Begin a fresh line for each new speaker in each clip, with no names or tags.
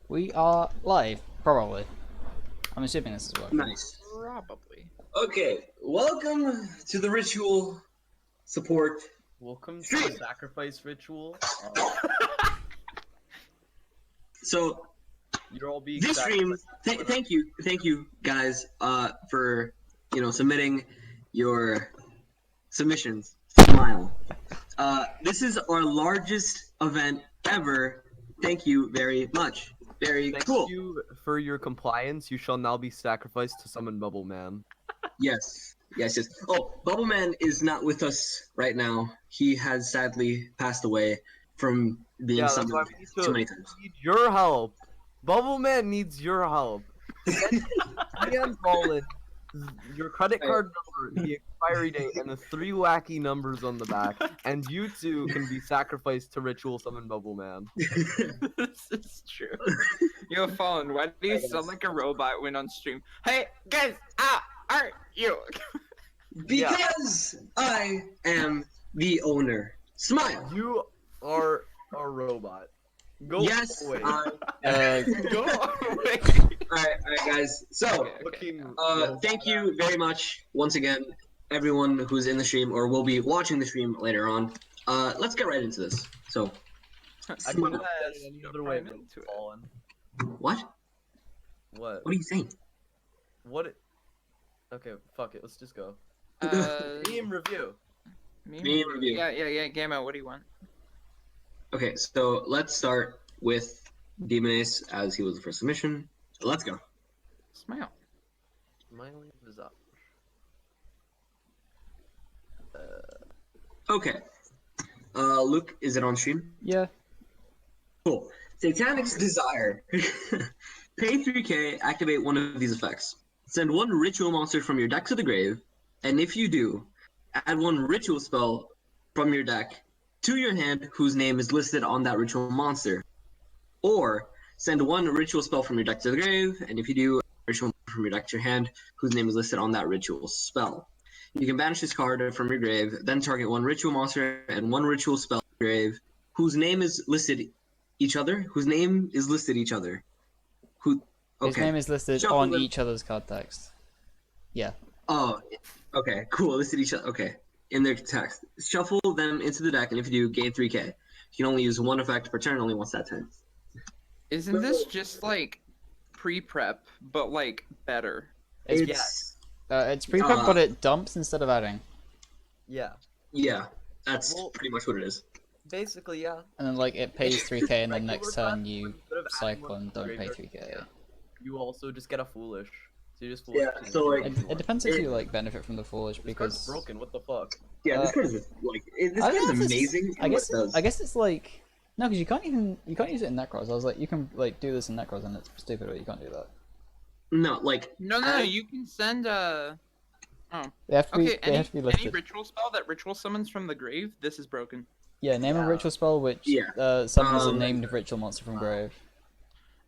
We are live, probably. I'm assuming this is working.
Nice.
Probably.
Okay, welcome to the ritual support.
Welcome to
stream.
the sacrifice ritual.
So
You're all being
this stream,
sacrificed.
thank you guys, for submitting your submissions. Smile. This is our largest event ever. Thank you very much. Very
Thank
cool.
you for your compliance. You shall now be sacrificed to summon Bubble Man.
Yes. Oh, Bubble Man is not with us right now. He has sadly passed away from being
That's why
summoned
we need
too many times.
need your help. Bubble Man needs your help. DM Colin, your credit card number, the expiry date, and the 3 wacky numbers on the back, and you two can be sacrificed to ritual summon Bubble Man.
This is true. Yo, Fallen, why do you sound like a robot when on stream? Hey, guys, how are you?
Because I am the owner. Smile.
You are a robot. Go
Yes,
away.
Go away.
Alright, guys. So,
Okay.
thank you very much once again, everyone who's in the stream or will be watching the stream later on. Let's get right into this. So,
I
smile.
couldn't have said it any other way.
Right
but
into it.
Fallen.
What?
What?
What are you saying?
What? Okay, fuck it. Let's just go.
Uh,
Meme review.
meme
review.
Yeah. Gamma, what do you want?
Okay, so let's start with Demon Ace as he was the first submission. Let's go.
Smile.
Smiling is up.
Okay. Luke, is it on stream?
Yeah.
Cool. Satanic's Desire. Pay 3k, activate one of these effects. Send one ritual monster from your deck to the grave, and if you do, add one ritual spell from your deck to your hand whose name is listed on that ritual monster. Or send one ritual spell from your deck to the grave, and if you do, a ritual from your deck to your hand whose name is listed on that ritual spell. You can banish this card from your grave, then target one ritual monster and one ritual spell from your grave whose name is listed each other. Who?
His name is listed
Shuffle
on
them.
each other's card text. Yeah.
Oh, okay, cool. Listed each other. Okay, in their text. Shuffle them into the deck, and if you do, gain 3k. You can only use one effect per turn, only once that turn.
Isn't this just like pre-prep, but like better?
It's pre-prep, but it dumps instead of adding.
Yeah.
Yeah, that's
Well-
pretty much what it is.
Basically, yeah.
And then, like, it pays 3k, and then
Regular
next turn
prep,
you
instead of adding
cycle
one
and
to the
don't pay
graveyard,
3k.
You also just get a foolish. So you just foolish.
Yeah, so, like,
It depends if you, like, benefit from the foolish,
This card's
because...
broken. What the fuck?
Yeah, this
Uh,
card is just, like this
I
card
don't know
is
if it's-
amazing.
I guess,
what it does.
I guess it's like... No, because you can't use it in Necros. I was like, you can, like, do this in Necros, and it's stupid, but you can't do that.
No, like
No, you can send
They have to be,
Okay,
they have to be
any
listed.
ritual spell that ritual summons from the grave, this is broken.
Yeah, name a
Yeah.
ritual spell which
Yeah.
summons a named ritual monster from grave.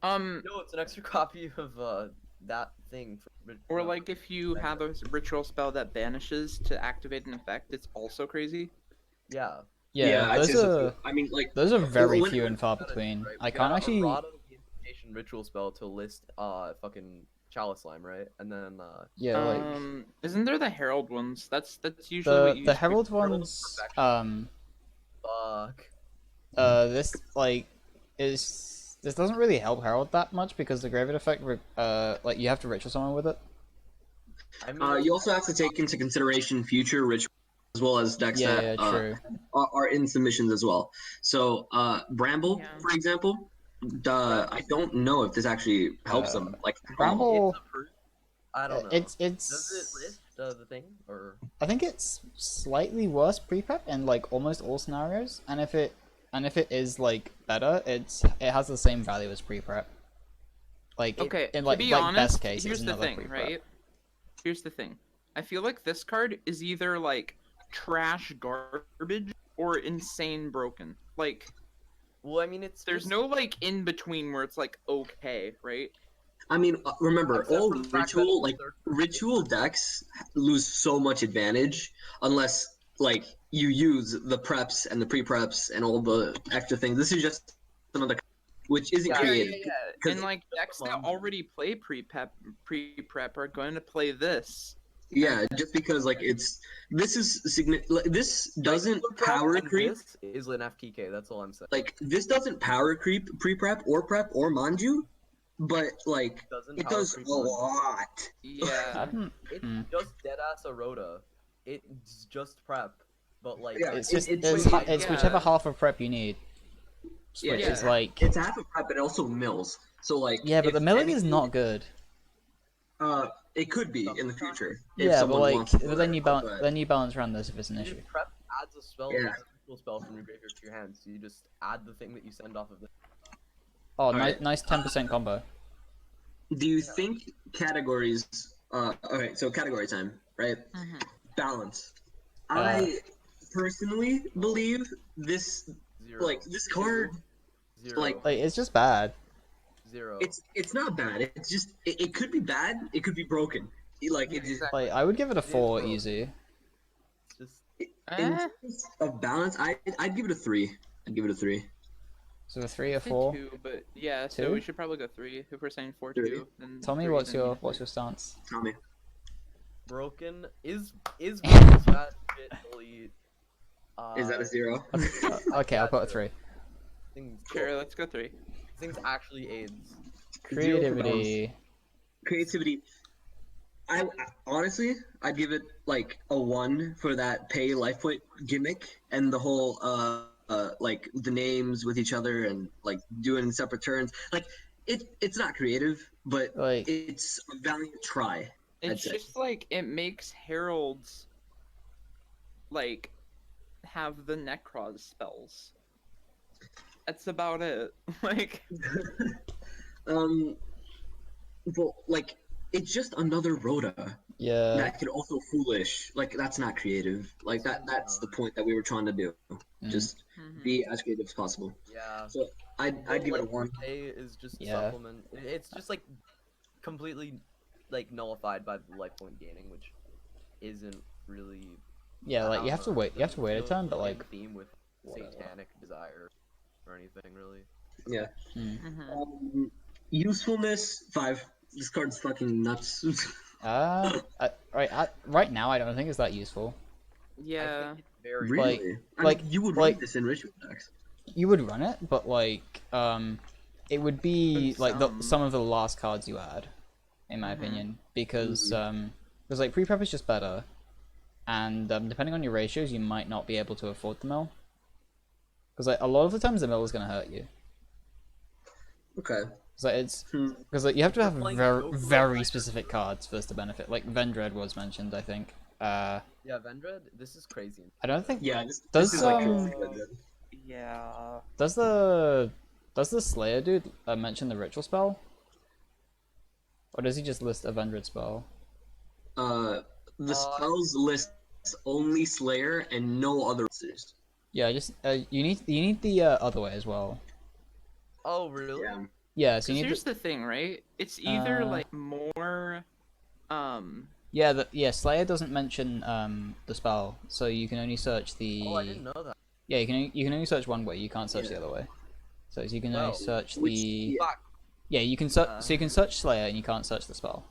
Um,
No, it's an extra copy of that thing.
or like if you have a ritual spell that banishes to activate an effect, it's also crazy.
Yeah.
Yeah,
I'd say
those
so
are
too. I mean, like,
those are very
when-
few and far between.
Right,
I
we
can't
got
actually.
a lot of the Impcantation ritual spell to list fucking Chalice Slime, right? And then
Yeah, like
Isn't there the Herald ones? That's usually what you
the
use to-
Herald
Herald of
ones.
Perfection. Fuck.
This like is this doesn't really help Herald that much because the graveyard effect. Like you have to ritual summon with it.
I mean,
you also have to take into consideration future rituals as well as decks
Yeah,
that
true.
are in submissions as well. So, Bramble,
Yeah.
for example, I don't know if this actually helps them. Like, at all.
Bramble.
it's approved. I don't know.
It's
Does it list the thing or?
I think it's slightly worse pre-prep in like almost all scenarios, and if it is like better, it has the same value as pre-prep. Like
Okay,
in like
to be
like
honest,
best case,
here's
it's
the
another
thing,
pre-prep.
right? Here's the thing. I feel like this card is either like trash garbage or insane broken. Like
Well, I mean, it's
there's
just-
no like in between where it's like okay, right?
I mean, remember,
Except
all
for the fact that
ritual, like,
they're-
ritual decks lose so much advantage unless, like, you use the preps and the pre-preps and all the extra things. This is just another which isn't
Yeah,
creative.
Yeah.
'Cause-
And like decks that already play pre-prep are going to play this.
Yeah, just because like this doesn't
Regular prep
power
and
creep.
This is an FTK. That's all I'm saying.
Like this doesn't power creep pre-prep or Manju, but like
Doesn't
it
power
does
creep
a
Manju.
lot.
I
Yeah.
don't.
It's
Hmm.
just dead ass Erota. It's just prep, but like
Yeah,
It's just
it's
it's,
like-
it's
yeah.
whichever half of prep you need,
Yeah,
which
Yeah.
is like
It's half a prep, but it also mills. So like
yeah, but
if
the milling is
anything-
not good.
It could be in the future if
Yeah, but
someone
like
wants to
but then you
balance.
balance around this if it's an
if
issue.
prep adds a spell,
Yeah.
a ritual spell from your graveyard to your hand, so you just add the thing that you send off of it.
Oh,
Alright.
nice 10% combo.
Do you think categories? Okay, so category time, right?
Mhm.
Balance. I personally believe this,
Zero.
like this card,
Zero.
like
Like it's just bad.
Zero.
it's not bad. It's just it could be bad. It could be broken. Like it just
Exactly.
Like I would give it a
It is
4
broken.
easy.
It's just
in
Eh,
terms of balance, I'd give it a 3. I'd give it a 3.
So a 3 or
say
4.
2, but yeah, so
2?
we should probably go 3. If we're saying 4
Three.
2, then
Tell me
3,
what's
then
your
yeah,
what's
3.
your stance?
Tell me.
broken. Is broken bad shit delete?
Is that a 0?
Okay, I'll put a 3.
Things,
Sure, let's go 3.
things actually aids.
Creativity.
Creativity. I honestly, I'd give it like a 1 for that pay life point gimmick and the whole like the names with each other and like doing separate turns. Like it's not creative, but
Like
it's a valiant try. I'd
It's
say.
just like it makes heralds like have the Necroz spells. That's about it. Like
Well, like it's just another Rhoda
yeah.
that could also foolish. Like that's not creative. Like that's the point that we were trying to do.
Mm.
Just
mhm.
be as creative as possible.
Yeah.
So I'd give it a 1.
A is just a
Yeah.
supplement. It's just like completely like nullified by the life point gaining, which isn't really.
Yeah,
I
like
don't
you have to
know,
wait. You have to wait a
doesn't
turn, but
really in
like
theme with
whatever.
satanic desire or anything really.
Yeah.
mm.
Mhm.
Usefulness 5. This card's fucking nuts.
Right now I don't think it's that useful.
I
Yeah.
think it's very
Really?
like-
you would
like-
read this in ritual decks.
You would run it, but like it would be
But
like
some-
some of the last cards you add, in my opinion, because like pre-prep is just better, and depending on your ratios, you might not be able to afford the mill. Because like a lot of the times the mill is gonna hurt you.
Okay.
So it's
Hmm.
because like you have to have
playing
very
Goku
very specific cards for this to benefit. Like Vendread was mentioned, I think.
Yeah, Vendread, this is crazy.
I don't think
Yeah. This
Does,
is like
Yeah.
does the Slayer dude mention the ritual spell, or does he just list a Vendread spell?
The spells list only Slayer and no other monsters.
Yeah, just you need the other way as well.
Oh really?
Yeah.
Yeah, so you
Because
need
here's
the,
the thing, right? It's either
Uh,
like more
Slayer doesn't mention the spell, so you can only search the.
Oh, I didn't know that.
Yeah, you can only search one way. You can't search the
Yeah.
other way. So you can
Well,
only search
which-
the.
yeah.
Fuck.
Yeah, you can search. So you can search Slayer and you can't search the spell.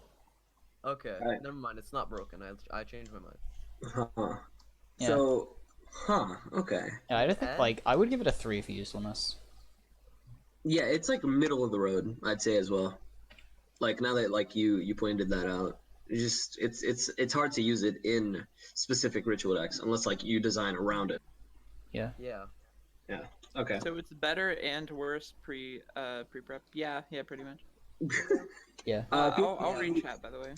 Okay,
Alright.
never mind. It's not broken. I changed my mind.
Huh.
Yeah.
So, okay.
Yeah, I don't think
And-
like I would give it a 3 for usefulness.
Yeah, it's like middle of the road, I'd say as well. Like now that like you pointed that out, it's hard to use it in specific ritual decks unless like you design around it.
Yeah.
Yeah.
Okay.
so it's better and worse pre-prep. Yeah, pretty much.
Yeah.
I'll read chat by the way.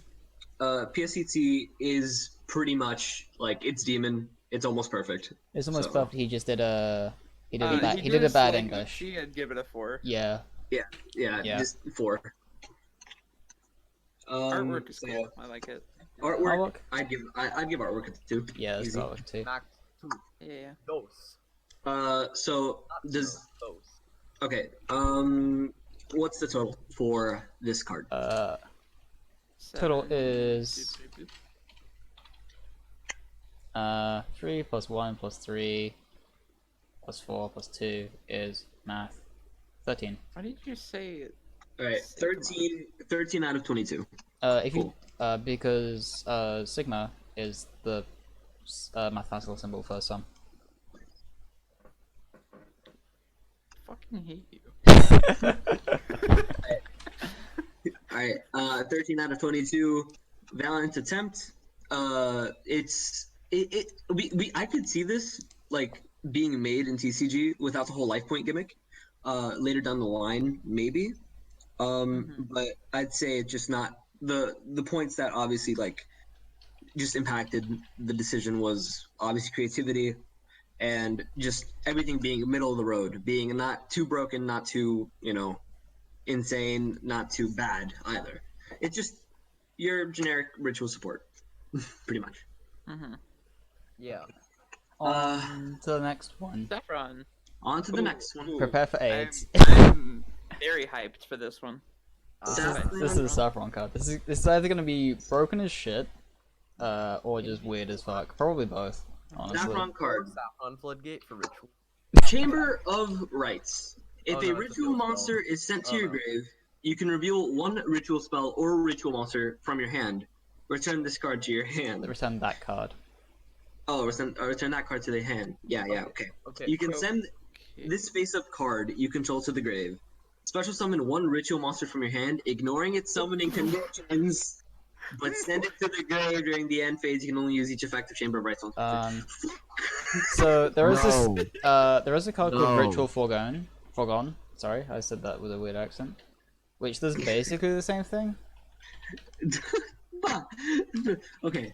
PSCT is pretty much like it's demon. It's almost perfect.
It's almost
So-
perfect. He just did a. He did a bad. He
did
did a bad
slight
English.
Gucci, I'd give it a 4.
Yeah.
Yeah,
Yeah.
just 4.
Artwork is
so
cool. I like it.
Artwork,
Artwork?
I'd give artwork a 2.
Yeah, that's
Easy.
what I would too.
Max 2.
Yeah.
Dose.
So
Not
does
zero, dose.
okay. What's the total for this card?
Total
7,
is-
boop, boop, boop.
3 plus 1 plus 3 plus 4 plus 2 is math. 13.
Why did you say?
All right,
Sigma.
13 out of 22.
If
Cool.
you because sigma is the mathematical symbol for sum.
Fucking hate you.
All right, 13 out of 22. Valiant attempt. I could see this like being made in TCG without the whole life point gimmick. Later down the line, maybe. But I'd say it's just not the points that obviously like just impacted the decision was obviously creativity and just everything being middle of the road, being not too broken, not too insane, not too bad either. It's just your generic ritual support, pretty much.
Yeah.
On to the next one.
Saffron.
On to the
Ooh,
next one.
ooh.
Prepare for AIDS.
I'm very hyped for this one.
This is a Saffron card. This is either gonna be broken as shit, or just weird as fuck. Probably both, honestly.
Saffron card.
Saffron floodgate for ritual.
Chamber of Rites. If
Oh,
a
no, it's a
ritual
field
monster
spell.
is sent to
Oh,
your
no.
grave, you can reveal one ritual spell or ritual monster from your hand. Return this card to your hand.
Return that card.
Oh, return that card to the hand. Yeah, okay.
Okay.
You can
so-
send this face-up card you control to the grave. Special summon one ritual monster from your hand, ignoring its summoning conditions, but send it to the grave during the end phase. You can only use each effective Chamber of Rites on.
So there is
No.
this. There is a card called
No.
Ritual Foregone. Foregone. Sorry, I said that with a weird accent. Which does basically the same thing.
Okay.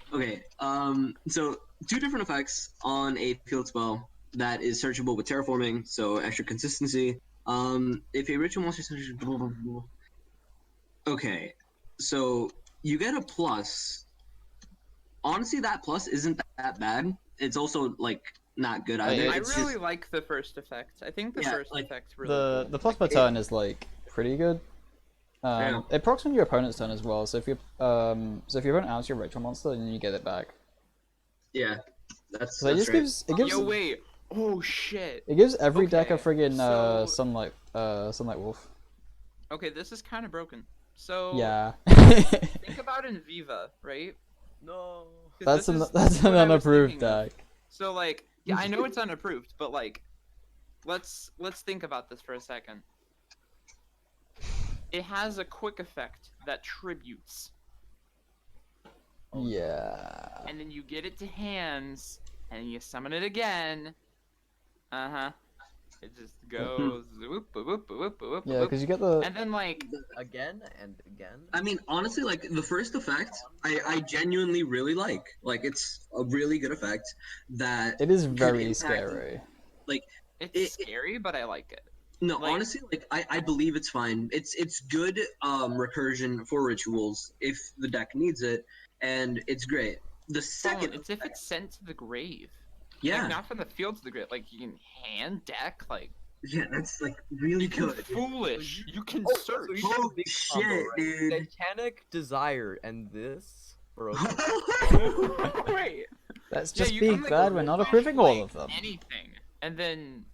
So two different effects on a field spell that is searchable with terraforming, so extra consistency. If a ritual monster searches, blah, blah, blah. Okay, so you get a plus. Honestly, that plus isn't that bad. It's also like not good either.
I
It's
really
just,
like the first effect. I think the
Yeah,
first
like,
effect's really cool.
The plus per turn is like pretty good.
Yeah.
It procs on your opponent's turn as well. So if your opponent outs your ritual monster, then you get it back.
yeah, that's
So it just
right.
gives
Yo, wait. Oh shit.
it gives every deck a
Okay,
friggin'
so-
sunlight wolf.
Okay, this is kind of broken. So
Yeah.
think about in Viva, right?
No.
'Cause this is
that's an
what I was
unapproved
thinking of.
deck.
So like, yeah, I know it's unapproved, but like, let's think about this for a second. It has a quick effect that tributes,
Yeah.
and then you get it to hands, and you summon it again. It just goes whoop whoop whoop whoop
Yeah,
whoop,
because you get the
and then like,
Again and again.
I mean, honestly, like the first effect, I genuinely really like. Like, it's a really good effect that
it is
could
very
impact-
scary.
it's
It-
scary, but I like it.
No,
Like-
honestly, like I believe it's fine. It's good recursion for rituals if the deck needs it, and it's great. The second,
It's if it's sent to the grave.
yeah,
Like, not from the field to the grave. Like, you can hand deck, like,
yeah, that's like really good.
foolish. You can
Oh,
search.
so you
Oh
did a big
shit,
combo, right?
dude!
Satanic Desire and this. Bro.
Wait.
Let's
Yeah,
just
you
be
can, like,
glad we're not
foolish,
approving all
like,
of them.
Anything, and then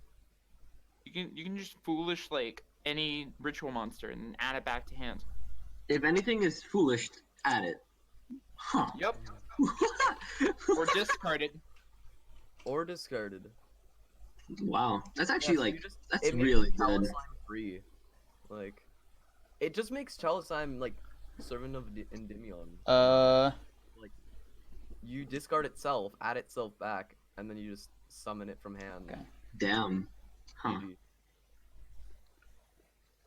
you can just foolish like any ritual monster and add it back to hand.
If anything is foolish, add it. Huh?
Yep. Or discard it.
Or discarded.
Wow, that's actually
Yeah, so
like
you just-
that's
it makes
really good.
Chalice free. Like, it just makes Chalice like Servant of Endymion. Like, you discard itself, add itself back, and then you just summon it from hand.
Okay.
Damn. Huh.
GG.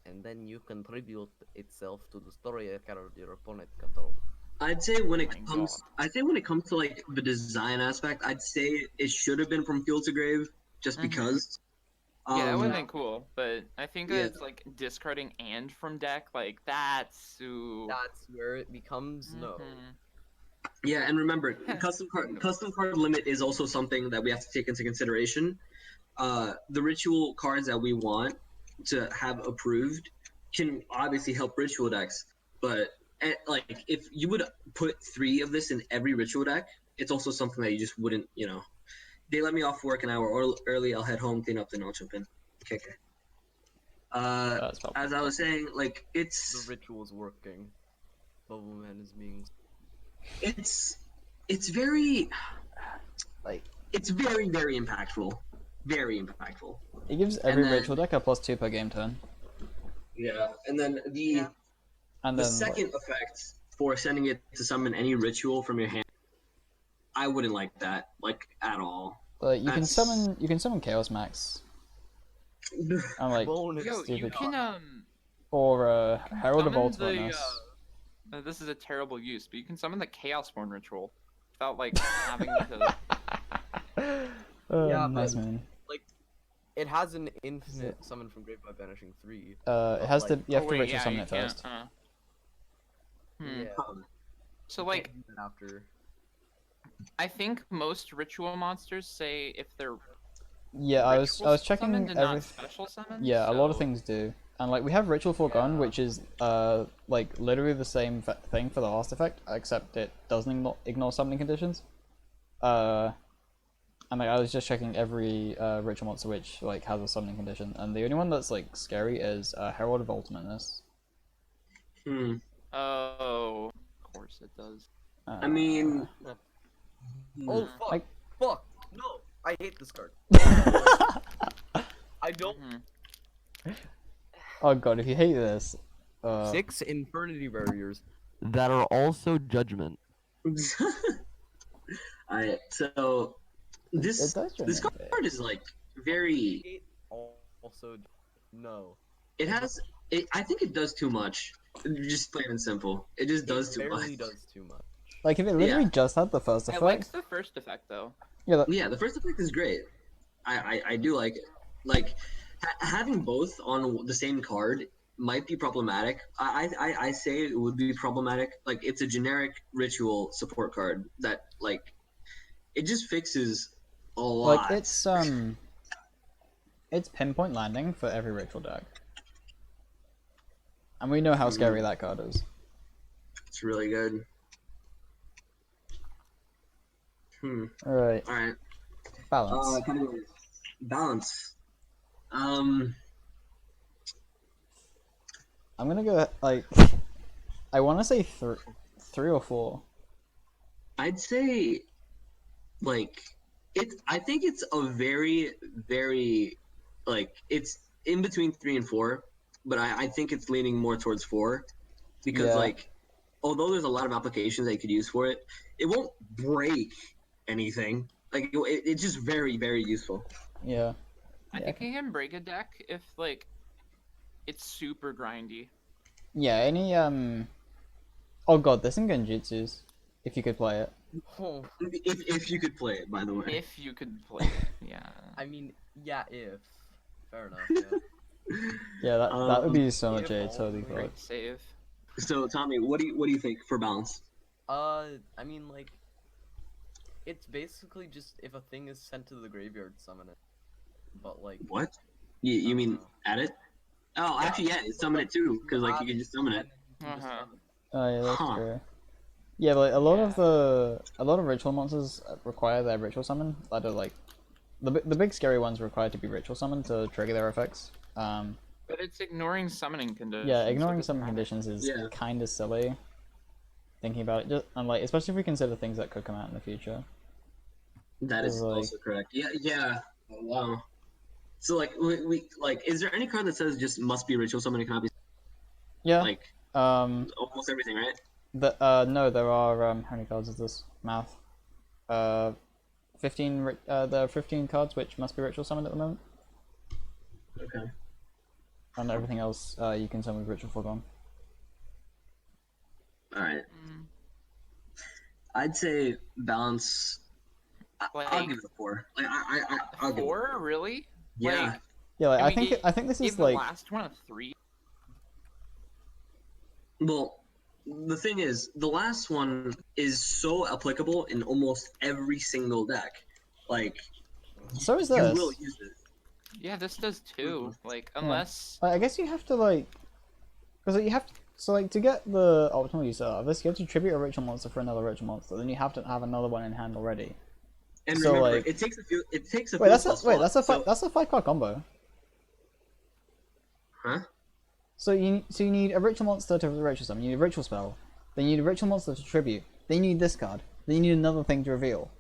And then you contribute itself to the story your opponent controls.
I'd say when it
Oh my
comes, I'd say when it comes to like the design aspect, I'd say it should have been from field to grave, just
Mhm.
because.
Yeah, that would
Um,
have been cool, but I think
yeah.
it's like discarding and from deck, like that's ooh.
That's where it becomes no.
Mhm.
Yeah, and remember, custom card limit is also something that we have to take into consideration. The ritual cards that we want to have approved can obviously help ritual decks, but like if you would put 3 of this in every ritual deck, it's also something that you just wouldn't, They let me off work an hour early. I'll head home, clean up, then I'll jump in. Okay.
That's probably
as I was saying, like
The
it's
ritual is working. Bubble Man is being.
it's very
like
it's very very impactful, very impactful.
it gives
And
every
then
ritual deck a +2 per game turn,
yeah, and then
Yeah.
and
the
then
second effect for sending it to summon any ritual from your hand, I wouldn't like that like at all.
like you can
That's
summon Chaos Max and like
Bonus.
Yo, you
stupid
can
or Herald of
summon
Ultimateness.
this is a terrible use, but you can summon the Chaos Born ritual without like having to.
Yeah,
Nice
but-
man.
It has an infinite summon from Grave by Banishing 3.
It has to. You have
Oh
to
wait,
ritual
yeah,
summon
you
it
can't.
first.
Hmm.
Yeah.
So
you
like,
can't do that after.
I think most ritual monsters say if they're
Yeah, I was
ritual
checking
summoned and
every.
not special summoned.
Yeah, a lot of
so-
things do, and like we have Ritual Foregone,
Yeah.
which is like literally the same thing for the last effect, except it doesn't ignore summoning conditions. And like I was just checking every ritual monster which like has a summoning condition, and the only one that's like scary is Herald of Ultimateness.
Oh, of course it does.
I mean,
Oh fuck!
Like-
Fuck! No! I hate this card. I don't.
Oh god, if you hate this,
6 Infernity Barriers that are also Judgment.
Alright, so this
it does
this
drink it.
card is like very.
Hate also. No.
It has. I think it does too much. Just plain and simple. It just does
It
too much.
barely does too much.
Like if it literally
Yeah.
just had the first
I
effect,
like the first effect though.
yeah, that,
Yeah, the first effect is great. I do like it. Like having both on the same card might be problematic. I say it would be problematic. Like it's a generic ritual support card that like it just fixes a lot.
like it's pinpoint landing for every ritual deck, and we know how scary that card is.
It's really good.
All right,
All right.
balance.
Categories. Balance.
I'm gonna go like I want to say 3 or 4.
I'd say like I think it's a very very like it's in between 3 and 4, but I think it's leaning more towards 4 because
Yeah.
like although there's a lot of applications that you could use for it, it won't break anything. Like it's just very very useful.
Yeah.
I
Yeah.
think I can break a deck if like it's super grindy.
Yeah. Any Oh god, there's some genjutsus. If you could play it.
Oh,
If you could play it, by the way.
If you could play it, yeah.
I mean, yeah, if. Fair enough, yeah.
Yeah, that would be so much
if
aid. Totally
only.
could.
Great save.
So Tommy, what do you think for balance?
I mean, like, it's basically just if a thing is sent to the graveyard, summon it. But, like,
What? You mean
Uh,
add it? Oh, actually, yeah, summon it too, because like you can just summon it.
Uh-huh.
Oh yeah, that's
Huh.
true. Yeah, like a lot of ritual monsters require their ritual summon. That are like the big scary ones require to be ritual summoned to trigger their effects.
But it's ignoring summoning conditions.
Yeah,
so it
ignoring
doesn't
some
matter.
conditions is
Yeah.
kind of silly. Thinking about it, just and like especially if we consider things that could come out in the future.
That is
Like-
also correct. Yeah, yeah. Oh, wow. So like we like, is there any card that says just must be ritual summon? It cannot be
Yeah.
like almost everything, right?
No, there are how many cards is this? Math. 15. There are 15 cards which must be ritual summoned at the moment,
Okay.
and everything else you can summon with ritual foregone.
All right.
Mm.
I'd say balance. I'll
Like,
give it a 4. Like I'll give it a
4? Really?
Yeah.
Like,
Yeah, like,
and
I
we
think
gave-
I think this
gave
is
the
like
last one a 3.
Well, the thing is, the last one is so applicable in almost every single deck. Like
so is
you
this.
will use it.
Yeah, this does too.
Mm-hmm.
Like, unless
I guess you have to like, because you have to. So like to get the optimal use out of this, you have to tribute a ritual monster for another ritual monster. Then you have to have another one in hand already.
And
So,
remember,
like-
it takes a few. It takes a
Wait,
few
that's
plus
a, wait,
one,
that's a
so-
that's a 5 card combo.
Huh?
So you need a ritual monster to ritual summon. You need a ritual spell. Then you need a ritual monster to tribute. Then you need this card. Then you need another thing to reveal.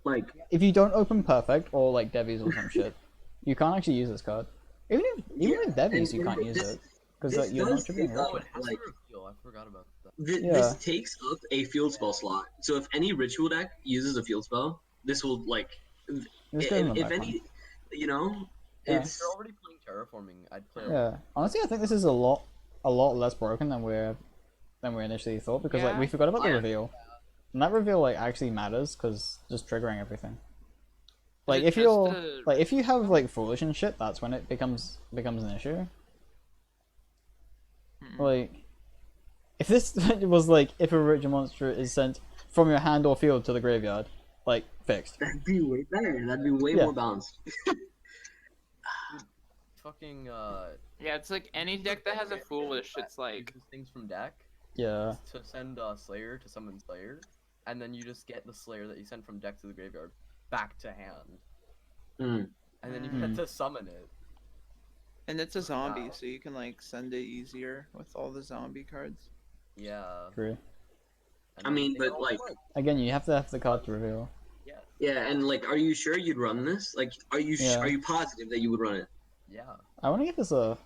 Like,
If you don't open perfect or like Devi's or some shit, you can't actually use this card. Even with Devi's, you can't use it because
this
you're not
does
tributing
take
a
up,
Oh,
ritual.
it has
like,
to reveal. I forgot about that.
Yeah.
this takes up a field spell slot. So if any ritual deck uses a field spell, this will like,
Just go in the
if
back one.
any, you know,
Yeah.
If
it's
you're already playing terraforming, I'd play.
Yeah. Honestly, I think this is a lot less broken than we initially thought because like we
Yeah.
forgot about the
Yeah.
reveal, and that reveal like actually matters because just triggering everything. Like
it
if
just
you're
a
like if you have like foolish and shit, that's when it becomes an issue. Like if this was like if a ritual monster is sent from your hand or field to the graveyard, like fixed.
that'd be way better. That'd be way
Yeah.
more balanced.
Fucking
Yeah, it's like any deck that has a foolish, it's like
uses things from deck
Yeah.
to send Slayer to summon Slayer, and then you just get the Slayer that you sent from deck to the graveyard back to hand,
Mm.
and then you get to summon it.
and it's a zombie,
Wow.
so you can like send it easier with all the zombie cards.
Yeah.
True.
and
I
then
mean,
they
but
all
like,
work.
Again, you have to have the card to reveal.
Yeah.
yeah, and like, are you sure you'd run this? Like, are you
Yeah.
are you positive that you would run it?
Yeah.
I want to give this a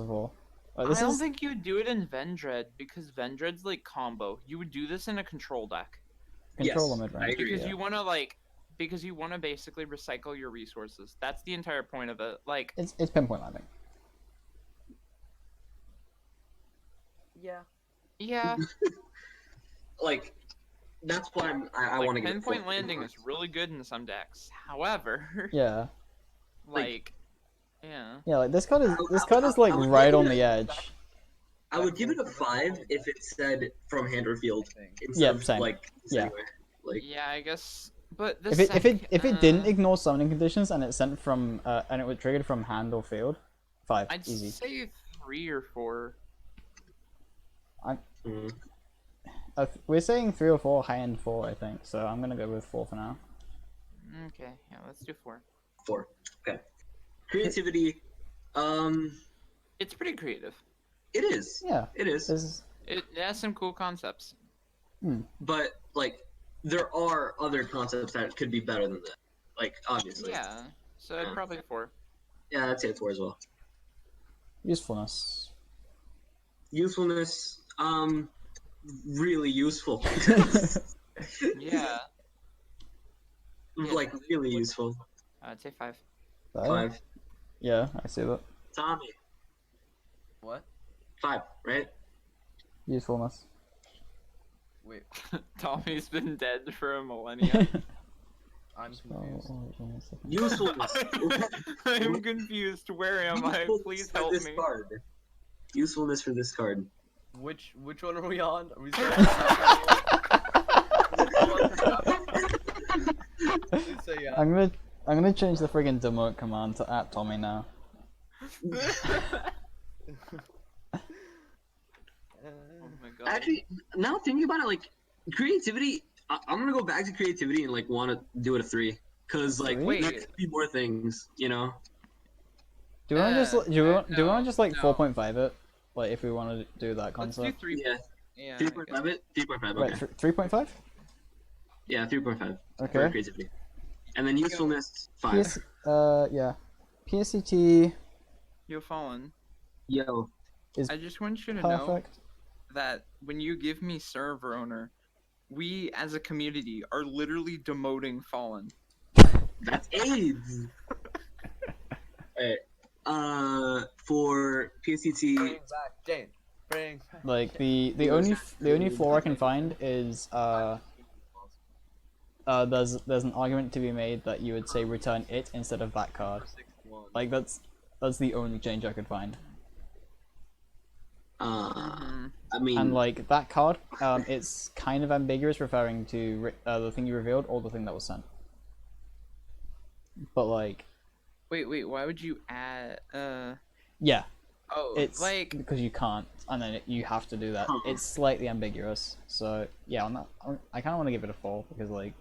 4. Like, this
I don't
is
think you would do it in Vendread because Vendread's like combo. You would do this in a control deck
controller
Yes,
mid
I
range.
agree.
because
Yeah.
you want to basically recycle your resources. That's the entire point of it. Like,
It's pinpoint landing.
Yeah.
yeah,
Like, that's why I
like
want to give it
pinpoint
4
landing
points.
is really good in some decks. However,
Yeah.
like, yeah.
Yeah, like this card is
I
like
would
right
give
on
it
the edge.
I would give it a 5 if it said from hand or field instead
Yeah,
of
same.
like this
Yeah.
anyway. Like,
Yeah, I guess. But the
If it didn't ignore summoning conditions and it sent from and it was triggered from hand or field, 5
I'd
easy.
say 3 or 4.
mm,
We're saying 3 or 4, high end 4, I think. So I'm gonna go with 4 for now.
Okay, yeah, let's do 4.
4. Okay. Creativity.
It's pretty creative.
It is.
Yeah,
It is.
It has some cool concepts.
But like, there are other concepts that could be better than that. Like, obviously.
Yeah, so I'd probably 4.
Yeah, I'd say 4 as well.
usefulness.
Usefulness. Really useful.
Yeah,
Like, really useful.
I'd say 5.
5.
Yeah, I see that.
Tommy.
What?
5, right?
Usefulness.
Wait.
Tommy's been dead for a millennia.
I'm confused.
Usefulness.
I'm confused. Where am I?
Usefulness
Please
for
help
this
me.
card. Usefulness for this card.
Which one are we on? Are we Please say yeah.
I'm gonna change the friggin' demote command to @Tommy now.
Oh my god.
Actually, now thinking about it, like, creativity, I'm gonna go back to creativity and like want to do it a 3, cause like
Wait.
there could be more things, you know.
Do we want to just do we want to just like
no.
4.5 it? Like if we want to do that
Let's do
concept.
3.
Yeah,
Yeah.
3.5 it. 3.5.
Right,
Okay.
3.5.
Yeah, 3.5 for
Okay.
creativity, and then usefulness 5.
PS, yeah. PSCT
Yo, Fallen.
Yo,
is
I just want you to know
perfect.
that when you give me server owner, we as a community are literally demoting Fallen.
that's AIDS. Alright. For PSCT,
Bring back Jane. Bring back
Like
Jane.
the only flaw I can find is there's an argument to be made that you would say return it instead of that card.
6-1.
Like that's the only change I could find.
Mm-hmm.
I mean,
And like that card, it's kind of ambiguous, referring to the thing you revealed or the thing that was sent. But like,
Wait, why would you add
yeah,
oh,
it's
like
because you can't, and then you have to do that.
Huh.
It's slightly ambiguous. So yeah, I kind of want to give it a 4 because like,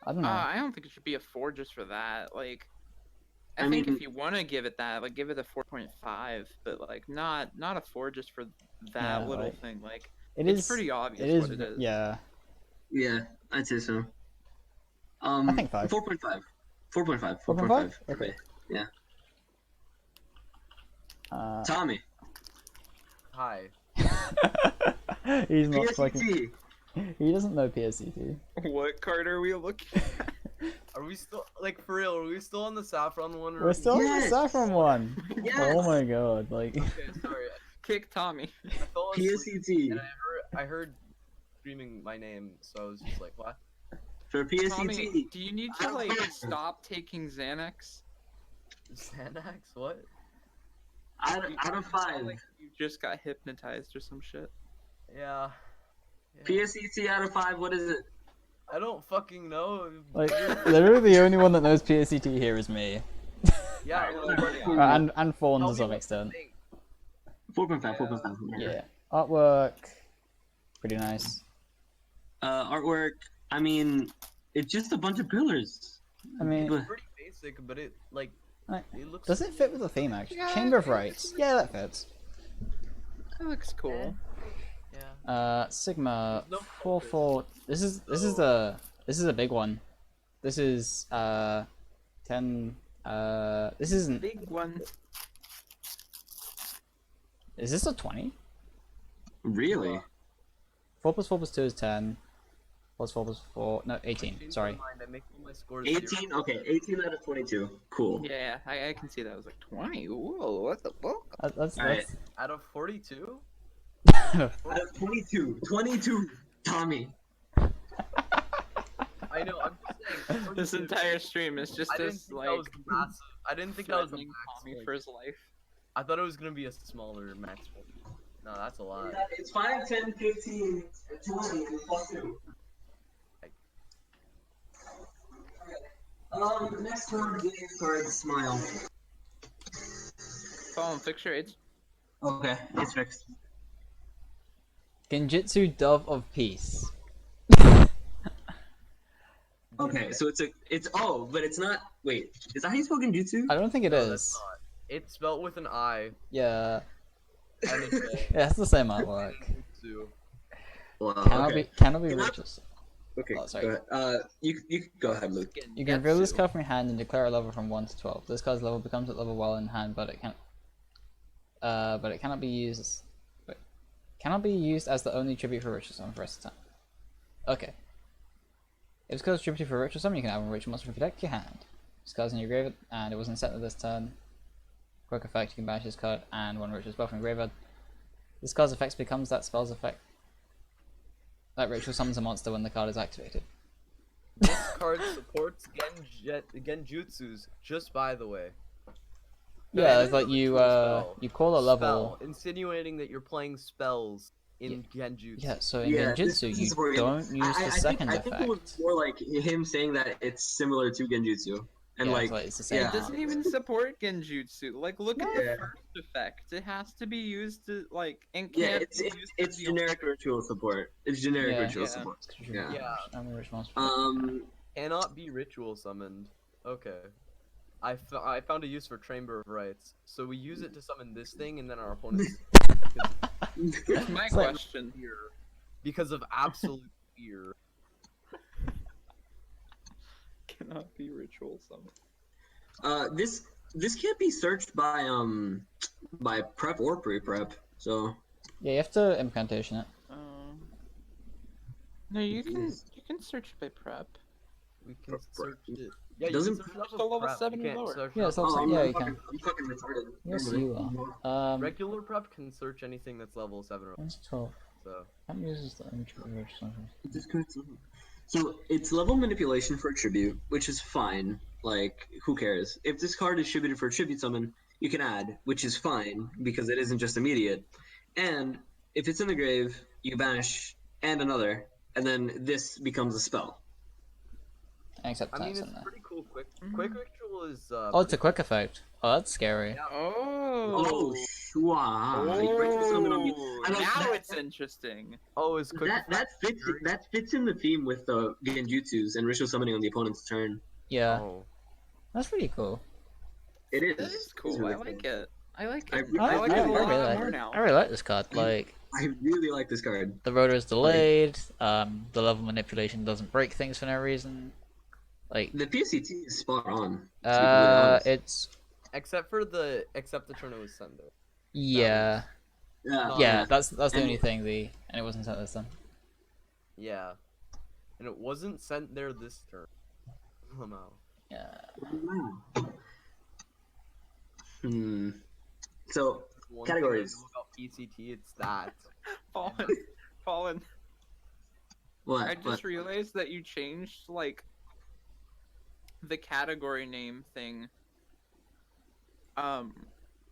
I don't know.
I don't think it should be a 4 just for that. Like I
I
think
mean-
if you want to give it that, like, give it a 4.5, but like not a 4 just for that
Yeah,
little
like,
thing. Like,
it's
pretty obvious
It is.
what it is.
Yeah.
Yeah, I'd say so.
I think 5.
4.5. 4.5.
4.5?
4.5.
Okay.
Yeah.
Tommy.
Hi.
He's not fucking.
PSET.
He doesn't know PSET.
What card are we looking at?
Are we still like for real? Are we still on the saffron one? Or
We're still on the
Yes!
saffron one.
Yes!
Oh my god! Like.
Okay, sorry.
Kick Tommy.
I fell asleep
PSET.
and I heard screaming my name, so I was just like, what?
For PSET.
Tommy, do you need to like stop taking Xanax?
Xanax? What?
Out of 5.
Like you just got hypnotized or some shit.
Yeah.
PSET out of 5. What is it?
I don't fucking know.
Like, literally the only one that knows PSET here is me.
Yeah.
And Fawn
Tell
to
me
some
what
extent.
you think.
4.5. 4.5.
Yeah. Artwork. Pretty nice.
Artwork. I mean, it's just a bunch of pillars.
I mean,
It's pretty basic, but it like
like,
it looks.
does it fit with the theme actually?
Yeah.
Chamber of Rites. Yeah, that fits.
That looks cool.
Yeah.
Sigma
No
4-4. This is a big one. This is 10. This isn't.
Big one.
Is this a 20?
Really?
4 plus 4 plus 2 is 10. Plus 4 plus 4. No, 18. Sorry.
I make all my scores
18? Okay, 18 out of 22. Cool.
Yeah, I can see that. I was like 20. Whoa, what the fuck?
That's
Alright.
Out of 42?
Out of 22. 22, Tommy.
I know. I'm just saying.
This
42.
entire stream is just
I didn't
this
think
like
that was massive. I didn't think that was a
threatening
max.
Tommy
Like,
for his life.
I thought it was gonna be a smaller max. No, that's a lot.
It's 5, 10, 15, 20, and plus 2. Next card is card Smile.
Phone, fix your age.
Okay, it's fixed.
Genjutsu Dove of Peace.
Okay, so but it's not. Wait, is that how you spell Genjutsu?
I don't think it
No,
is.
that's not. It's spelled with an I.
Yeah.
And it's
Yeah, it's the same artwork.
Genjutsu.
Well,
Cannot
okay.
be
Cannot-
rituals.
Okay,
Oh, sorry.
go ahead. You go ahead, Luke.
You can reveal this card from your hand and declare a level from 1 to 12. This card's level becomes at level while in hand, but it cannot be used. Cannot be used as the only tribute for ritual summon for the rest of the time. Okay. If this card's tribute for a ritual summon, you can add one ritual monster from your deck to your hand. This card's in your graveyard, and it wasn't set at this turn. Quick effect: you can banish this card and one ritual spell from your graveyard. This card's effect becomes that spell's effect. That ritual summons a monster when the card is activated.
This card supports genjutsus, just by the way.
Yeah, it's like you
Spell.
you call a level.
Spell, insinuating that you're playing spells in genjutsu.
Yeah, so in
Yeah,
Genjutsu you don't use the second
I
effect.
think it was more like him saying that it's similar to Genjutsu, and
Yeah,
like,
it's the same.
yeah.
It doesn't even support Genjutsu. Like, look at the
Yeah.
first effect. It has to be used to like and
Yeah,
can't
it's
be used
it's
to the
generic ritual support. It's generic
Yeah.
ritual
Yeah.
support.
Yeah.
Yeah.
I'm a rich monster.
Cannot be ritual summoned. Okay. I found a use for Chamber of Rites. So we use it to summon this thing, and then our opponents.
Here's my
It's like-
question.
Because of absolute fear.
Cannot be ritual summon.
This can't be searched by prep or pre-prep. So
Yeah, you have to incantation it.
No, you can search by prep.
We can
Prep.
search it. Yeah,
Doesn't-
you can search
Still level
prep.
7
You can't
lower.
search
Yeah,
level
it's level
oh,
seven.
I'm,
Yeah,
I'm
you
fucking,
can.
I'm fucking retarded.
Yes, you are.
Regular prep can search anything that's level 7 or
1 to 12.
so.
That uses the image of rich something.
So it's level manipulation for a tribute, which is fine. Like, who cares? If this card is tributed for a tribute summon, you can add, which is fine because it isn't just immediate. And if it's in the grave, you banish and another, and then this becomes a spell.
Except
I mean,
that's
it's
in there.
pretty cool. Quick ritual is.
Oh, it's a quick effect. Oh, that's scary.
Yeah.
Oh, shua! You ritual summon on me. I don't-
Now
that-
it's interesting.
Oh, it's quick.
That fits in the theme with the genjutsus and ritual summoning on the opponent's turn.
Yeah,
Oh.
that's pretty cool.
It is.
That is
It's
cool.
really
I like
cool.
it. I like
I
it.
re-
I,
I like it a
really
lot
like
more
it.
now.
I really like this card. Like,
I really like this card.
the rotor is delayed. The level manipulation doesn't break things for no reason. Like,
The PSCT is spot on. To be completely honest.
it's
Except the tourno was sent there.
yeah,
Yeah.
yeah. That's the
And-
only thing. And it wasn't sent this time.
Yeah. And it wasn't sent there this turn. Somehow.
Yeah.
So
One
categories.
thing I know about PCT, it's that.
Fallen.
What?
I just realized that you changed like the category name thing on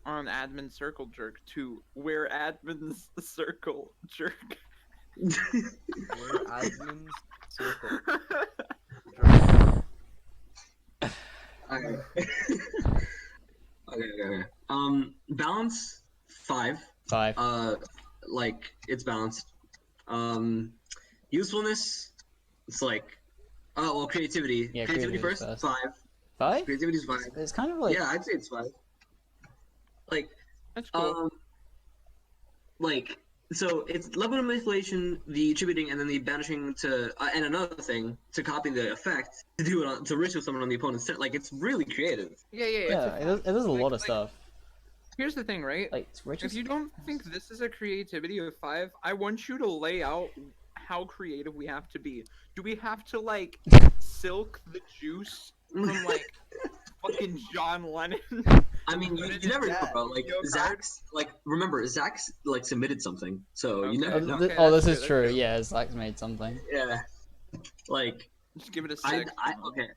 admin circle jerk to where admin's circle jerk.
We're admins circle.
Okay. Okay. Balance 5.
5.
Like it's balanced. Usefulness, it's like, oh well, creativity.
Yeah,
creativity
creativity
first.
first.
5.
5?
Creativity is 5.
It's kind of like
Yeah, I'd say it's 5. Like,
That's cool.
like so it's level manipulation, the attributing, and then the banishing to, and another thing to copy the effect to do it to ritual someone on the opponent's turn. Like it's really creative.
Yeah.
it does a lot of stuff.
Here's the thing, right?
Like, it's rich
If you don't think this is a creativity of 5, I want you to lay out how creative we have to be. Do we have to like silk the juice from like fucking John Lennon?
I mean, you never know, bro. Like Jaccs, like remember, Jaccs like submitted something, so you never know.
Okay,
this
that's
is
good,
true.
that's good.
Yeah, Zach's made something.
Yeah, like
Just give it a
I
6.
okay.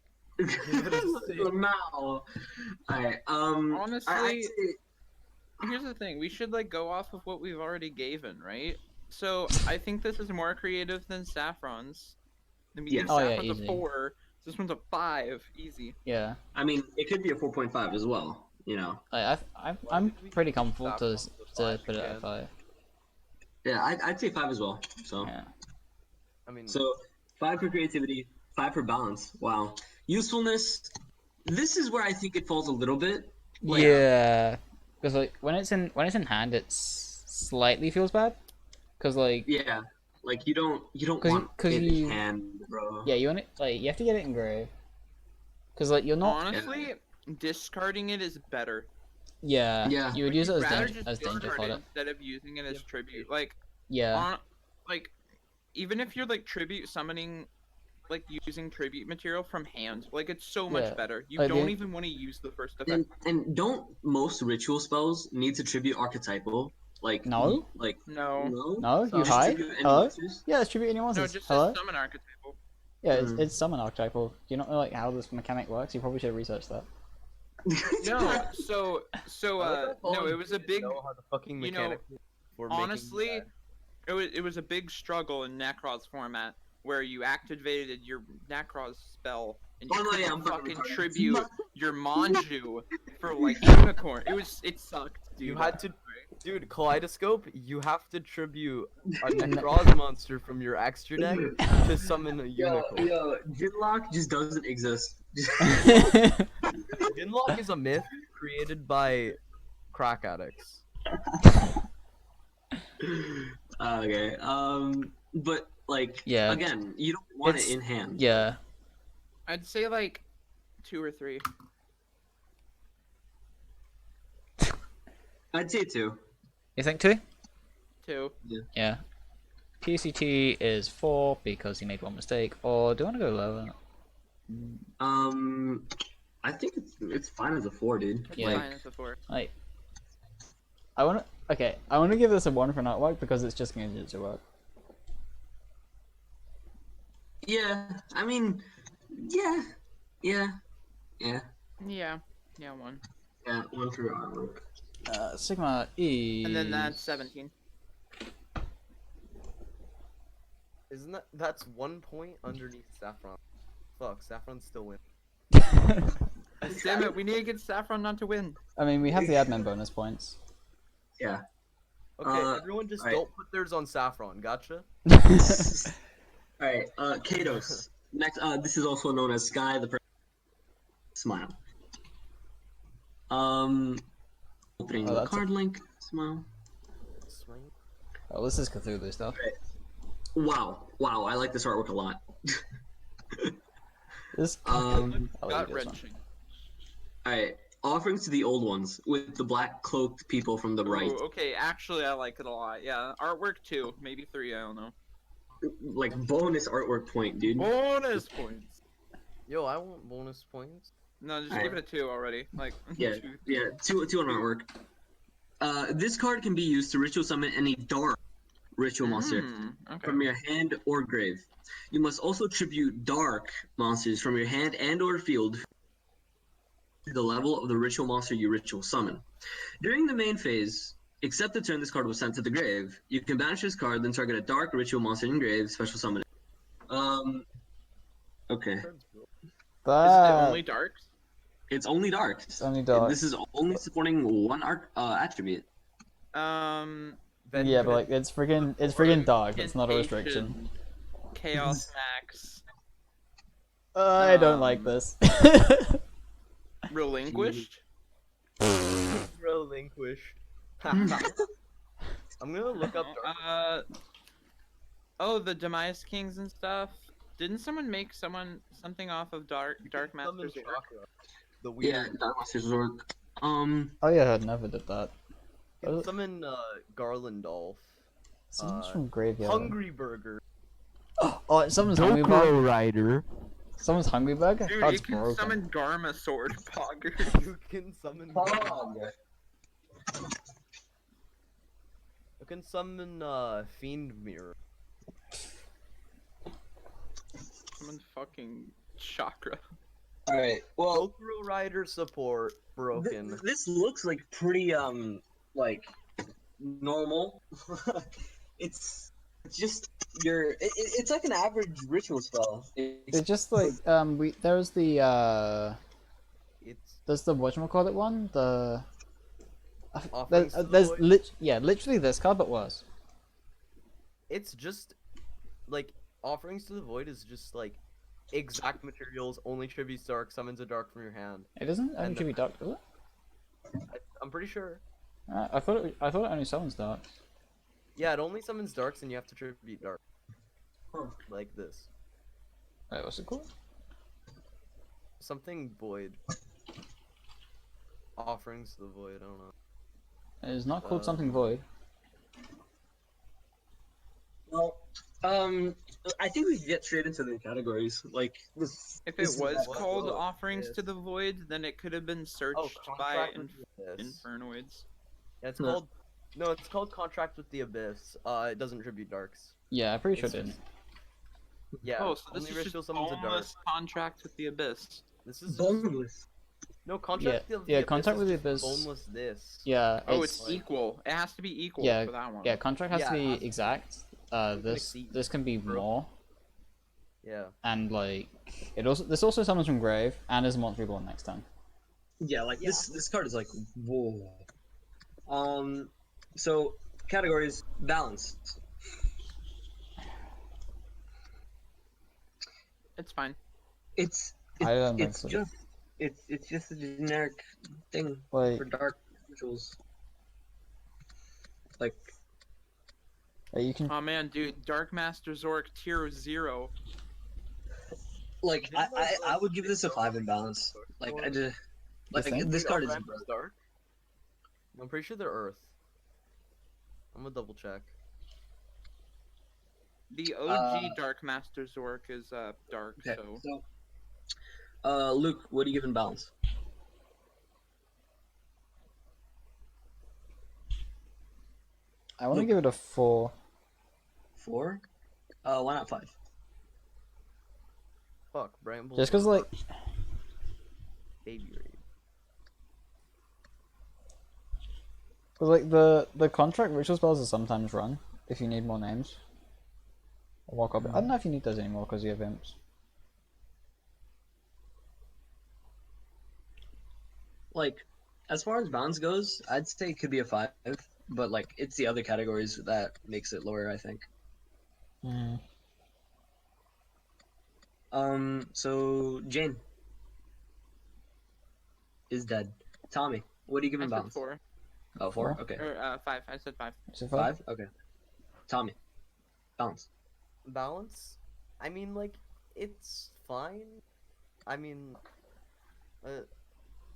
Give it a 6.
Now, alright.
Honestly,
I'd say,
Here's the thing, we should like go off of what we've already given, right? So I think this is more creative than Saffron's. I mean,
Yes.
Oh, yeah,
Saffron's
easy.
a 4, this one's a 5, easy.
Yeah.
I mean, it could be a 4.5 as well. You know.
I'm pretty comfortable to put it at 5.
Yeah, I'd say 5 as well. So.
Yeah.
I mean,
So 5 for creativity, 5 for balance. Wow. Usefulness. This is where I think it falls a little bit. Like,
Yeah. Because like when it's in hand, it's slightly feels bad. Cause like
Yeah. Like you don't
'Cause
it
you-
in hand, bro.
yeah, you want it like you have to get it engraved. Cause like you're not.
Honestly, discarding it is better.
Yeah.
Yeah.
You would use it as
Rather
danger
just discard
fodder.
it instead of using it as tribute. Like,
Yeah.
like, even if you're like tribute summoning, like using tribute material from hand, like it's so much
Yeah.
better. You
Like,
don't
the-
even want to use the first effect.
And don't most ritual spells need to tribute archetypal? Like
No?
Like
No.
No, you
Just
hide.
tribute any
Hello.
monsters?
Yeah, it's tribute any
No,
monsters.
just
Hello.
a summon archetypal.
Yeah,
Mm.
it's summon archetypal. Do you not know like how this mechanic works? You probably should have researched that.
No, so no, it was a big.
Know how the fucking
you know,
mechanic for making
Honestly,
that.
it was a big struggle in Necros format where you activated your Necros spell and you
Oh, no, yeah,
couldn't
I'm fucking
fucking
retarded.
tribute your Manju for like unicorn. It sucked, dude.
You had to, dude, Kaleidoscope. You have to tribute a Necroz monster from your extra deck to summon a unicorn.
Yo, Ginlock just doesn't exist.
Ginlock is a myth created by crack addicts.
Okay. But like,
Yeah.
again, you don't want
It's-
it in hand.
Yeah.
I'd say like 2 or 3.
I'd say 2.
You think 2?
2.
Yeah. PCT is 4 because he made one mistake. Or do you want to go lower?
I think it's fine as a 4, dude.
It's
Yeah.
fine as a 4.
Like, I want to. Okay, I want to give this a 1 for artwork because it's just going to work.
Yeah, I mean, yeah,
Yeah. Yeah, 1.
yeah. 1 for artwork.
Sigma E.
And then that's 17.
Isn't that's 1 point underneath Saffron? Fuck, Saffron still wins.
Damn it, we need to get Saffron not to win.
I mean, we have the admin bonus points.
Yeah.
Okay, everyone just
alright.
don't put theirs on Saffron. Gotcha.
All right. Kados. Next. This is also known as Sky the Smile. Opening
Oh,
the
that's a...
card link. Smile.
Swing.
Oh, this is Cthulhu stuff.
Wow, wow, I like this artwork a lot.
This...
Um,
I'll let you
Gut
do this one.
wrenching.
Alright, offerings to the old ones with the black cloaked people from the right.
Ooh, okay, actually I like it a lot. Yeah, artwork 2, maybe 3, I don't know.
Like bonus artwork point, dude.
Bonus points.
Yo, I want bonus points.
No, just
Alright.
give it a 2 already. Like
Yeah,
two.
yeah, two on artwork. This card can be used to ritual summon any dark ritual monster
Okay.
from your hand or grave. You must also tribute dark monsters from your hand and or field to the level of the ritual monster you ritual summon. During the main phase, except the turn this card was sent to the grave, you can banish this card, then target a dark ritual monster in grave, special summon it. Okay.
Cards, bro.
Is it
That...
only darks?
It's only dark.
It's only dark.
This is only supporting one attribute.
Um,
Yeah, but like, it's friggin' dark. It's not a
Incantation,
restriction.
Chaos Max,
I don't like this.
Relinquished.
Relinquish. I'm gonna look up Dark.
Oh, the Demise Kings and stuff. Didn't someone make something off of Dark
Summon
Master's work?
Chakra. The
Yeah,
weird.
dark monsters work.
Oh yeah, I never did that.
You can summon Garlandolf.
Someone's from Graveyard.
Hungry Burger.
Oh, someone's Hungry Bug.
Rider.
Someone's Hungry Bug?
Dude,
That's
you can
broken.
summon Garma Sword Pogger.
You can summon. You can summon Fiend Mirror.
Summon fucking Chakra.
Alright, well,
Okuro Rider support broken.
this looks like pretty, like, normal. it's just it's like an average ritual spell.
It's just like there's the
It's
there's the whatchamacallit one, the
Offerings to the
there's
Void.
literally this card but worse.
It's just like Offerings to the Void is just like exact materials, only tributes dark, summons a dark from your hand.
It doesn't only
And
give you dark, does it?
I'm pretty sure.
I thought it only summons dark.
Yeah, it only summons darks and you have to tribute dark.
Huh.
Like this.
Wait, what's it called?
Something void. Offerings to the Void, I don't know.
It is not called something void.
Well, I think we can get straight into the categories. Like this.
If it
this is
was
what-
called
well,
Offerings
yes.
to the Void, then it could have been searched by
Contract with the Abyss.
Infernoids.
Yeah, it's
No.
called. No, it's called Contract with the Abyss. It doesn't tribute darks.
Yeah, I'm pretty sure it
It's
did.
Yeah.
Oh, so this
only
is
ritual
just
summons a dark.
boneless contract with the Abyss.
This is just,
boneless.
no Contract with the
yeah,
Abyss.
Contract
is
with the
just
Abyss.
Boneless this.
Yeah,
Oh,
it's
it's equal. It has to be equal
Yeah,
for that one.
yeah, contract has
Yeah,
to
it
be
has to be.
exact. This can be
Bro.
more,
Yeah.
and like this also summons from grave and is a monster reborn next turn.
Yeah, like this card is like whoa. So categories balanced.
It's fine.
It's
I don't think
it's
so.
just it's just a generic thing
Like,
for dark rituals. Like
you can
Oh man, dude, Dark Master Zork tier 0.
I would give this a 5 in balance. Like I just like
think?
this card is
Random dark. I'm pretty sure they're Earth. I'm gonna double check.
The OG Dark Master Zork is dark,
okay.
so
So, Luke, what do you give in balance?
I want to give it a 4.
4? Why not 5?
Fuck, Bramble.
Just because like
Baby Raid.
the contract ritual spells are sometimes run if you need more names. Or walk up. I don't know if you need those anymore because you have imps.
Like, as far as balance goes, I'd say it could be a 5, but like it's the other categories that makes it lower, I think. So Jane is dead. Tommy, what do you give
I
him
said
balance?
4
Oh, 4?
Four?
Okay.
or 5. I said 5.
So far?
5? Okay. Tommy, balance.
Balance? I mean, like, it's fine. I mean,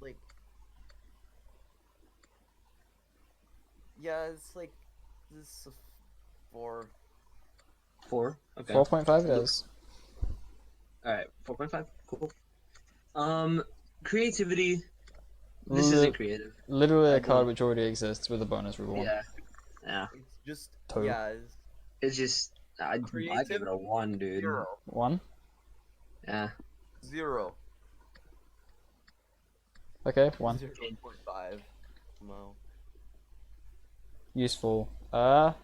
like, yeah, it's like, this is a 4.
4? Okay.
4.5 it is.
Alright, 4.5. Cool. Creativity. This
Li-
isn't creative.
Literally
I
a card
don't-
which already exists with a bonus rule.
Yeah. Yeah.
It's just,
Two.
yeah, it's
It's just, I give it a
creativity,
1, dude.
0.
1.
Yeah.
0.
Okay, 1.
0.5. No.
Useful.
0.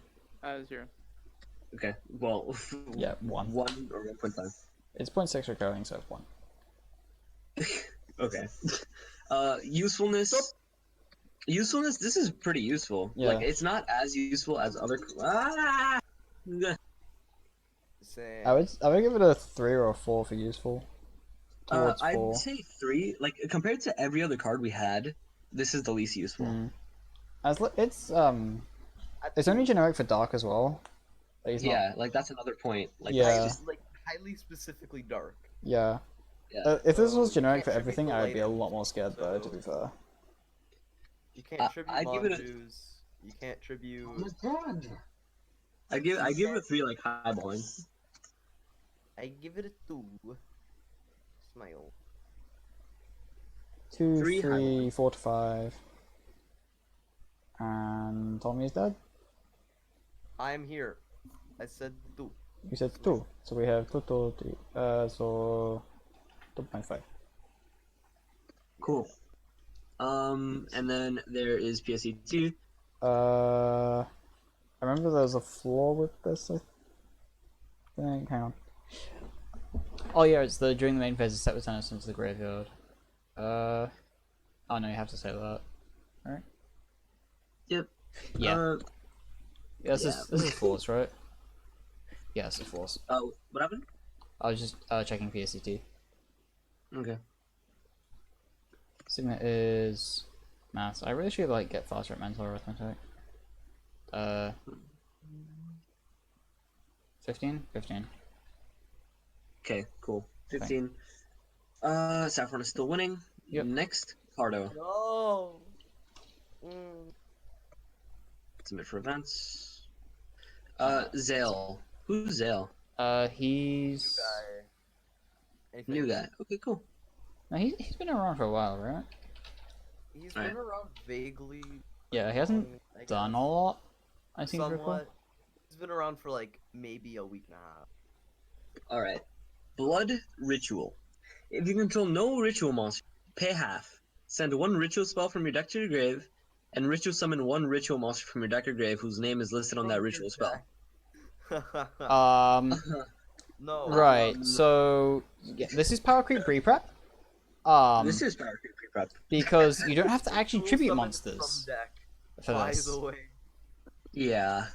Okay. Well,
Yeah, 1.
1 or 1.5.
It's 0.6 recurring, so 1.
Okay. Usefulness. Usefulness. This is pretty useful.
Yeah.
Like, it's not as useful as other. Ah!
Say,
I would give it a 3 or a 4 for useful. Towards
I'd
4.
say 3. Like, compared to every other card we had, this is the least useful.
Mm. It's
at
only
2.
generic for dark as well. Like, it's
Yeah, like that's another point. Like,
Yeah.
that's just
Like, highly specifically dark.
Yeah.
yeah.
If this
So,
was
you
generic
can't
for
tribute
everything,
the
I would be a
light
lot more scared though, to
so-
be fair.
You can't tribute
I'd give it a-
Manjus. You can't tribute.
Oh my god. I give it a 3, like highballing.
I give it a 2. Smile.
2,
3
3,
highlight.
4 to 5. And Tommy is dead.
I'm here. I said 2.
You said 2. So we have 2, 2, 3. So 2.5.
Cool. And then there is PSE2.
I remember there was a flaw with this, I think. Hang on. Oh yeah, it's during the main phase, the set returns into the graveyard. Oh no, you have to say that. Right?
Yep.
Yeah. Yeah, this
yeah.
is force, right? Yeah, this is force.
Oh, what happened?
I was just checking PSCT.
Okay.
Signet is maths. I really should like get faster at mental arithmetic. 15? 15.
Okay, cool. 15. Saffron is still winning.
Yep.
Next, Pardo.
No. Mm.
Submit for events. Zale. Who's Zale?
He's
Guy. Anything?
New guy. Okay, cool.
no, he's been around for a while, right?
He's
Alright.
been around vaguely.
Yeah, he hasn't
I
done
guess.
a lot. I seem to recall.
Somewhat. He's been around for like maybe a week and a half.
Alright. Blood Ritual. If you control no ritual monster, pay half. Send 1 ritual spell from your deck to your grave, and ritual summon 1 ritual monster from your deck or grave whose name is listed on that ritual spell.
No.
Right. So yeah, this is power creep pre-prep.
This is Power Creep Pre-Prep.
Because you don't have to actually
Ritual
tribute
summon
monsters
From deck,
for
by
this.
the way.
Yeah.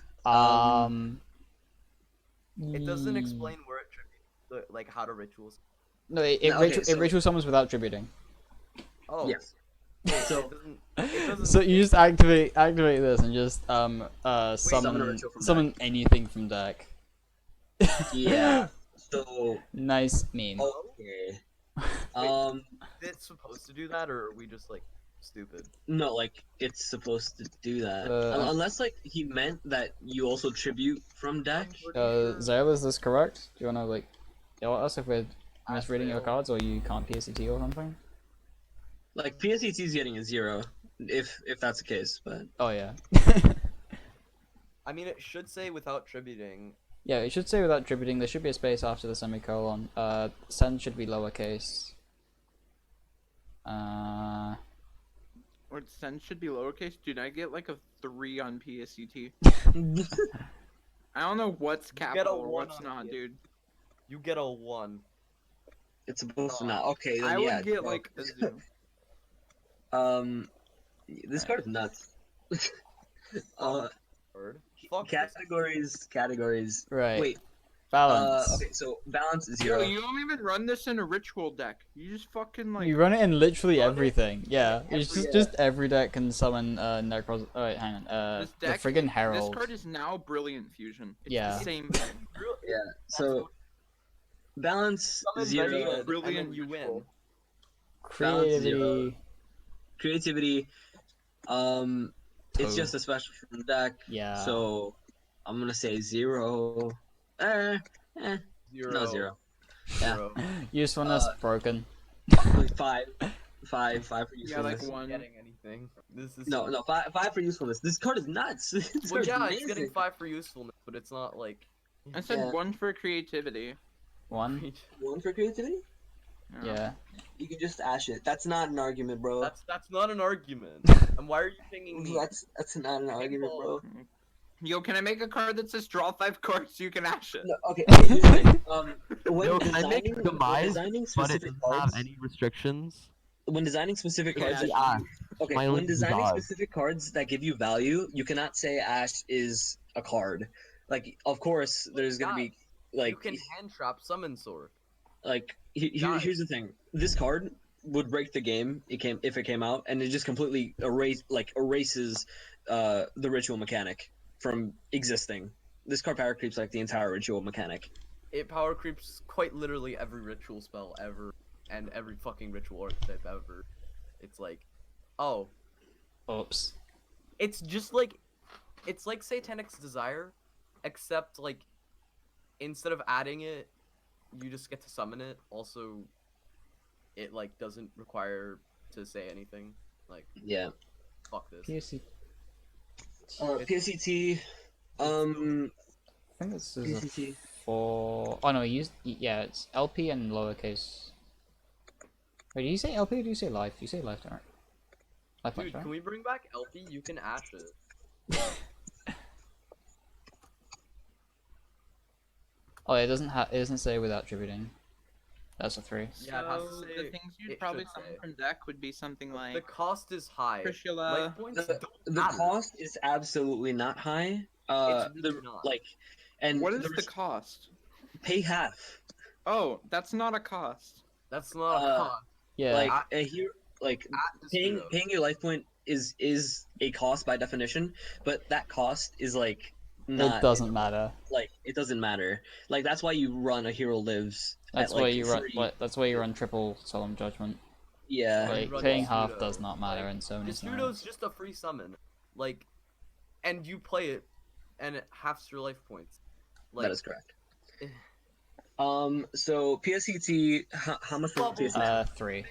It doesn't explain where it tributes, like how to rituals.
No, it
Okay,
it
so-
ritual summons without tributing.
Oh.
Yes.
So it doesn't
So you just activate this and just
summon a
summon
ritual from
summon anything from deck.
Yeah. So,
Nice meme.
okay.
is it supposed to do that, or are we just like stupid?
No, like, it's supposed to do that. Unless, like, he meant that you also tribute from deck.
Zale, is this correct? Do you wanna like yell at us if we're misreading your
Zale.
cards or you can't PSCT or something?
Like, PSET is getting a 0, if that's the case, but...
Oh yeah.
I mean, it should say without tributing.
Yeah, it should say without tributing. There should be a space after the semicolon. Send should be lowercase.
Or send should be lowercase. Dude, I get like a 3 on PSCT. I don't know what's
get a
capital or
1
what's
on
not,
PS.
dude.
You get a 1.
It's supposed to not. Okay, then
I
yeah.
would get
well,
like a 0.
This card is nuts.
Word. Fuck this.
Categories.
Right.
Wait,
Balance.
Okay, so balance
Yo,
0.
you don't even run this in a ritual deck. You just fucking like.
You run it in literally
Run it
everything. Yeah, it's
every-
just every deck can summon Necros. Oh wait, hang on.
This
The
deck,
friggin'
this
Herald.
card is now Brilliant Fusion. It's
Yeah.
the same thing.
Yeah. So balance
Summon
0.
Benny and then
Brilliant
you win.
ritual.
Balance 0.
Creativity.
Creativity. It's
Two.
just a special from the deck.
Yeah.
So I'm gonna say 0. No, 0. Yeah.
0.
Usefulness broken.
5. 5 for
Yeah, like
usefulness.
one.
Getting anything. This is
No, 5 for usefulness. This card is nuts. This
Well,
card's
yeah,
amazing.
it's getting 5 for usefulness, but it's not like.
I said
Yeah.
1 for creativity.
1.
1 for creativity?
Yeah.
You can just ash it. That's not an argument, bro.
That's not an argument. And why are you pinging me?
That's not an argument, bro.
Yo, can I make a card that says draw 5 cards so you can ash it?
No, okay. Here's the thing. When
Yo, can I make
designing,
demise,
when designing
but it
specific
doesn't have
cards,
any restrictions.
when designing specific cards,
Yeah.
that okay.
Smiling
When designing
dodge.
specific cards that give you value, you cannot say ash is a card. Like, of course, there's gonna be like
you can hand trap summon sword.
here's the thing. This card would break the game. If it came out, and it just completely erases the ritual mechanic from existing. This card power creeps like the entire ritual mechanic.
It power creeps quite literally every ritual spell ever, and every fucking ritual archetype ever. It's like, oh,
Oops.
it's just like, it's like Satanic's Desire, except like, instead of adding it, you just get to summon it. Also, it like doesn't require to say anything. Like,
Yeah.
fuck this.
PSC.
PSCT.
I think this is a
PSCT.
4. Oh no, yeah, it's LP and lowercase. Wait, do you say LP or do you say life? You say life, don't you? Life much,
Dude,
right?
can we bring back LP? You can ash it.
Oh, it doesn't say without attributing. That's a 3.
Yeah, it has to
So
say-
the things you'd
it
probably
should
summon
say.
from deck would be something
The
like
cost is high.
Trishula.
Life points
The,
don't
the
matter.
cost is absolutely not high.
It's really not.
And
What is the cost?
pay half.
Oh, that's not a cost.
That's not a
Uh,
cost.
Yeah.
Like a hero, like
At the
paying
zero.
paying your life point is a cost by definition, but that cost is like not
it doesn't matter.
like it doesn't matter. Like that's why you run a hero lives.
That's
at,
why
like,
you run.
3.
That's why you run triple solemn judgment.
Yeah.
Like
run
paying
Yasuo.
half does not matter in so many
Yasuo's
scenarios.
just a free summon, like, and you play it, and it halves your life points. Like,
That is correct.
eh.
So PSCT, how much was
Bubble.
PSCT?
3.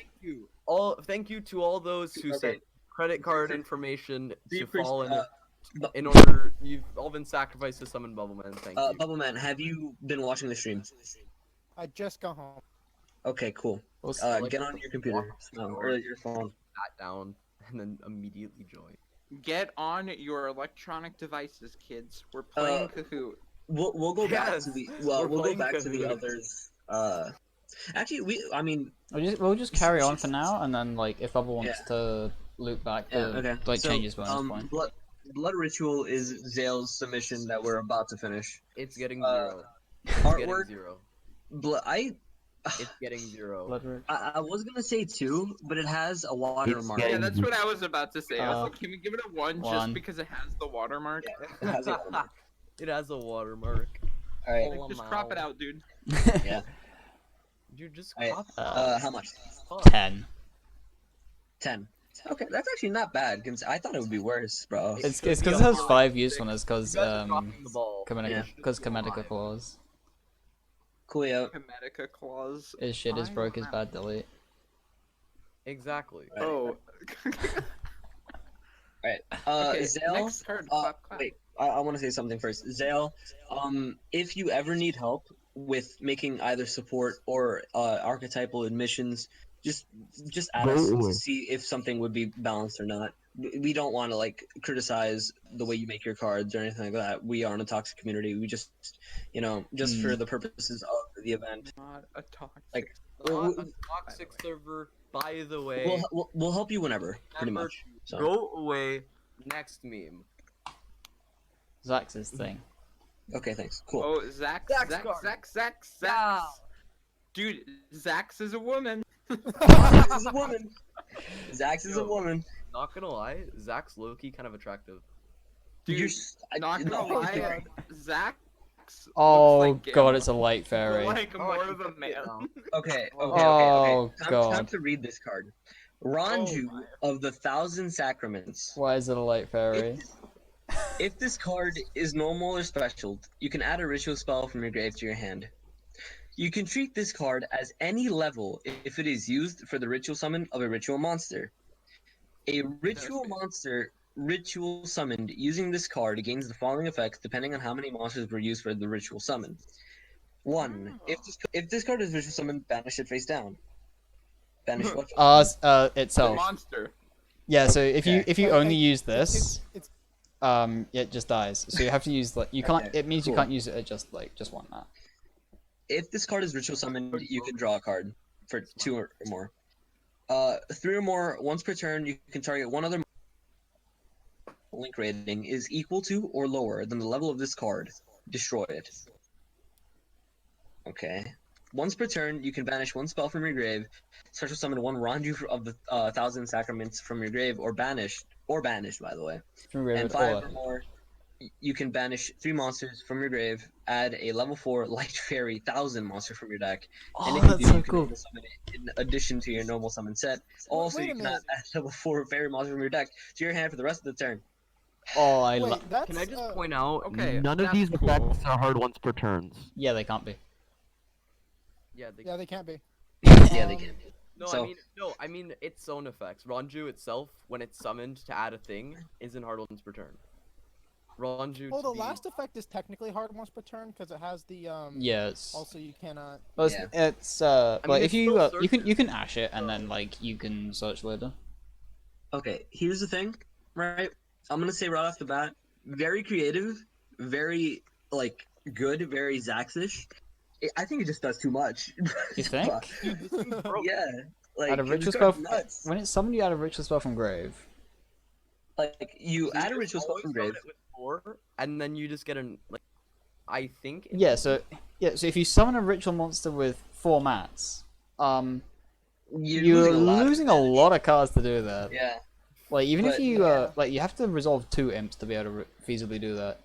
Thank you to all those who
Okay.
sent credit card information
We
to
appreciate-
fall in.
Bu-
In order, you've all been sacrificed to summon Bubbleman. Thank you.
Bubbleman, have you been watching the stream?
I just got home.
Okay, cool.
Like,
Get on your computer or your phone.
Sat down and then immediately join.
Get on your electronic devices, kids. We're playing Kahoot.
We'll go back
Yes,
to the
we're
we'll go
playing
back to the
Kahoot.
others. Actually,
We'll just carry on for now, and then like if Bubble wants to loop back,
okay.
like
So,
changes bonus point.
Blood Ritual is Zale's submission that we're about to finish.
It's getting
Uh,
0. It's getting
Artwork,
0.
It's
getting 0.
Bloodwork.
I was gonna say 2, but it has a watermark.
Yeah, that's what I was about to say. I was
Uh,
like, can we give it a 1 just
1.
because it has the watermark?
It has a watermark.
It has a watermark.
All right.
Like, just crop it out, dude.
Yeah.
You just
Alright,
cop
how much?
10.
10. Okay, that's actually not bad. I thought it would be worse, bro.
It's
should be
because
a
it has
high
5 usefulness, because
You guys are dropping the ball.
Chromatica clause.
Coolio.
Chromatica clause.
His shit is
I
broke, his
don't
bad delete.
Exactly.
Right.
Oh.
Alright.
Okay,
Zale.
next card. Clap, clap.
Wait. I want to say something first. Zale, if you ever need help with making either support or archetypal admissions, just add us to see if something would be balanced or not. We don't want to like criticize the way you make your cards or anything like that. We aren't a toxic community. We just, just for the purposes of the event,
Not a toxic.
Like,
Not a toxic server, by the way.
we'll help you whenever, pretty
Remember
much. So.
Go away. Next meme.
Jacks' thing.
Okay, thanks. Cool.
Oh, Jaccs,
Jaccs
Jaccs,
card.
Jaccs, Jaccs,
Yeah.
Jaccs. Dude, Jaccs is a woman.
Zax is a woman. Zax is a
Yo.
woman.
Not gonna lie, Zach's low-key kind of attractive.
Dude,
You're s- I-
not
no,
gonna
Oh,
lie,
God.
Zach
Oh
looks like
god,
him.
it's a light fairy.
Like
Oh, I
more
can
of a
see it
man.
now.
Okay,
Oh.
okay.
Oh,
Time
God.
to read this card.
Oh
Ranju
my.
of the Thousand Sacraments.
Why is it a light fairy?
If this card is normal or special, you can add a ritual spell from your grave to your hand. You can treat this card as any level if it is used for the ritual summon of a ritual monster. A ritual monster ritual summoned using this card gains the following effects depending on how many monsters were used for the ritual summon. 1. If this card is ritual summoned, banish it face down. Banish what?
The
Itself.
monster.
Yeah, so if you
Okay.
only
Like,
use this,
It's
it just dies. So you have to use like you can't.
Okay,
It means you
cool.
can't use it at just one map.
If this card is ritual summoned, you can draw a card for 2 or more. 3 or more once per turn. You can target one other link rating is equal to or lower than the level of this card. Destroy it. Okay. Once per turn, you can banish one spell from your grave, special summon one Ranju of the Thousand Sacraments from your grave, or banished, by the way.
From
And
Raven
5
or
or more, you can banish 3 monsters from your grave, add a level 4 Light Fairy 1000 monster from your deck, and
Oh,
if you
that's
do,
so
you can
cool.
normal summon it in addition to your normal summon set. Also,
wait
you
a
can add
minute.
level 4 Fairy monster from your deck to your hand for the rest of the turn.
Oh, I
wait.
love.
That's
Can I just point out,
Okay,
none of
that's
these
cool.
effects are hard once per turns.
Yeah, they can't be.
Yeah,
Yeah, they can't be.
Yeah, they
Um,
can.
No,
So-
I mean its own effects. Ranju itself, when it's summoned to add a thing, isn't hard once per turn. Ranju.
Well,
to
the
be-
last effect is technically hard once per turn because it has the
Yeah, it's.
Also, you cannot.
Well,
Yeah.
it's
I mean,
like if
it's
you
still
you can ash it and then like you can search later.
Okay, here's the thing, right? I'm gonna say right off the bat, very creative, very like good, very Zaxish. I think it just does too much.
You think?
Dude, this thing's broke.
Yeah, like
Add a
this
ritual
card's
spell
nuts.
when it's summoned. You add a ritual spell from grave.
Like you
So
add a
just
ritual spell
always
from
summon
grave.
it with 4, and then you just get an like. I think.
Yeah, so if you summon a ritual monster with 4 mats, you're losing a lot of cards to do that.
Yeah,
Like even if
but-
you
Yeah.
like you have to resolve 2 imps to be able to feasibly do that.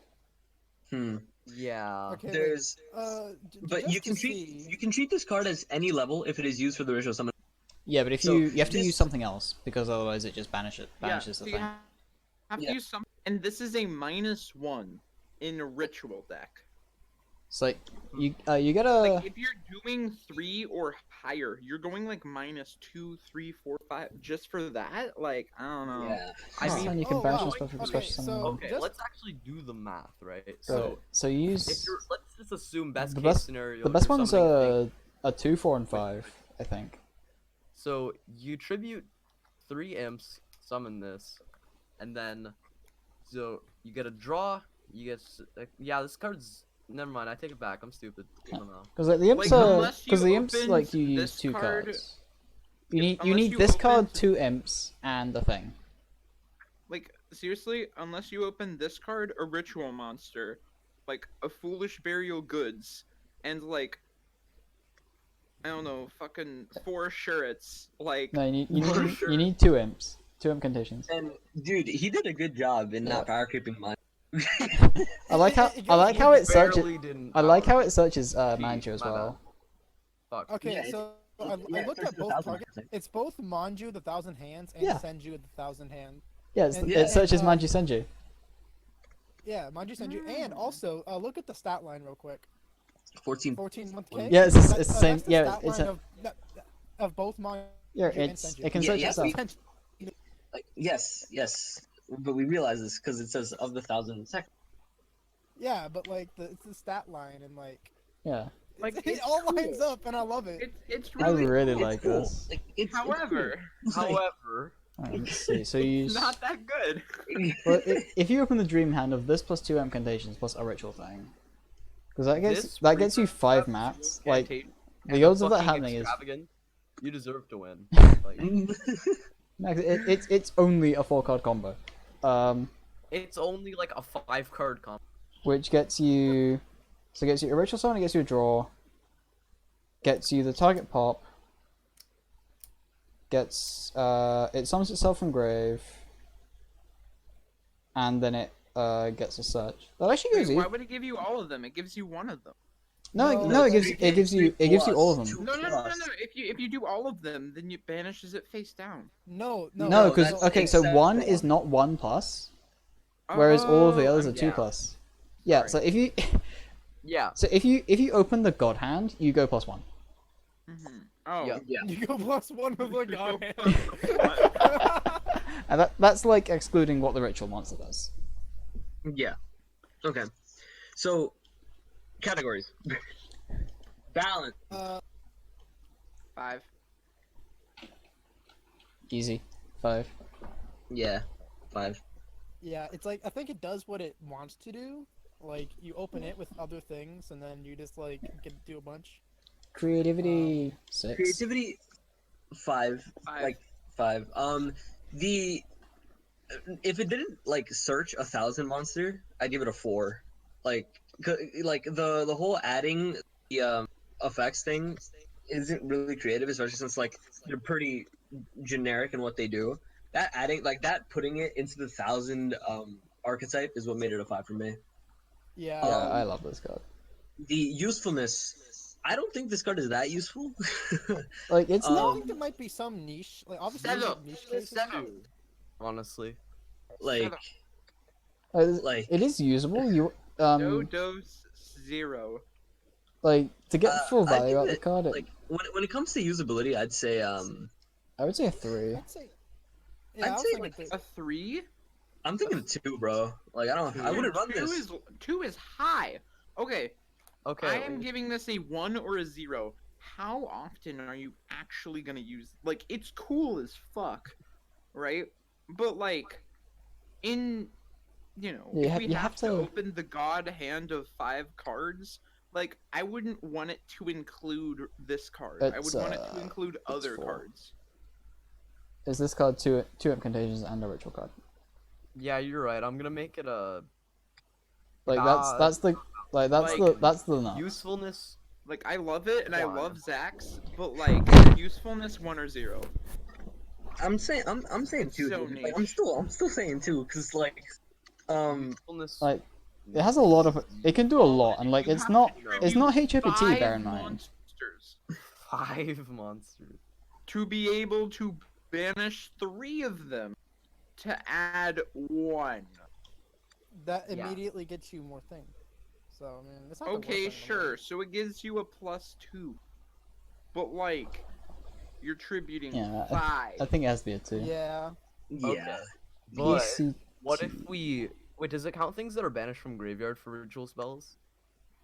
Yeah.
Okay.
there's, but
just
you can
to
treat
see-
you can treat this card as any level if it is used for the ritual summon.
Yeah, but if
So,
you have to
this-
use something else because otherwise it just banishes
Yeah,
the
so you
thing.
have
Yeah.
to use some, and this is a -1 in a ritual deck.
It's like you get a
Like if you're doing 3 or higher, you're going like -2, 3, 4, 5 just for that. Like I don't know.
Yeah,
I
Huh.
mean,
And you can
Oh,
banish
wow.
your spell from
Okay,
special
so-
summon.
Okay,
just-
let's actually do the math, right?
So you use
if you're, let's just assume best
the
case
best
scenario.
the best
you're
ones
summoning a thing.
are 2, 4, and 5, I think.
So you tribute 3 imps, summon this, and then so you get a draw. You get yeah. This card's never mind. I take it back. I'm stupid. I don't know.
Because like the imps
Like,
are
unless
because
you
the imps
opened
like you use
this
2
card-
cards. You
If-
need
unless you
this card,
opened-
2 imps, and the thing.
Like seriously, unless you open this card, a ritual monster, like a foolish burial goods, and like I don't know, fucking 4 shirts. Like
No, you
For
need
sure.
you need 2 imps, 2 Impcantations.
and dude, he did a good job in
Yeah.
not power creeping mine.
I like how
it
I like
goes-
how it searches.
Barely didn't.
I like
power
how it searches
Gee,
Manju as
my bad.
well.
Fuck.
Okay,
Yeah,
so I
yeah,
looked
it's
at both
1,000%.
targets. It's both Manju, the 1,000 hands, and
Yeah.
Senju, the 1,000 hand.
Yeah,
And-
it searches
and,
Manju Senju.
Yeah, Manju, Senju, and also look at the stat line real quick.
14.
14 month K.
Yeah, it's the same-
That's the
yeah,
stat
it's
line
a-
of both Manju
Yeah,
and
it's
Senju.
it can
Yeah,
search
yeah,
itself.
Like, yes, but we realize this because it says of the 1,000 seconds.
Yeah, but like it's the stat line and like
Yeah,
Like,
it
it's
all
cool.
lines up and I love it.
it's
I
really
really
cool.
like
Cool.
this.
Like, it's
However,
However,
Alright, let's see. So you use.
not that good.
Well, if you open the dream hand of this plus 2 Incantations plus a ritual thing, because
this
that gets you 5
Preparation
mats.
of
Like
Incantation
the
and
odds of that
fucking
happening is
extravagant, you deserve to win. Like,
Max, it's only a 4 card combo.
it's only like a 5 card combo.
which gets you. So it gets you a ritual summon, it gets you a draw. Gets you the target pop. Gets it summons itself from grave. And then it gets a search. That actually gives
Wait,
you.
why would it give you all of them? It gives you one of them.
No, it gives you all of them.
Two
No.
plus.
If you do all of them, then it banishes it face down.
No.
No, because
that's
okay, so
except
1
for
is
one.
not 1 plus, whereas all of the others are 2
yeah.
plus. Yeah, so
Sorry.
if you
Yeah.
if you open the god hand, you go +1.
Oh.
Yeah.
Yeah.
You go +1 with a god hand.
And that's like excluding what the ritual monster does.
Yeah. Okay. So, categories. Balance.
5.
Easy. 5.
Yeah. 5.
Yeah, it's like I think it does what it wants to do. Like you open it with other things, and then you just like do a bunch.
Creativity 6.
Creativity 5.
5.
Like 5. The if it didn't like search 1,000 monster, I'd give it a 4. Like the whole adding the effects thing isn't really creative, especially since like they're pretty generic in what they do. That adding like that putting it into the 1,000 archetype is what made it a 5 for me.
Yeah.
Yeah, I love this card.
The usefulness, I don't think this card is that useful.
Like it's
I
not
think there might be some niche, like obviously
Seven.
there's, like, niche cases.
7.
Honestly.
like
it is usable. You
No dose 0.
like to get full
I
value
think
out the
that,
card.
like when it comes to usability, I'd say
I would say a 3.
I'd say. Yeah,
I'd
I was
say,
thinking
like,
three.
A 3?
I'm thinking 2, bro. Like I wouldn't run
2
this.
2 is high. Okay.
Okay.
I am giving this a 1 or a 0. How often are you actually gonna use? Like, it's cool as fuck, right? But like, in
Yeah,
if we
you
have
have
to
to-
open the god hand of 5 cards, like I wouldn't want it to include this card. I would
It's,
want it to include
it's
other
4.
cards.
Is this card two Impcantations and a ritual card?
Yeah, you're right. I'm gonna make it a
Like
Nah,
that's the that's the nuts.
usefulness.
Like I love it and I
One.
love Jaccs, but like usefulness 1 or 0.
I'm saying 2.
So
dude. Like,
niche.
I'm still saying 2 because like
Usefulness.
Like it has a lot of it can do a lot, and like
You
it's
have
not
to
it's not
tribute
HOPT. Bear
5
in mind.
monsters
5 monsters.
to be able to banish 3 of them to add 1.
That
Yeah.
immediately gets you more things. So I mean, it's not the worst
Okay,
thing in the
sure.
world.
So it gives you a +2. But like you're tributing
Yeah,
5.
I think it has to be a 2.
Yeah.
yeah.
But
EC2.
what if we wait? Does it count things that are banished from graveyard for ritual spells?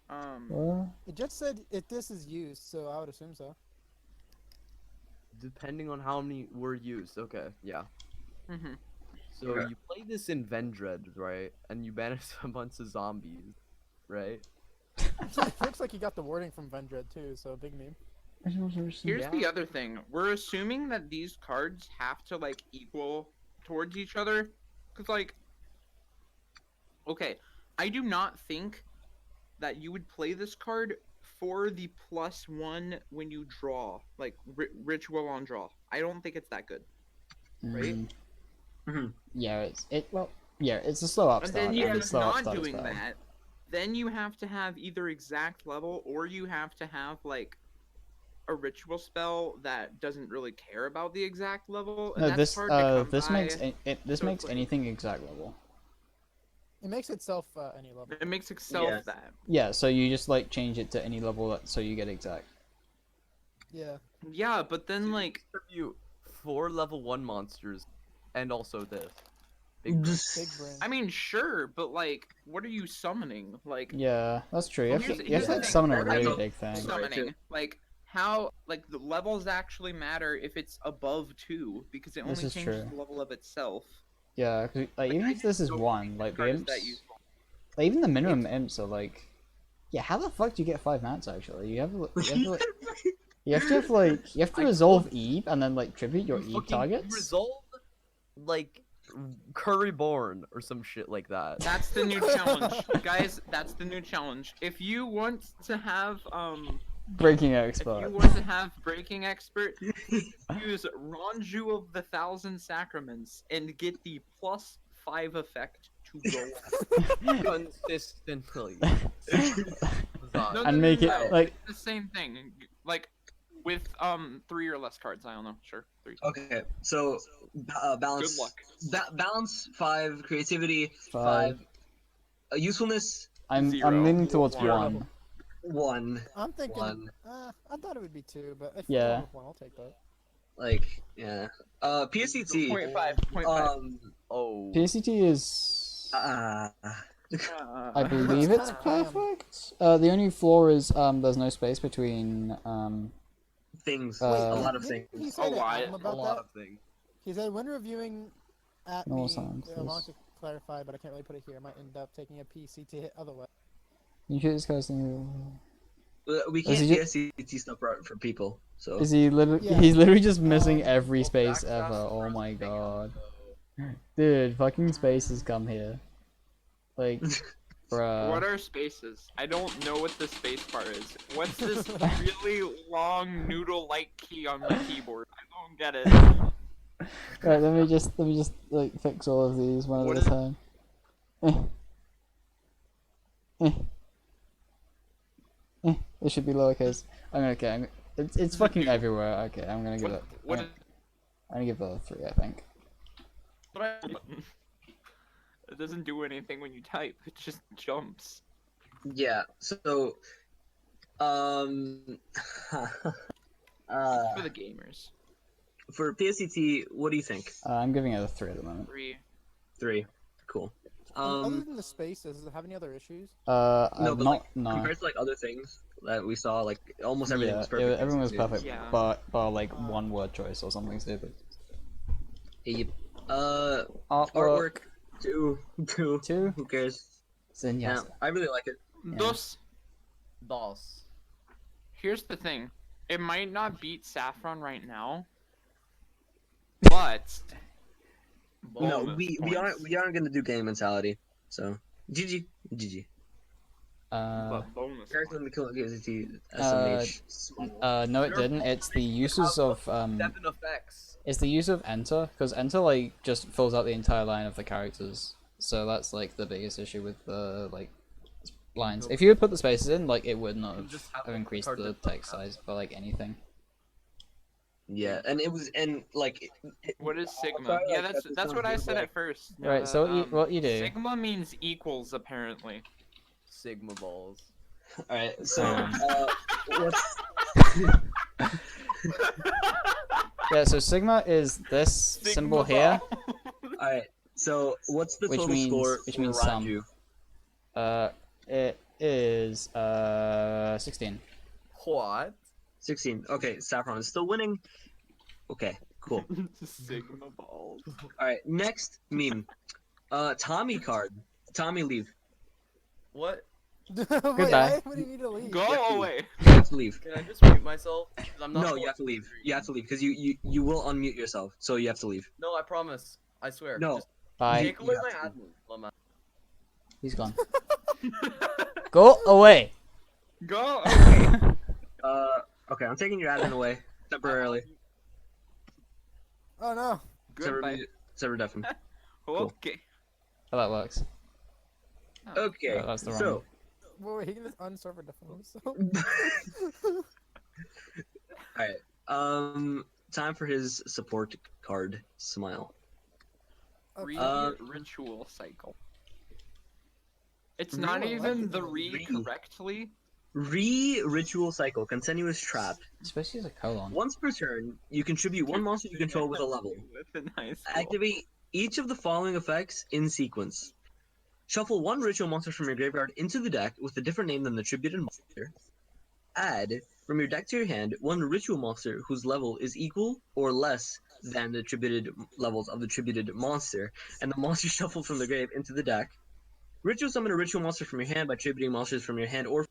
It just said if this is used, so I would assume so.
Depending on how many were used. Okay, yeah.
Mhm.
So
Okay.
you play this in Vendread, right? And you banish a bunch of zombies, right?
It looks like you got the wording from Vendread too, so big meme.
Here's
Yeah.
the other thing. We're assuming that these cards have to like equal towards each other, cuz like okay, I do not think that you would play this card for the +1 when you draw, like ritual on draw. I don't think it's that good. Right?
Yeah, it's a slow
And
upstart.
then
And
if
it's slow
not
upstart is
doing
bad.
that, then you have to have either exact level or you have to have like a ritual spell that doesn't really care about the exact level. And
No,
that's
this
hard to come
this
by.
makes this
so
makes
quickly.
anything exact level.
It makes itself any level.
It makes itself
Yeah.
that.
Yeah, so you just like change it to any level so you get exact.
Yeah.
Yeah, but then like
Tribute 4 level 1 monsters, and also this. Big
Big brain.
I mean sure, but like what are you summoning? Like
Yeah, that's true. You
Well,
have to,
here's-
you have to
here's
like
the
summon a
thing,
really
right?
big thing.
summoning. Like how like the levels actually matter if it's above 2 because it
This
only
is
changes
true.
the level of itself.
Yeah, 'cause, like even
I
if this is
don't
1,
think
like the
card is
imps,
that useful.
like even the minimum imps are like, yeah, how the fuck do you get 5 mats actually? You have to resolve Eve and then like tribute your
You
Eve
fucking
targets.
resolve like Curryborn or some shit like that.
That's the new challenge, guys. That's the new challenge. If you want to have
Breaking
if
expert.
you want to have breaking expert, use Manju of the Thousand Sacraments and get the +5 effect to go on.
Consistently.
No,
And make it like
it's the same thing. Like with 3 or less cards. I don't know. Sure, 3.
Okay, so balance.
Good luck.
Balance 5, creativity
5.
5, usefulness
I'm
0.
leaning towards
1.
1.
1.
I'm thinking.
1.
I thought it would be 2, but if
Yeah.
you're going with 1, I'll take that.
Like, yeah. PSCT.
0.5.
Oh.
PCT is.
Uh,
I believe it's
It's kinda
perfect. The only flaw is there's no space between
things.
Wait,
a lot of
Didn't
things.
he say to
lot.
Adam
A
about
lot
that?
of things.
He said when reviewing at
No
me,
science,
I want
yes.
to clarify, but I can't really put it here. I might end up taking a PC to hit otherwise.
you should discuss thing.
We
Is
can't
he
PSCT stuff for people, so.
Is he literally?
Yeah.
He's literally just missing
Um,
every
Oh,
space
Jaccs
ever.
asked
Oh
for
my
us to hang out,
god,
though.
dude, fucking spaces come here. Like,
What
bruh.
are spaces? I don't know what the space bar is. What's this really long noodle-like key on my keyboard? I don't get it.
Right, let me just like fix all of these one
What
at a
is-
time. It should be lowercase. Okay. It's fucking everywhere. Okay, I'm gonna give it.
What
I'm
is
gonna give it a 3, I think.
It doesn't do anything when you type. It just jumps.
Yeah, so.
For the gamers.
For PSCT, what do you think?
I'm giving it a 3 at the moment.
3.
3. Cool.
Other than the spaces, does it have any other issues?
No,
I've
but
not
like
no.
compared to like other things that we saw, like almost everything
Yeah,
was perfect.
everyone was
basically.
perfect,
Yeah.
but like one word choice or something stupid.
Yep.
Artwork
Artwork 2.
2.
Who cares? Yeah,
Senyasa.
I really like it.
Yeah.
Thus,
DOS.
here's the thing. It might not beat Saffron right now, but
No,
bonus
we aren't
points.
gonna do game mentality. So GG.
But bonus
Character in
points.
the kill gives it to SMH.
No, it didn't. It's the uses of
7 effects.
it's the use of enter, because enter like just fills out the entire line of the characters. So that's like the biggest issue with the like lines. If you had put the spaces in, like it would not
You
have,
just have
have
a
increased
card
the
that doesn't
text
have
size for like anything.
Yeah, and it was like.
What is Sigma?
sorry,
Yeah,
like,
that's
that
that's what I
sounds
said
weird,
at first.
Right, so what you do?
Sigma means equals apparently.
Sigma balls.
All right, so what's
Yeah, so sigma is this symbol here,
all right? So what's the
Which
total
means-
score
which
for
means sum.
Ranju?
it is 16.
What?
16. Okay, Saffron is still winning. Okay, cool.
Sigma balls.
All right, next meme. Tommy card. Tommy leave.
What?
Wait,
Goodbye.
why do you need to leave?
Go
Yeah,
away.
You have to leave.
Can I just mute myself? 'Cause I'm not
No,
going
you have to leave.
stream.
You have to leave because you will unmute yourself. So you have to leave.
No, I promise. I swear.
No.
Just
Bye.
take away
You
my
have to.
admin. Lama.
He's gone. Go away.
Go away.
Okay, I'm taking your admin away temporarily.
Oh no.
Goodbye.
Server deafen.
Okay.
Oh, that works.
Okay,
That's the wrong
so
Wait, he can just unserver defend himself.
alright. Time for his support card. Smile.
Okay.
Ritual cycle. It's
Re-
not
I like
even
it.
the re
Re-
correctly.
Ritual cycle. Continuous trap.
Especially as a colon.
Once per turn, you contribute one monster you control with a level.
With a nice
Activate each of the following effects in sequence. Shuffle one ritual monster from your graveyard into the deck with a different name than the attributed monster. Add from your deck to your hand one ritual monster whose level is equal or less than the attributed levels of the attributed monster, and the monster shuffled from the grave into the deck. Ritual summon a ritual monster from your hand by attributing monsters from your hand or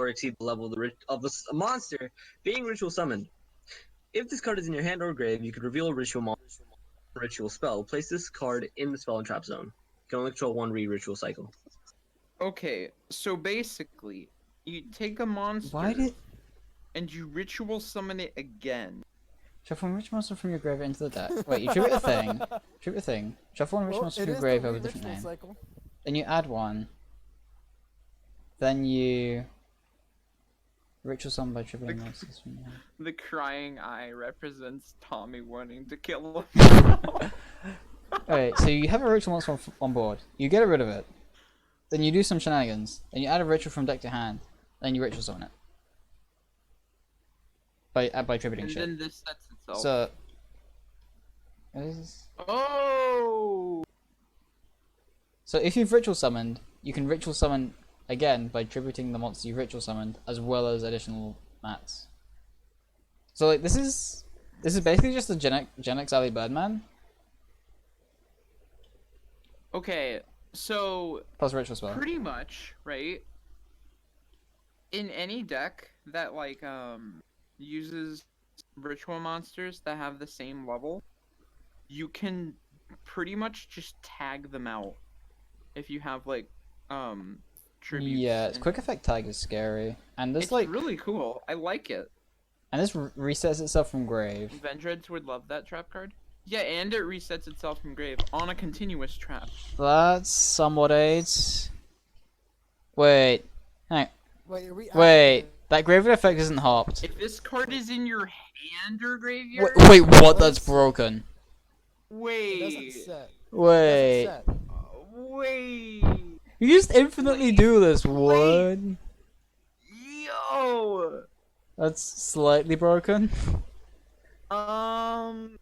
exceed the level of the monster being ritual summoned. If this card is in your hand or grave, you could reveal a ritual monster ritual spell. Place this card in the spell and trap zone. You can only control one ritual cycle.
Okay, so basically, you take a monster
Why did
and you ritual summon it again.
shuffle one rich monster from your grave into the deck? Wait, you tribute a thing. Tribute a thing. Shuffle one rich
Well,
monster
it
from your
is
grave
the
over a different
ritual
name.
cycle.
Then you add one. Then you ritual summon by tributing monsters from your hand.
The crying eye represents Tommy wanting to kill him.
Alright, so you have a ritual monster on board. You get rid of it. Then you do some shenanigans. Then you add a ritual from deck to hand. Then you ritual summon it. By tributing
And
shit.
then this sets itself.
So. Is...
Oh!
So if you've ritual summoned, you can ritual summon again by tributing the monster you ritual summoned, as well as additional mats. So like this is basically just a Gen X Alley Birdman
Okay, so
plus ritual spell.
pretty much, right? In any deck that like uses ritual monsters that have the same level, you can pretty much just tag them out if you have like tributes.
Yeah, its
and-
quick effect tag is scary, and this
It's
like
really cool. I like it.
and this resets itself from grave.
Vendreads would love that trap card. Yeah, and it resets itself from grave on a continuous trap.
That's somewhat aids. Wait, hang.
Wait, are we
Wait, that graveyard effect isn't hopped.
If this card is in your hand or
Wait,
graveyard,
wait, what? That's broken.
It doesn't
wait,
set.
Wait,
It doesn't set.
wait,
you just infinitely do this. What?
yo,
That's slightly broken. mean-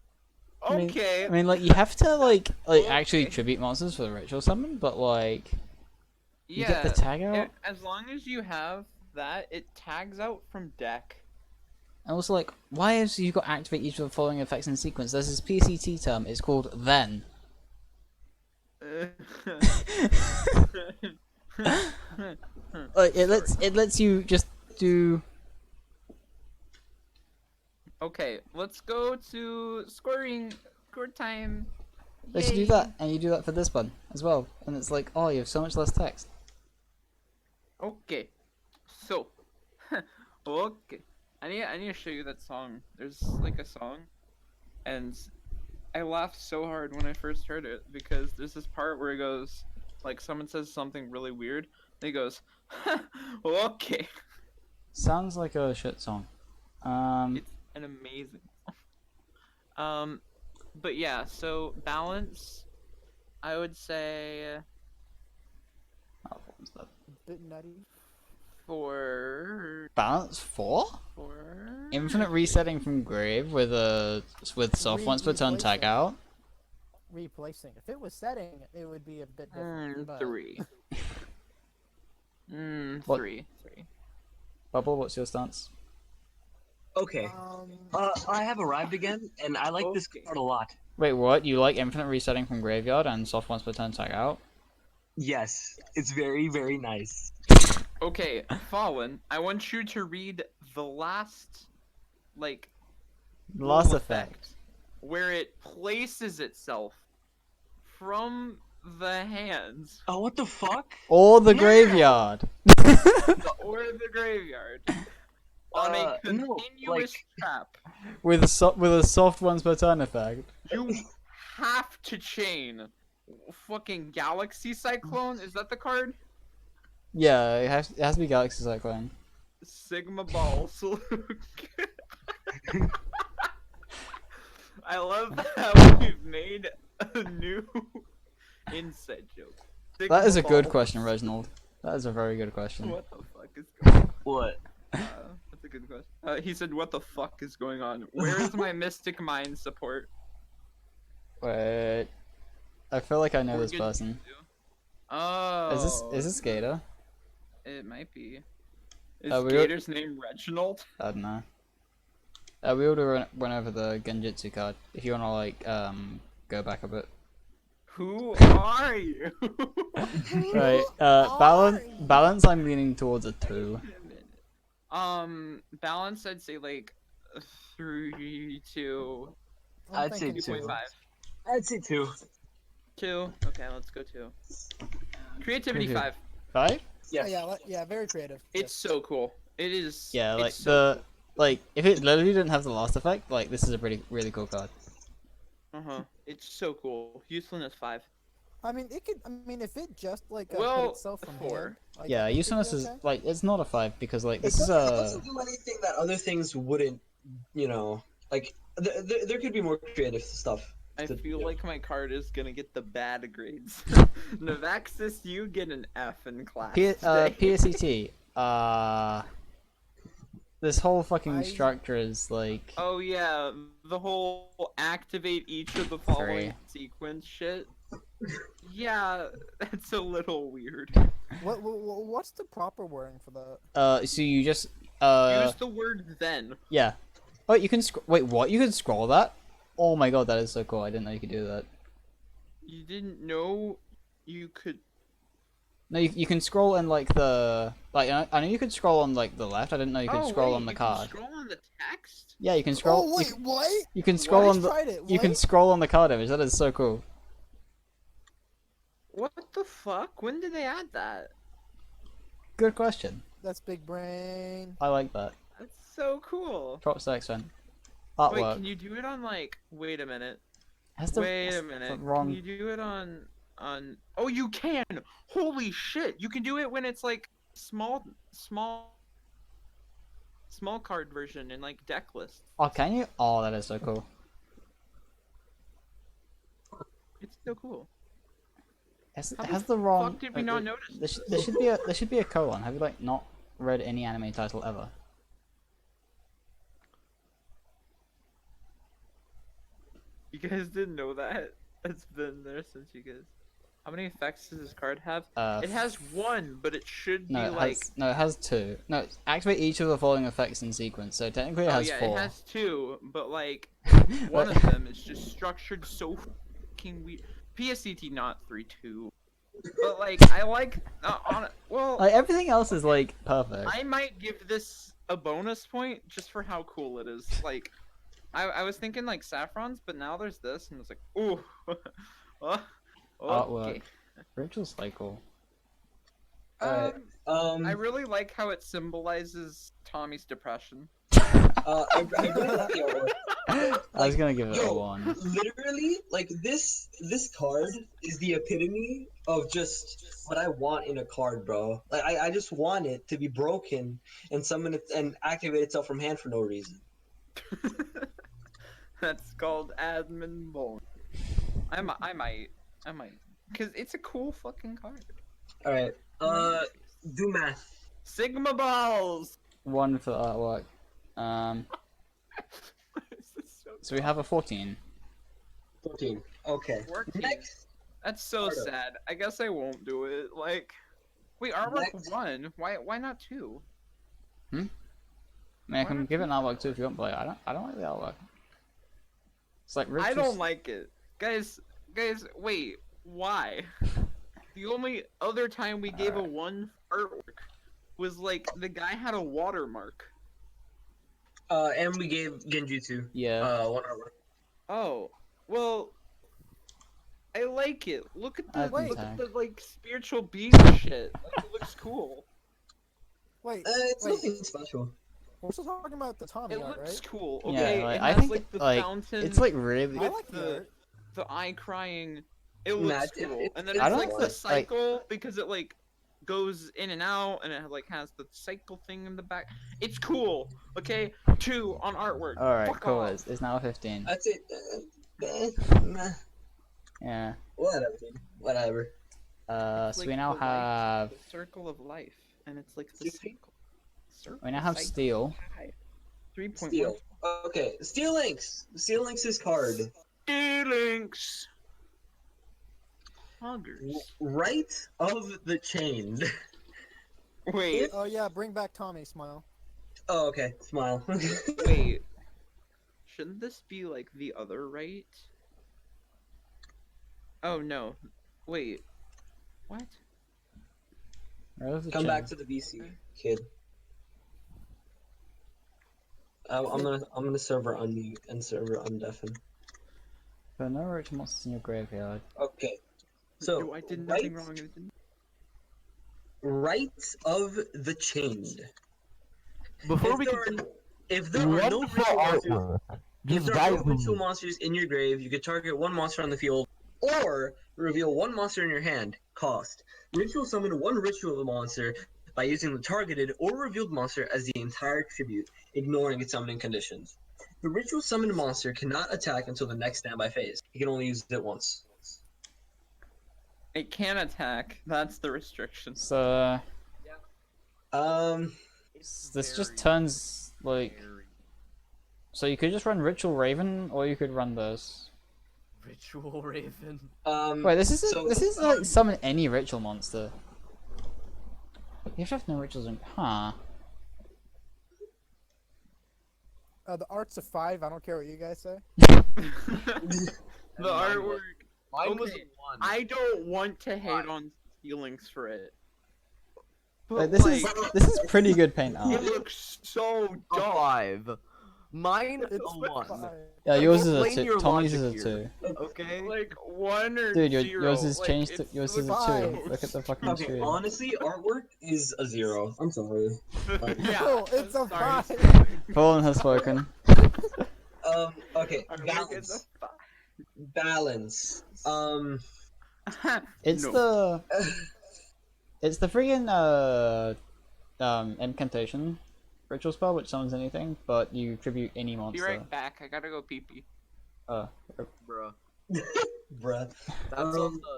okay.
I mean, like you have to like actually
Okay.
tribute monsters for the ritual summon, but like you
Yeah,
get the tag out,
as long as you have that, it tags out from deck.
and also like why have you got to activate each of the following effects in sequence? There's this PCT term. It's called then. Like it lets you just do.
Okay, let's go to scoring. Score time.
Lets you do
Yay.
that, and you do that for this one as well, and it's like oh, you have so much less text.
Okay, so, okay, I need to show you that song. There's like a song, and I laughed so hard when I first heard it because there's this part where it goes, like someone says something really weird, and he goes, okay.
Sounds like a shit song.
It's an amazing song. But yeah, so balance, I would say
Oh, what was that?
Bit nutty.
Balance 4?
for
Infinite resetting from grave with soft once per turn tag out.
Replacing. If it was setting, it would be a bit different. but-
3.
What?
3.
Bubble, what's your stance?
Okay. I have arrived again, and I like this
Okay.
card a lot.
Wait, what? You like infinite resetting from graveyard and soft once per turn tag out?
Yes, it's very, very nice.
Okay, Fallen, I want you to read the last, like,
Last
little
effect.
where it places itself from the hands
Oh, what the fuck?
Or the
Yeah.
graveyard.
or the graveyard on a
no,
continuous trap.
with a soft once per turn effect.
You have to chain fucking Galaxy Cyclone. Is that the card?
Yeah, it has to be Galaxy Cyclone.
Sigma Ball Salute. I love how we've made a new inside joke. Sigma
That is a good
Ball.
question, Reginald. That is a very good question.
What the fuck is going on?
What?
That's a good question. He said, "What the fuck is going on? Where is my Mystic Mind support?"
Wait, I feel like I know
We're
this
good
person.
to do. Oh.
Is this Gator?
It might be. Is
we were-
Gator's name Reginald?
I don't know. We ought to run over the Genjutsu card if you wanna like go back a bit.
Who are you?
Right. Balance. I'm leaning towards a 2.
Balance. I'd say like 3 to
I'm
I'd say
thinking
2.
2.5.
I'd say 2.
2. Okay, let's go 2. Creativity
Creative-
5.
5?
Yes.
Oh, yeah, yeah, very creative.
It's so cool. It is.
Yeah,
it's
like
so cool.
like if it literally didn't have the last effect, like this is a really cool card.
It's so cool. Usefulness 5.
I mean, it could. I mean, if it just like
Well,
put itself from
4.
hand, like,
Yeah,
I think it'd be
usefulness is
okay.
like it's not a 5 because like
It
this is
doesn't do anything that other things wouldn't, you know, like, there could be more creative stuff.
I
to
feel
do.
like my card is gonna get the bad grades. Novaxis, you get an F in class. today.
PSET. This whole fucking
I-
structure is like
Oh yeah, the whole activate each of the following sequence shit. Yeah, that's a little weird.
What's the proper wording for that?
so you just
Use the word then.
yeah. Oh, you can wait, what? You can scroll that? Oh my god, that is so cool. I didn't know you could do that.
You didn't know you could.
No, you can scroll in like the like I know you could scroll on like the left. I didn't know you could
Oh,
scroll
wait,
on the
you
card.
Can scroll on the text.
Yeah, you can scroll.
Oh wait, what?
You can scroll
I
on
just
the.
tried it.
You can
What?
scroll on the card image. That is so cool.
What the fuck? When did they add that?
Good question.
That's big brain.
I like that.
That's so cool.
Drop section.
Wait,
Artwork.
can you do it on like? Wait a minute.
Has the,
Wait
has
a
the
minute.
wrong.
Can you do it on? Oh, you can. Holy shit! You can do it when it's like small card version in like deck list.
Oh, can you? Oh, that is so cool.
It's so cool.
Has,
How the
has the wrong.
fuck did we not notice?
There should be a colon. Have you like not read any anime title ever?
You guys didn't know that? It's been there since you guys. How many effects does this card have? It has 1, but it should
No,
be
it
like.
has, it has 2. No, activate each of the following effects in sequence. So technically it
Oh
has
yeah,
4.
it has 2, but like one of them is just structured so fucking weird. PSCT not 3-2, but like I like well.
Like everything else is like perfect.
I might give this a bonus point just for how cool it is. Like, I was thinking like saffrons, but now there's this, and it's like, ooh. Okay.
Artwork. Ritual cycle.
Alright,
I really like how it symbolizes Tommy's depression.
I really like the artwork.
I was gonna give it a
Yo,
1.
literally, like this card is the epitome of just what I want in a card, bro. Like I just want it to be broken and summon it and activate itself from hand for no reason.
That's called admin bone. I might, cause it's a cool fucking card.
All right, do math.
Sigma balls.
1 for the artwork.
This is so
So we have a 14.
14. Okay.
14.
Next.
That's so
Artwork.
sad. I guess I won't do it. Like, wait, artwork
Next.
1. Why not 2?
I mean, I
Why
can
not
give it an artwork too if you want, but like, I don't like the artwork. It's like
I
rituals.
don't like it, guys. Wait, why? The only other time we gave a 1 artwork was like the guy had a watermark.
And we gave Genjutsu.
Yeah.
1 artwork.
Oh, well, I like it. Look at the
Wait.
like spiritual being shit. Like, it looks cool.
Wait,
It's
wait.
nothing special.
We're still talking about the Tommy
It
art,
looks
right?
cool.
Yeah,
Okay,
like,
it
I
has
think
like the
like
fountain.
it's like really.
I like the art.
the eye crying. It looks
Nah,
cool, and then
it's
it's
don't
like
like
the
like-
cycle because it like goes in and out, and it like has the cycle thing in the back. It's cool. Okay, 2 on artwork.
All right,
Fuck
cool.
off.
It's now a 15.
That's it. Nah.
Yeah.
Whatever. Whatever.
It's
So
like
we now
the life,
have
the circle of life, and it's like the cycle.
we now have steel.
3.1.
Steel. Okay. Steel Links. Steel Links' card.
Links. Hoggers.
Right of the chain.
Wait,
Oh yeah, bring back Tommy. Smile.
Oh, okay. Smile.
wait. Shouldn't this be like the other right? Oh no. Wait. What?
Where's the
Come
chain?
back to the VC, kid. I'm gonna server unmute and server undeafen.
But no ritual monsters in your graveyard.
Okay. So
No, I did nothing wrong. I didn't-
Rites of the Chained.
Before
If
we
there,
can,
are, if there are no
wonderful
ritual monsters,
artwork.
if
Just
there are no
guys,
ritual monsters in your grave, you could target one monster on the field, or reveal one monster in your hand. Cost: ritual summon one ritual monster by using the targeted or revealed monster as the entire tribute, ignoring its summoning conditions. The ritual summoned monster cannot attack until the next standby phase. You can only use it once.
It can attack. That's the restriction.
So
Um,
this just turns like. So you could just run Ritual Raven, or you could run this.
Ritual Raven.
Wait, this is
so-
this is like summon any ritual monster. You have to have no rituals in. Huh.
The art's a 5. I don't care what you guys say.
The artwork.
Mine was a
Okay,
1.
I don't want to hate on feelings for it.
Like,
But
this
like,
is pretty good paint
it
art.
looks so
a
dumb.
5. Mine
It's
a 1.
5.
Yeah, yours is a
Explain
2.
your
Tommy's is a
logic
2.
here. Okay.
Like 1 or
Dude,
0.
yours is
like,
changed.
it's
Yours is a 2.
Five.
Look at the fucking
okay,
screen.
honestly, artwork is a 0. I'm sorry.
Yeah,
No, it's a
sorry.
5.
Fallen has spoken.
Okay,
Artwork is
balance.
It's
No.
it's the friggin' incantation ritual spell which summons anything, but you tribute any
Be
monster.
right back. I gotta go pee pee.
Uh,
Bruh.
Bruh.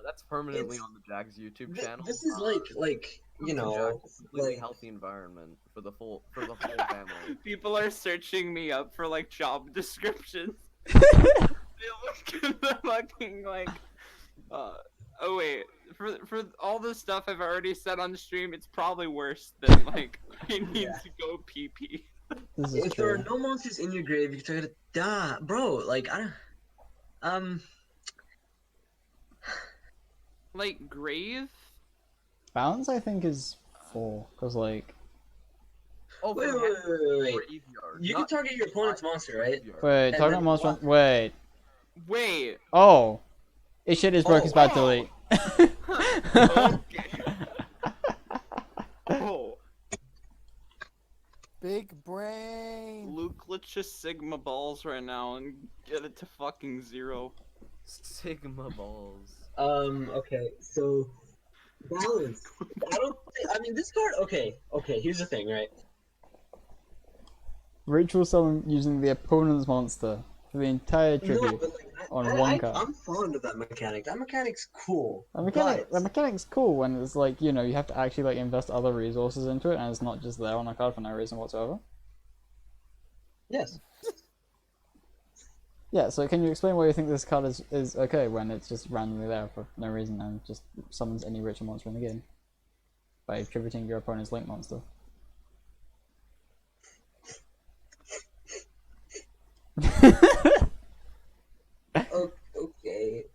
That's permanently
it's-
on the Jacks YouTube channel.
This is like you know,
Jacks, completely
like
healthy environment for the whole family.
People are searching me up for like job descriptions. They look at the fucking like. Oh wait, for all the stuff I've already said on the stream, it's probably worse than like I need to go pee pee.
this is
if there are
true.
no monsters in your grave, you can try to bro. Like I don't.
Like grave.
Balance I think is 4, cause like
Oh,
Wait,
for
wait,
the
wait, wait, wait.
graveyard,
You can
not
target your opponent's monster, right?
graveyard.
wait,
And
talking
then
about monster.
what?
Wait.
Wait.
Oh, his shit is broke. He's about to
Oh.
delete.
Okay. Oh,
Big brain.
Luke, let's just Sigma balls right now and get it to fucking 0.
Sigma balls.
Okay. So balance. I mean, this card. Okay. Here's the thing, right?
Ritual summon using the opponent's monster for the entire
No,
tribute
but like,
on one card.
I'm fond of that mechanic. That mechanic's cool.
The
but-
mechanic's cool when it's like, you know, you have to actually like invest other resources into it and it's not just there on a card for no reason whatsoever.
Yes.
Yeah, so can you explain why you think this card is okay when it's just randomly there for no reason and just summons any ritual monster in the game by attributing your opponent's link monster?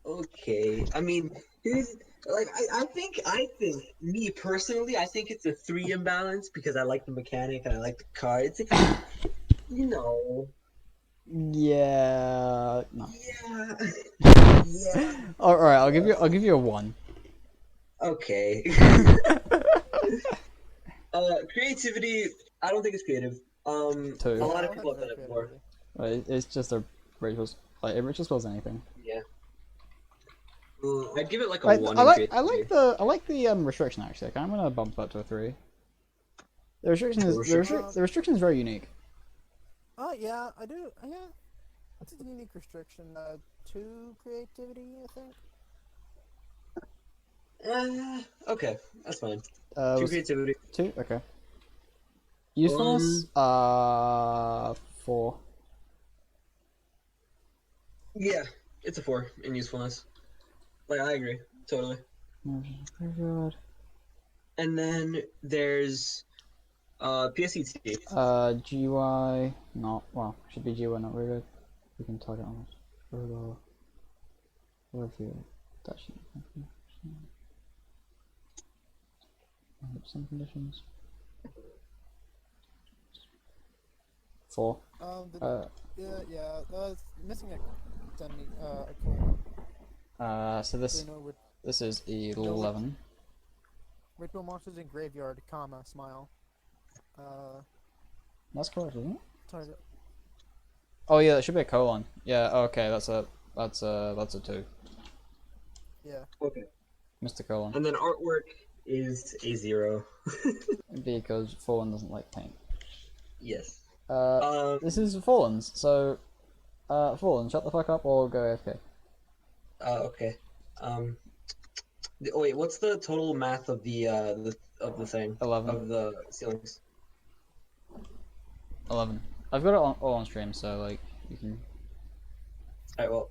Okay. I mean, here's like I think me personally, I think it's a 3 imbalance because I like the mechanic and I like the card. It's a, you know.
Yeah, no.
Yeah.
All right, I'll give you a 1.
Okay. Creativity. I don't think it's creative.
2.
A lot of
Yeah,
people have
I
done
don't
it before.
It's just a ritual, like it ritual spells anything.
Yeah. I'd give it like a
Like,
1
I
in
like
creativity.
I like the restriction actually. I'm gonna bump that to a 3. The restriction is the restriction is very unique.
Yeah, I do. Yeah, it's a unique restriction. 2 creativity, I think.
Okay, that's fine. 2
Was
creativity.
2? Okay. Usefulness? 4.
Yeah, it's a 4 in usefulness. Like, I agree. Totally.
Graveyard.
And then there's PSET.
GY, not, well, should be GY, not really good. We can target on it. Review. Touch. Some conditions. 4.
Yeah, it's missing a and a colon.
So this
They know with
this is
No,
11.
ritual monsters in graveyard, comma, smile.
That's correct, isn't it?
Target.
Oh yeah, that should be a colon. Yeah, okay, that's a 2.
Yeah.
Okay.
Mr. Colon.
And then artwork is a 0.
Because Fallen doesn't like paint.
Yes.
This is Fallen's, so Fallen, shut the fuck up or go AFK.
Okay. Oh wait, what's the total math of the thing
11.
of the ceilings?
11. I've got it all on stream, so like you can.
All right. Well,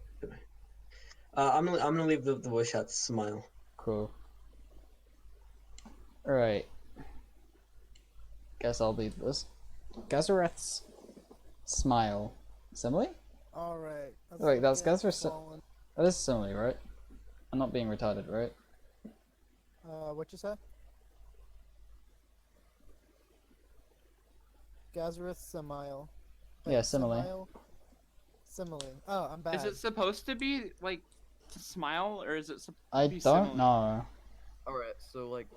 I'm gonna leave the voice chat smile.
Cool. Alright. Guess I'll leave this. Gazareth's smile. Simile?
Alright.
Wait, that's that is simile, right? I'm not being retarded, right?
What you say? Gazareth Simile.
Yeah, simile.
Simile. Oh, I'm bad.
Is it supposed to be like smile or is it supposed
I
to be
don't
simile?
know.
Alright, so like,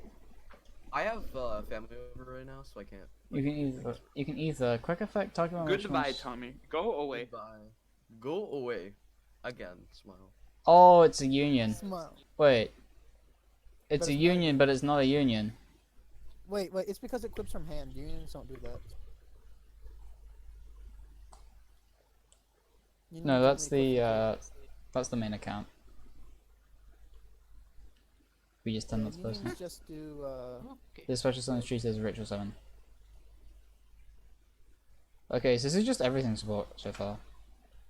I have family over right now, so I can't.
You can either quick effect talking about
Goodbye, Tommy. Go away.
Goodbye. Go away. Again, smile.
Oh, it's a union.
Smile.
Wait. It's
But
a
it's not a
union, but it's not a union.
Wait, it's because it clips from hand. Unions don't do that. Unions
No, that's
only clip
the
from
that's the main account. We just done
hand.
that
Yeah,
person.
unions just do
This special summon street is Ritual 7. Okay, so this is just everything support so far.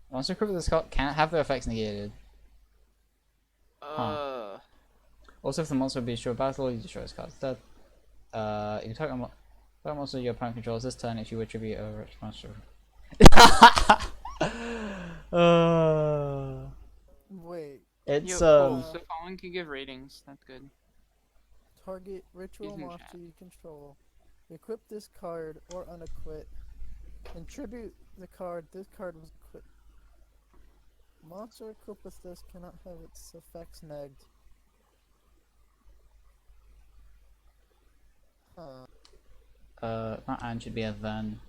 Once equipped with this card, can't have their effects negated. Also, if the monster would be a short battle, you destroy this card instead. You can target a monster your opponent controls this turn if you attribute a rich monster.
wait.
It's
Cool. So Fallen can give ratings. That's good.
Target ritual
He's in
monster
chat.
you control. Equip this card or unequip. And tribute the card. This card was equipped. Monster equipped with this cannot have its effects negged.
not and should be a then.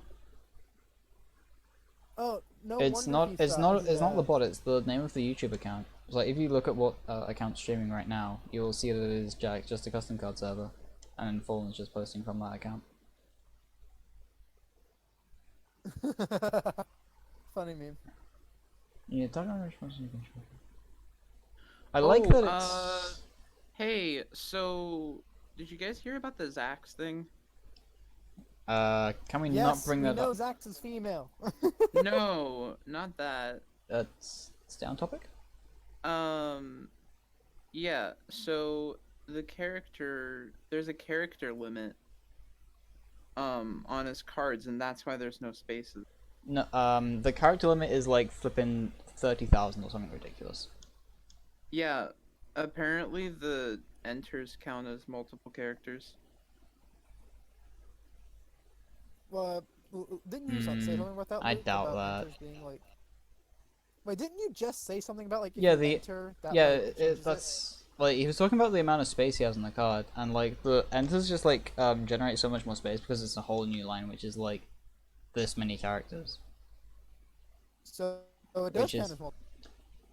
Oh no!
It's
wonder
not.
he
It's
thought
not.
he,
It's not the bot. It's the name of the YouTube account. It's like if you look at what account's streaming right now, you will see that it is Jaccs, just a custom card server, and then Fallen's just posting from that account.
Funny meme.
Yeah, talk about which ones you control. I like that it's.
Hey, so did you guys hear about the Jaccs thing?
Can we
Yes,
not bring
we
that
know
up?
Jaccs is female.
No, not that.
It's down topic.
Yeah. So the character, there's a character limit. On his cards, and that's why there's no spaces.
No, the character limit is like flipping 30,000 or something ridiculous.
Yeah. Apparently, the enters count as multiple characters.
Well, didn't you say something about that?
I
Luke,
doubt
about
that.
enters being like... Wait, didn't you just say something about like if
Yeah,
you
the
enter, that,
yeah,
like, changes
that's like he was talking about the amount of space he has on the card, and like the enters just like generate so much more space because it's a whole new line, which is like this many characters.
So it does
Which
count
is-
as multiple.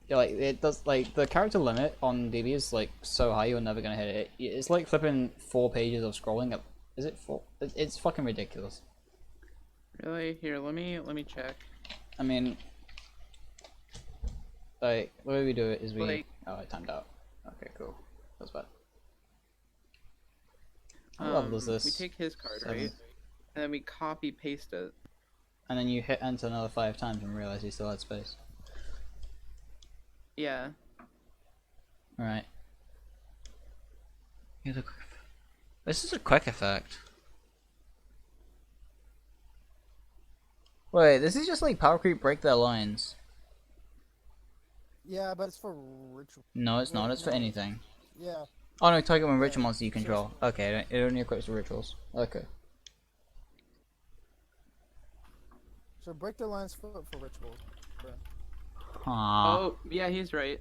Yeah, like it does. Like the character limit on DB is like so high you're never gonna hit it. It's like flipping 4 pages of scrolling. Is it 4? It's fucking ridiculous.
Really? Here, let me check.
I mean, like the way we do it is we.
Like-
Oh, I timed out. Okay, cool. That's bad. What level is this?
We take his card,
7.
right? And then we copy paste it.
And then you hit enter another 5 times and realize you still had space.
Yeah.
Alright. This is a quick effect. Wait, this is just like power creep break their lines.
Yeah, but it's for ritual.
No, it's not. It's for
No.
anything.
Yeah.
Oh no, target one ritual monster you control. Okay, it only equips to rituals. Okay.
So break the lines for rituals. Bro.
Aww.
Oh, yeah, he's right.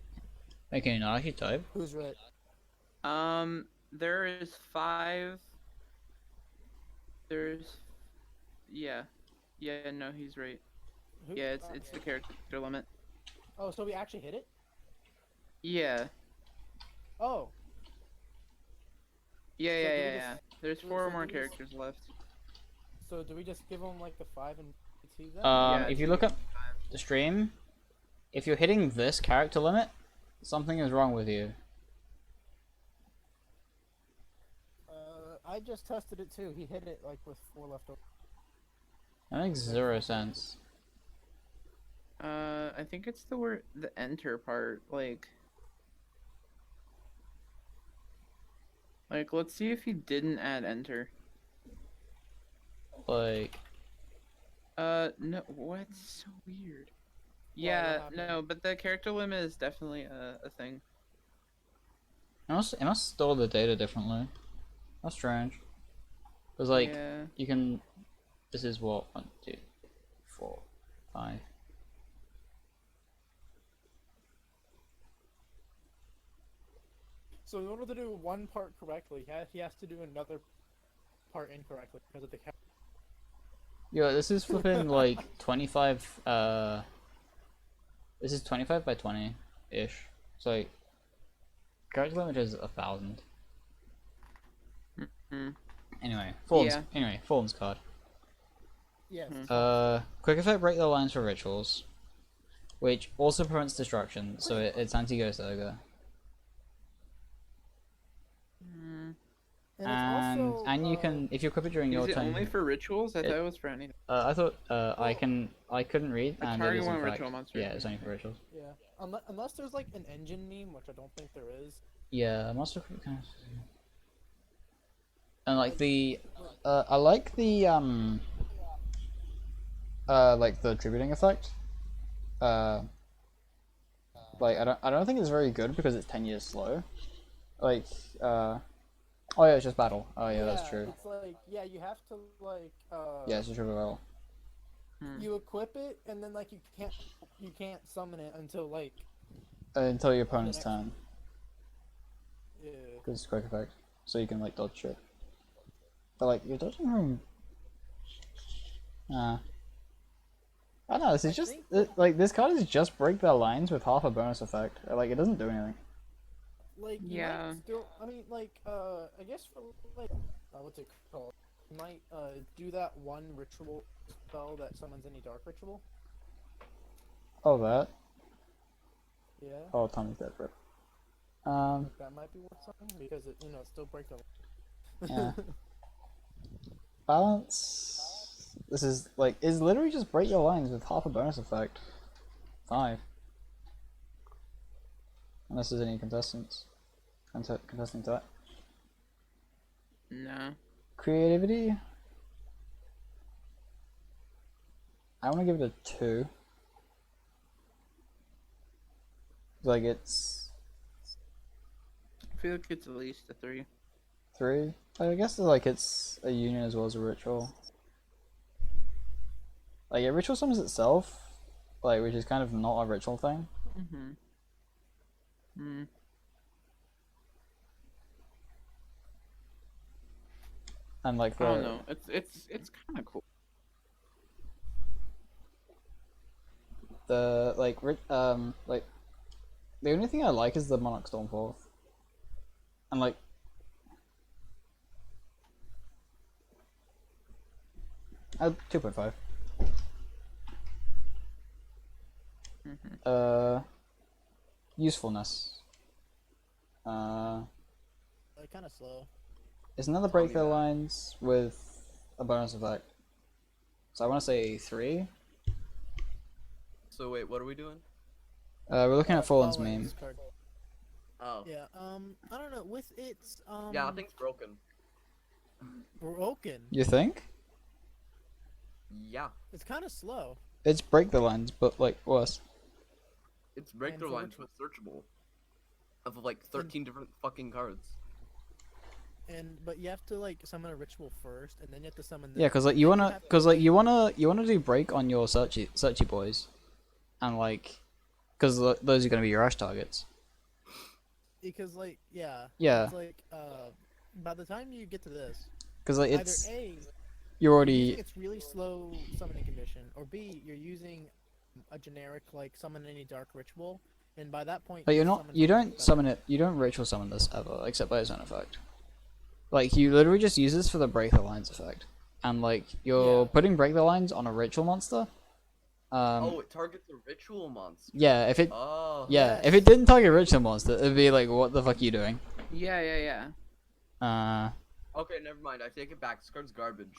Wait, can you not actually type?
Who's right?
There is 5. There's, yeah, no, he's right.
Who?
Yeah, it's the character limit.
Oh, so we actually hit it?
Yeah,
Oh,
yeah,
So
yeah,
do we
yeah,
just-
yeah. There's
so
4
do
more
we just-
characters left.
so do we just give him like the 5 and see that?
Yeah,
If you
it's
look
like
up the stream, if you're hitting this character limit, something is wrong with you.
I just tested it too. He hit it like with 4 left over.
That makes zero sense.
I think it's the enter part, like, let's see if he didn't add enter.
Like,
No, what's so weird? Yeah,
happened?
no, but the character limit is definitely a thing.
it must store the data differently. That's strange. Because, like,
Yeah.
you can. This is what? 1, 2, 4, 5.
So in order to do one part correctly, he has to do another part incorrectly because of the count.
Yo, this is flipping like 25. This is 25 by 20 ish. It's like character limit is 1,000.
Mm.
Anyway,
Yeah.
Fallen's card.
Yes.
Quick effect break the lines for rituals, which also prevents destruction, so it's anti-ghost ogre. And you can, if you equip it during your
Is it
turn.
only for rituals? I thought it was for anything.
I thought I couldn't read,
A
and it
target
is in
one
fact,
ritual monster.
yeah, it's only for rituals.
Yeah. Unless there's like an engine meme, which I don't think there is.
Yeah, monster kind of. And like the, I like the like the tributing effect. Like I don't think it's very good because it's 10 years slow. Like oh yeah, it's just battle. Oh yeah, that's true.
It's like you have to like
Yeah, it's a triple battle.
you equip it and then like you can't summon it until like
Until your opponent's turn,
yeah.
because it's quick effect, so you can like dodge shit. But like you're dodging from. I don't know. This is just like this card is just break their lines with half a bonus effect. Like it doesn't do anything.
Like you
Yeah.
might still, I mean like I guess for like what's it called? You might do that one ritual spell that summons any dark ritual.
Oh that.
Yeah.
Oh, Tommy's dead, rip.
That might be worth something because it still break the.
Yeah. Balance. This is like is literally just break your lines with half a bonus effect. 5. Unless there's any contestants. Contesting to that.
No.
Creativity. I want to give it a 2. Like it's
I feel like it's at least a 3.
3. I guess like it's a union as well as a ritual. Like a ritual summons itself, like which is kind of not a ritual thing. And like
I don't know. It's kind of cool.
the like the only thing I like is the Monarch Stormforth. And like I 2.5. Usefulness.
Kind of slow.
It's another break their lines with a bonus effect. So I want to say 3.
So wait, what are we doing?
We're looking at Fallen's
Following
meme.
this card.
Oh.
Yeah. I don't know. With its
Yeah, I think it's broken.
broken.
You think?
Yeah.
It's kind of slow.
It's break the lines, but like worse.
It's breakthrough
for
lines with searchable. Of like 13 different fucking cards.
But you have to like summon a ritual first, and then you have to summon.
Yeah, cause like you wanna do break on your searchy boys, and like, because those are going to be your rush targets.
Because like yeah.
Yeah.
It's like by the time you get to this,
Because like
either
it's
A,
you're
you're using
already
its really slow summoning condition, or B, you're using a generic like summon any dark ritual, and by that point
like
you've
you
summoned something
don't
better.
summon it. You don't ritual summon this ever, except by its own effect. Like you literally just use this for the break the lines effect, and like you're
Yeah.
putting break the lines on a ritual monster.
Oh, it targets a ritual monster.
Yeah, if it
Oh.
if it didn't target a ritual monster, it'd be like, what the fuck are you doing?
Yeah.
Okay, never mind. I take it back. This card's garbage.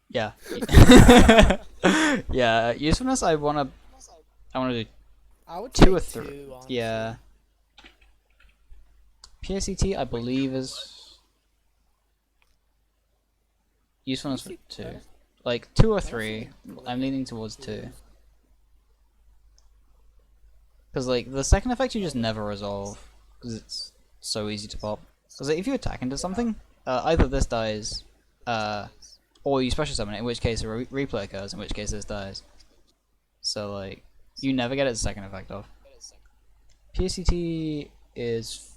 Yeah. Yeah, usefulness. I wanna do
I would
2
say
or 3.
2, honestly.
Yeah. PSET, I believe, is usefulness for 2. Like 2 or 3. I'm leaning towards 2. Because like the second effect you just never resolve because it's so easy to pop. Because like, if you attack into something, either this dies, or you special summon it, in which case a replay occurs, in which case this dies. So like you never get its second effect off. PSET is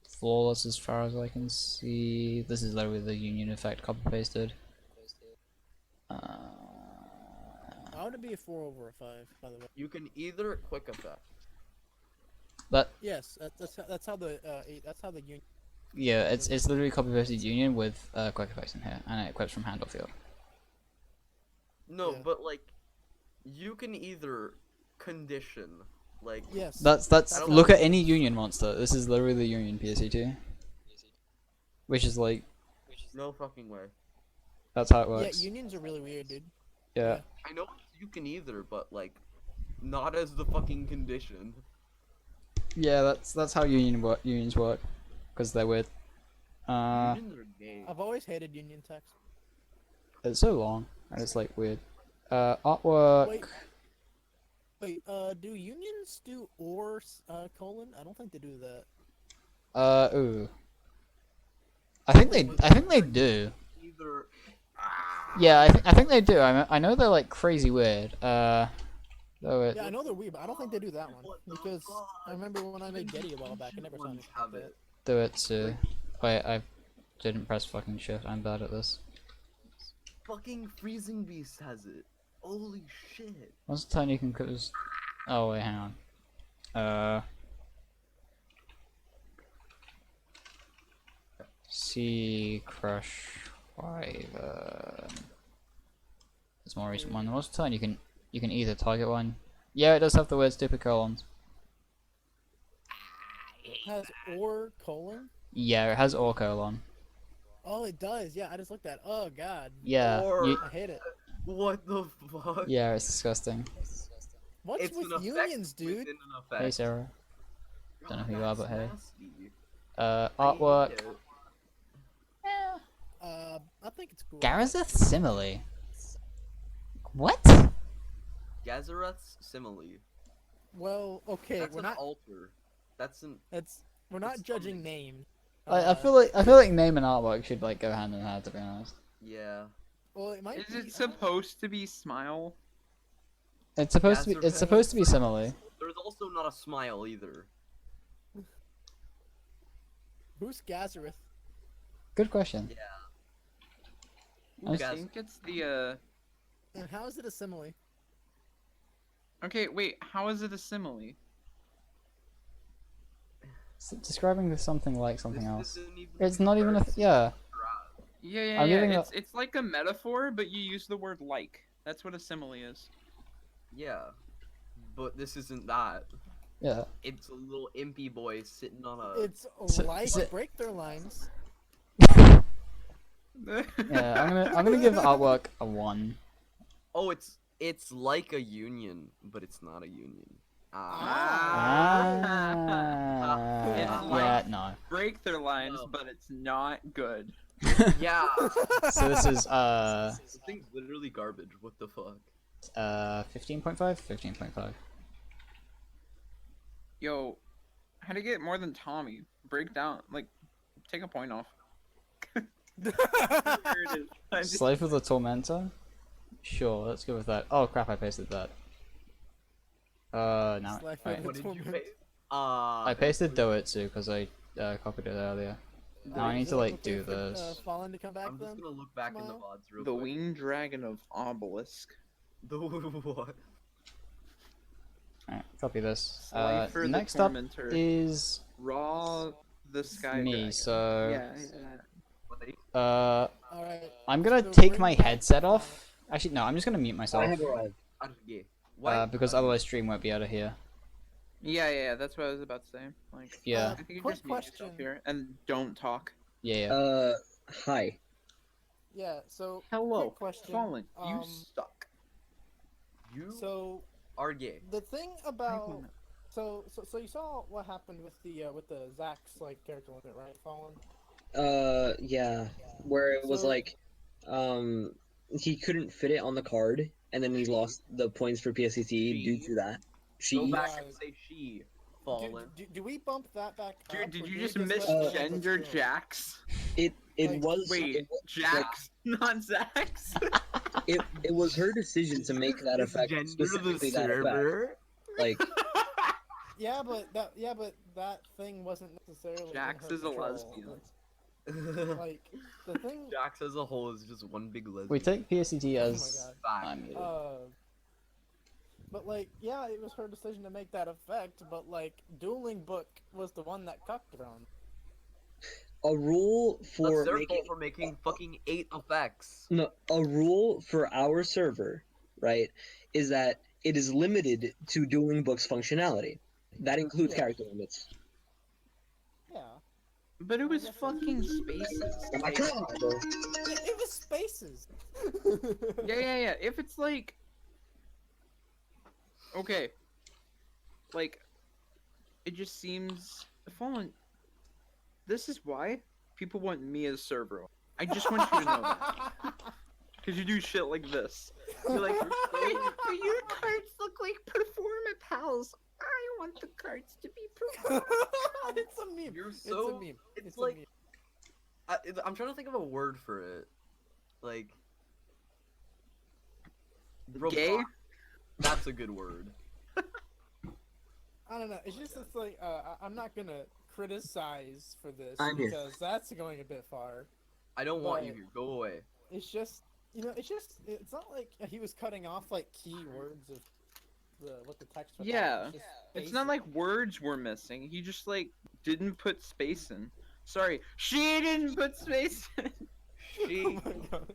flawless as far as I can see. This is literally the union effect copy pasted.
I would be a 4 over a 5, by the way.
You can either quick effect.
But
Yes, that's how the union.
yeah, it's literally copy pasted union with quick effects in here, and it equips from hand or field.
No,
Yeah.
but like, you can either condition, like.
Yes.
That's
how
look
it
at any union monster. This is literally the union PSE2, which is like
No fucking way.
that's how it
Yeah,
works.
unions are really weird, dude.
Yeah.
I know you can either, but like, not as the fucking condition.
Yeah, that's how unions work, because they're weird.
Unions are gay.
I've always hated union text.
It's so long and it's like weird. Artwork.
Wait, do unions do or colon? I don't think they do that.
Ooh. I think they do.
Either.
Yeah, I think they do. I know they're like crazy weird. Though it,
Yeah, I know they're weird, but I don't think they do that one
What the
because
fuck?
I remember when I made Getty a while back, I never saw
Ones
anything
have
like that.
it.
do it too. Wait, I didn't press fucking shift. I'm bad at this.
Fucking Freezing Beast has it. Holy shit.
What's the time you can cause? Oh wait, hang on. Sea Crush Wyvern. It's more recent one. What's the time you can either target one? Yeah, it does have the weird stupid colons.
Has or colon?
Yeah, it has or colon.
Oh, it does. Yeah, I just looked at. Oh god,
Yeah,
Or-
I hate it.
What the fuck?
yeah, it's disgusting.
What's
It's
with
an effect
unions, dude?
within an effect.
Hey Sarah. Don't know who you are, but hey.
Nasty. I hate
Artwork.
it.
I think it's cool.
Garazeth Simile. What?
Gazareth's Simile.
Well, okay,
That's
we're
an
not.
altar. That's an.
We're not
it's
judging
something.
name.
I feel like name and artwork should like go hand in hand, to be honest.
Yeah.
Well, it might
Is
be.
it supposed to be smile?
It's supposed to be. It's supposed to be Simile.
There's also not a smile either.
Who's Gazareth?
Good question.
I
Gaz-
think it's the
And how is it a simile?
Okay, wait. How is it a simile?
Describing something like something
This
else.
isn't even
It's not even a.
first.
Yeah.
Yeah.
I'm giving
It's like a metaphor, but you use the word like. That's what a simile is.
Yeah. But this isn't that.
Yeah.
It's a little impy boy sitting on a.
It's
So-
like
so-
break their lines.
Yeah. I'm gonna give artwork a 1.
Oh, it's like a union, but it's not a union.
It's
Yeah. No.
Break their lines,
No.
but it's not good.
Yeah.
So this is
This thing's literally garbage. What the fuck?
15.5. 15.5.
Yo, how to get more than Tommy? Break down, like, take a point off. There it is. I just-
Slave of the Tormentor. Sure, let's go with that. Oh crap! I pasted that. Now.
Slash
Wait.
What did you
torment.
pay?
I pasted Doitsu because I copied it earlier. Now I need
Is
to
it
like
okay
do
for,
this.
Fallen to come back
I'm just
then?
gonna look back in the
Smile?
VODs real
The
quick.
winged dragon of obelisk.
The what?
Alright, copy this.
Slifer the
Next up
Tormentor.
is
Raw the sky
me.
dragon.
So
Yeah.
Wait.
Alright.
I'm gonna
So
take
bring
my
back
headset
Fallen.
off. Actually, no, I'm just gonna mute myself.
I have arrived.
Arge. What?
Because otherwise stream won't be out of here.
Yeah, that's what I was about to say. Like,
Yeah,
I think you
Quick
just mute yourself
question.
here and don't talk.
yeah.
Hi.
Yeah, so
Hello,
quick question.
Fallen. You
Um,
suck.
You
So
are gay.
the thing about so you saw what happened with the Jaccs like character limit, right, Fallen?
Yeah. Where it was
So-
like, he couldn't fit it on the card, and then he lost the points for PSCT due to that.
Go
She.
back
Yeah.
and say she. Fallen.
Do we bump that back up?
Dude, did
or
you
do
just
we let the
misgender
limits go?
Jacks?
It
Like,
was.
Wait,
It,
Jacks, not Zacks.
it was her decision to make that effect,
Misgender
specifically
the
that effect.
server.
Like,
Yeah, but that thing wasn't necessarily.
Jacks
in her
is a
control.
lesbian.
Like the thing.
Jacks as a whole is just one big lesbian.
We take PSCT
Oh my
as.
Fact.
I'm muted.
But like, yeah, it was her decision to make that effect. But like, Dueling Book was the one that cucked around.
a rule for
That's their
making
fault for making fucking 8 effects.
no a rule for our server, right, is that it is limited to Dueling Book's functionality. That includes
Yeah.
character limits.
Yeah,
But it was fucking spaces.
Oh my
Like,
god!
it was spaces.
yeah. If it's like, okay, like, it just seems Fallen. This is why people want me as server. I just want you to know that. Because you do shit like this. You're like, your cards look like Performa Pals. I want the cards to be Performa.
It's a meme.
You're
It's
so-
a meme.
it's
a
like-
meme.
I'm trying to think of a word for it. Like.
Gay?
robot. That's a good word.
I don't know. It's just it's like I'm not gonna criticize for this
I'm here.
because that's going a bit far.
I don't want you
But-
here. Go away.
It's just it's not like he was cutting off like key words of what the text was.
Yeah.
just
It's not
basic.
like words were missing. He just like didn't put space in. Sorry, she didn't put space in.
Oh
She.
my god.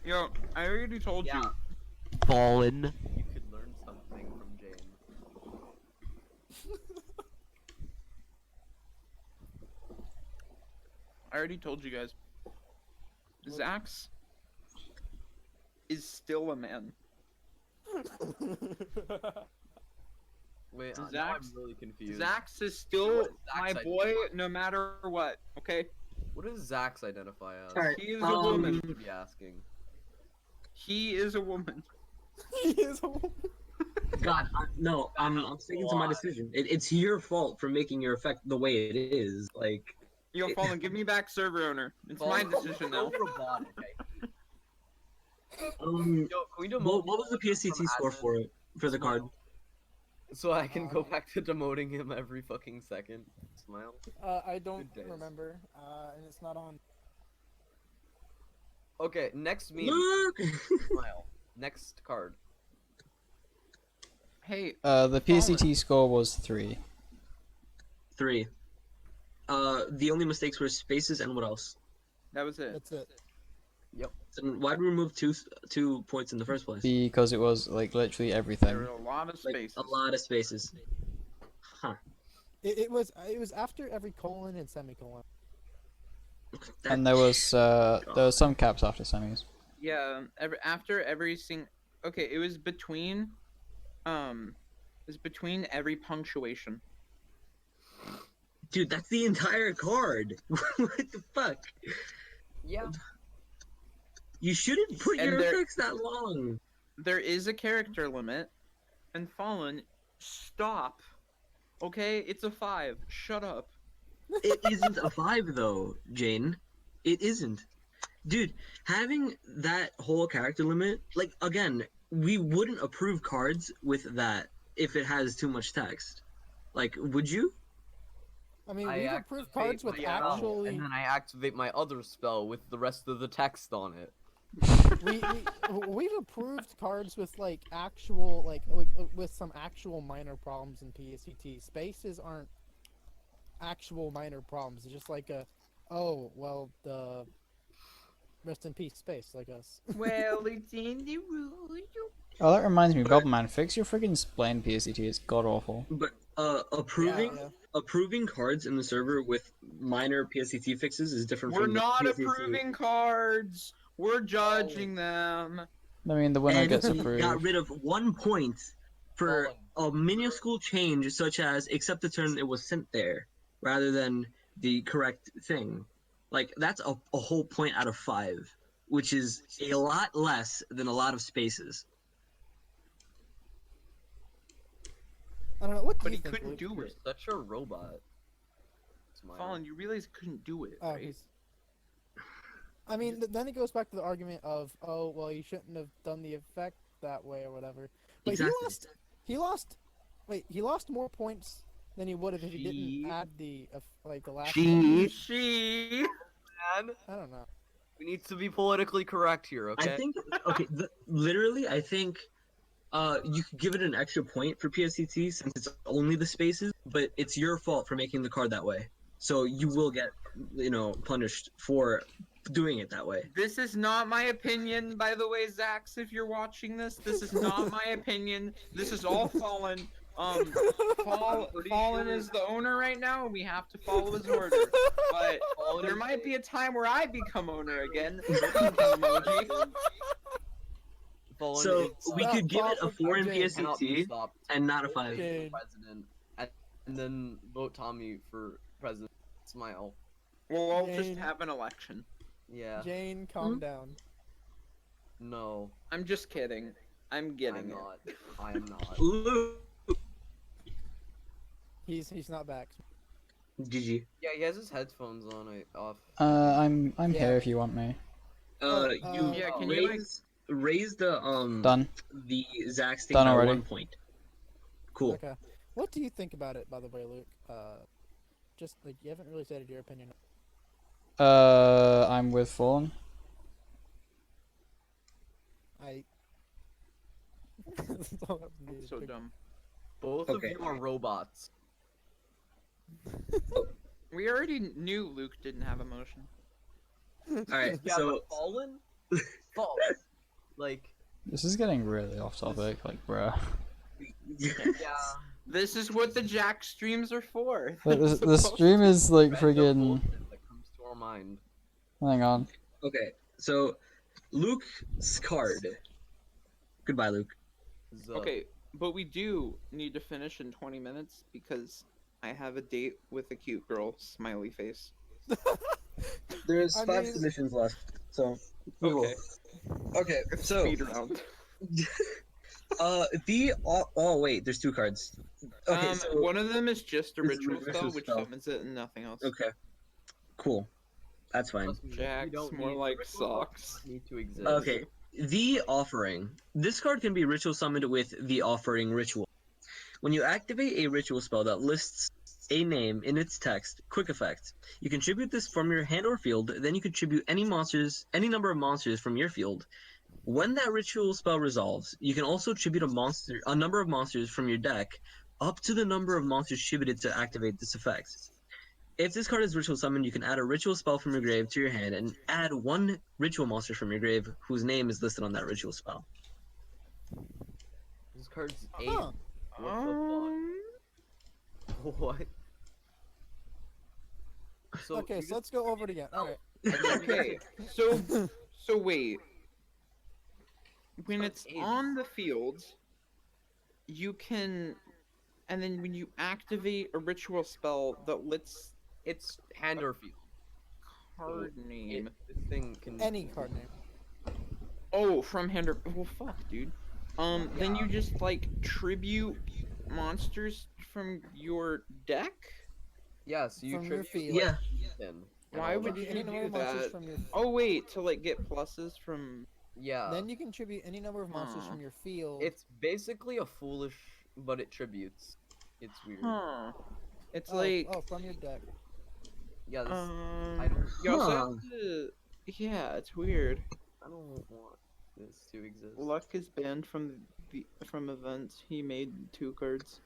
Yo, I already told
Yeah.
you.
Fallen. You could learn something from Jane.
I already told you guys. Zach's is still a man.
Wait, now I'm
Zach's-
really confused.
Zach's is still
What is
my
Zach's
boy, no matter what. Okay,
What does Zach's identify as?
Alright,
he is a woman.
To be asking.
He is a woman.
He is a woman.
God, no, I'm sticking to my decision. It's your fault for making your effect the way it is. Like,
Yo, Fallen, give me back server owner. It's my decision now.
So robotic.
um,
Yo, can we do
what was the PSCT
from
score
admin?
for it for the card?
So I can go back to demoting him every fucking second. Smile.
I don't
Good days.
remember, and it's not on.
Okay, next meme.
Look.
Smile. Next card.
Hey,
The PSCT score was 3.
3. The only mistakes were spaces and what else?
that was it.
That's it.
Then why'd we remove 2 points in the first place?
Because it was like literally
There
everything.
were a lot of
Like,
spaces.
a lot of spaces. Huh.
It was after every colon and semicolon.
And there was some caps after semis.
Yeah, after every okay, it was between every punctuation.
Dude, that's the entire card. What the fuck?
Yeah.
You shouldn't put
And
your
there-
effects that long.
There is a character limit, and Fallen, stop. Okay, it's a 5. Shut up.
It isn't a 5 though, Jane. It isn't. Dude, having that whole character limit, like, again, we wouldn't approve cards with that if it has too much text. Like, would you?
I mean,
I
we've approved
activate
cards with
my spell,
actually.
and then I activate my other spell with the rest of the text on it.
We've approved cards with like actual with some actual minor problems in PSET. Spaces aren't actual minor problems. It's just like oh well, the rest in peace space like us.
Well, it's in the rules.
Oh, that reminds me,
But-
Goblin Man, fix your friggin' Splain PSET. It's god awful.
But approving
Yeah.
approving cards in the server with minor PSCT fixes is different
We're
from the
not
PSCT.
approving cards. We're judging them.
I mean, the winner
And
gets
he got
approved.
rid of 1 point for
Fallen.
a minuscule change, such as accept the turn it was sent there, rather than the correct thing. Like, that's a whole point out of 5, which is a lot less than a lot of spaces.
I don't know. What do
But
you
he
think,
couldn't
Luke?
do
You're
it.
such a robot. Smile.
Fallen, you realize he couldn't do it,
Oh,
right?
he's. I mean, then it goes back to the argument of, oh, well, you shouldn't have done the effect that way or whatever. But
Exactly.
he lost. Wait, he lost more points than he would have if he
She-
didn't add the the last.
She.
Man,
I don't know.
we need to be politically correct here, okay?
I think, okay, literally, I think you could give it an extra point for PSCT since it's only the spaces, but it's your fault for making the card that way. So you will get, punished for doing it that way.
This is not my opinion, by the way, Jaccs. If you're watching this, this is not my opinion. This is all Fallen. Fallen is the owner right now, and we have to follow his order. But there might be a time where I become owner again. Emoji.
Fallen
So
is-
we could give it a 4 in
James.
cannot be
PSCT
stopped.
and not a 5.
Jane.
President, and then vote Tommy for president. Smile.
Well, I'll just
Jane.
have an election.
Yeah.
Jane, calm down.
No,
I'm just kidding. I'm
I'm
getting it.
not. I am not.
Ooh,
He's not back.
GG.
Yeah, he has his headphones on. Off.
I'm
Yeah.
here if you want me.
You
Yeah, can you, like-
raise the
Done.
the Jaccs thing
Done
by
already.
1 point. Cool.
Okay. What do you think about it, by the way, Luke? Just like you haven't really stated your opinion.
I'm with Fallen.
I. That's all I needed.
So dumb.
Both
Okay.
of you are robots.
We already knew Luke didn't have emotion.
Alright,
Yeah,
so
but Fallen. Fallen. Like.
This is getting really off topic, like, bruh.
Yeah.
This is what the Jack streams are for.
The stream is like
Random
friggin'.
bullshit that comes to our mind.
Hang on.
okay, so Luke's card. Goodbye, Luke.
So,
Okay, but we do need to finish in 20 minutes because I have a date with a cute girl, smiley face.
There's
I
5
mean-
submissions left, so we will.
Okay.
Okay, so
Speed round.
oh wait, there's 2 cards. Okay, so
One of them is just a
This is
ritual
ritual
spell, which
spell.
summons it and nothing else.
okay, cool, that's fine.
trust me, you
Jacks,
don't
more
need-
like
ritual
socks.
doesn't Need to exist.
Okay, the offering. This card can be ritual summoned with the offering ritual. When you activate a ritual spell that lists a name in its text, quick effect. You contribute this from your hand or field, then you contribute any number of monsters from your field. When that ritual spell resolves, you can also tribute a number of monsters from your deck, up to the number of monsters tributed to activate this effect. If this card is ritual summoned, you can add a ritual spell from your grave to your hand and add 1 ritual monster from your grave whose name is listed on that ritual spell.
This card's 8.
Huh.
What? So
Okay,
you
so let's go over it again. All right.
Okay, so wait. When it's
Eight.
on the field, you can, and then when you activate a ritual spell that lets
it's hand or field.
card name.
This thing can
Any card name.
Oh, from hand or well, fuck, dude. Then you just like tribute monsters from your deck.
Yeah, so you
From your
tribute
field.
Yeah.
Ethan and
Why
all
would
that.
you
Any number
do
of monsters
that?
from your.
Oh wait, to like get pluses from
Yeah.
Then you can tribute any number of monsters from your field.
It's basically a foolish, but it tributes. It's weird.
Huh. It's
oh,
like
oh, from your deck.
Yeah, this.
um.
I don't.
You also
Huh.
have to. Yeah, it's weird.
I don't want this to exist.
Luck is banned from from events. He made 2 cards.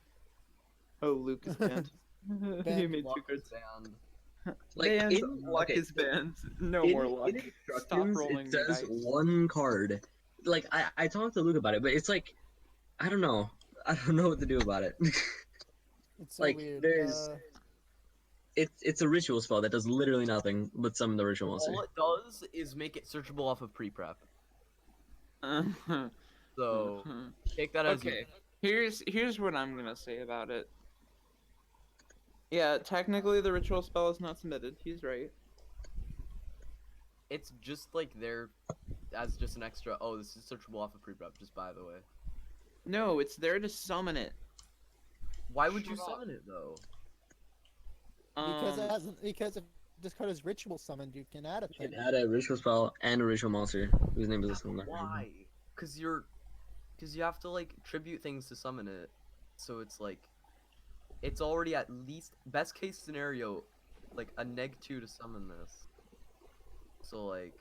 Oh, Luke is banned. he
Banned.
made 2
Luck is
cards.
banned.
Like,
Banned.
in-
Luck
okay,
is banned. No
in,
more luck.
in
Stop
instructions,
rolling
it
the
says
dice.
one card. Like, I talked to Luke about it, but it's like, I don't know. I don't know what to do about it.
It's so
like,
weird.
there's it's a ritual spell that does literally nothing but summon the ritual monster.
All it does is make it searchable off of pre-prep. So take that as
okay. Here's what I'm gonna say about it. Yeah, technically the ritual spell is not submitted. He's right.
it's just like there as just an extra. Oh, this is searchable off of pre-prep. Just by the way,
No, it's there to summon it.
why would you
Shut up.
summon it though?
Because if this card is ritual summoned, you can add a
You
thing.
can add a ritual spell and a ritual monster whose name is listed on there.
Why? Because you have to like tribute things to summon it. So it's like, it's already at least best case scenario, like a -2 to summon this. So like,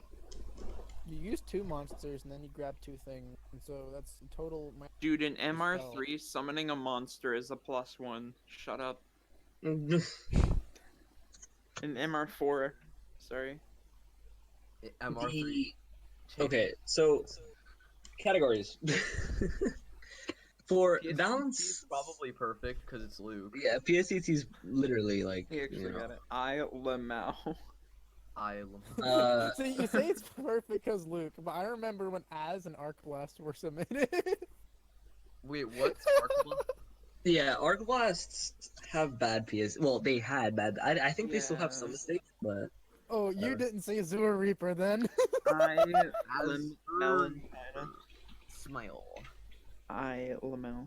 You use 2 monsters and then you grab 2 things, and so that's a total.
Dude, in MR3, summoning a monster is a +1. Shut up. In MR4, sorry.
MR3.
Okay, so categories. For
PSCT
balance,
is probably perfect because it's Luke.
yeah, PSCT is literally like,
He actually
you know,
got it. I Lamau.
See, you say it's perfect because Luke, but I remember when Az and Arc Blast were submitted.
Wait, what's Arcblast?
yeah, Arc Blasts have bad PS. Well, they had bad. I think they still have some
Yeah.
mistakes, but
Oh, you didn't see Azure Reaper then?
I
As
Lamau.
Smile.
I Lamau.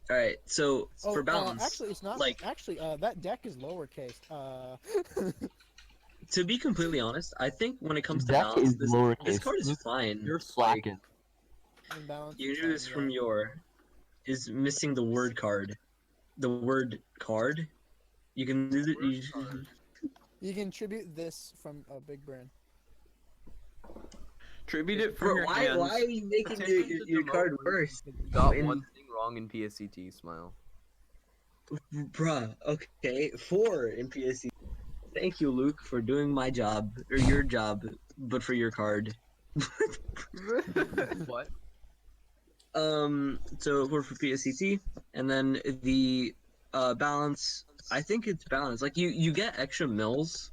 all right. So
Oh,
for balance,
actually, it's not.
like,
Actually, that deck is lowercase.
to be completely honest, I think when it comes to
Deck
balance,
is
this
lowercase.
card is fine.
You're
Like,
slacking.
in balance.
you
it's
do this
fine,
from
yeah.
your is missing the word card. The word card. You can do it.
You can tribute this from a big brand.
Tribute it from
Bro,
your
why
hands.
are you making
Petition to
your
demote
card
Luke
worse?
because you got
In-
one thing wrong in PSCT. Smile.
Bruh, okay, 4 in PSC. Thank you, Luke, for doing my job or your job, but for your card.
What?
So 4 for PSCT, and then the balance. I think it's balance. Like you get extra mills,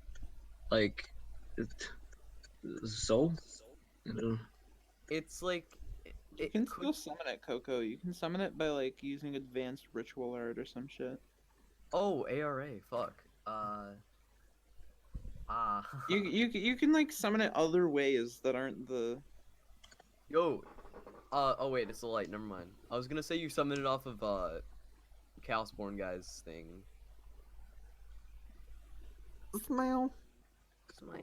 like so. I don't know.
It's like
You
it
can
could.
still summon it, Coco. You can summon it by like using advanced ritual art or some shit.
Oh, ARA. Fuck.
You can like summon it other ways that aren't the.
Yo. Oh wait, it's a light. Never mind. I was gonna say you summon it off of Chaosborn guy's thing.
Smile.
Smile.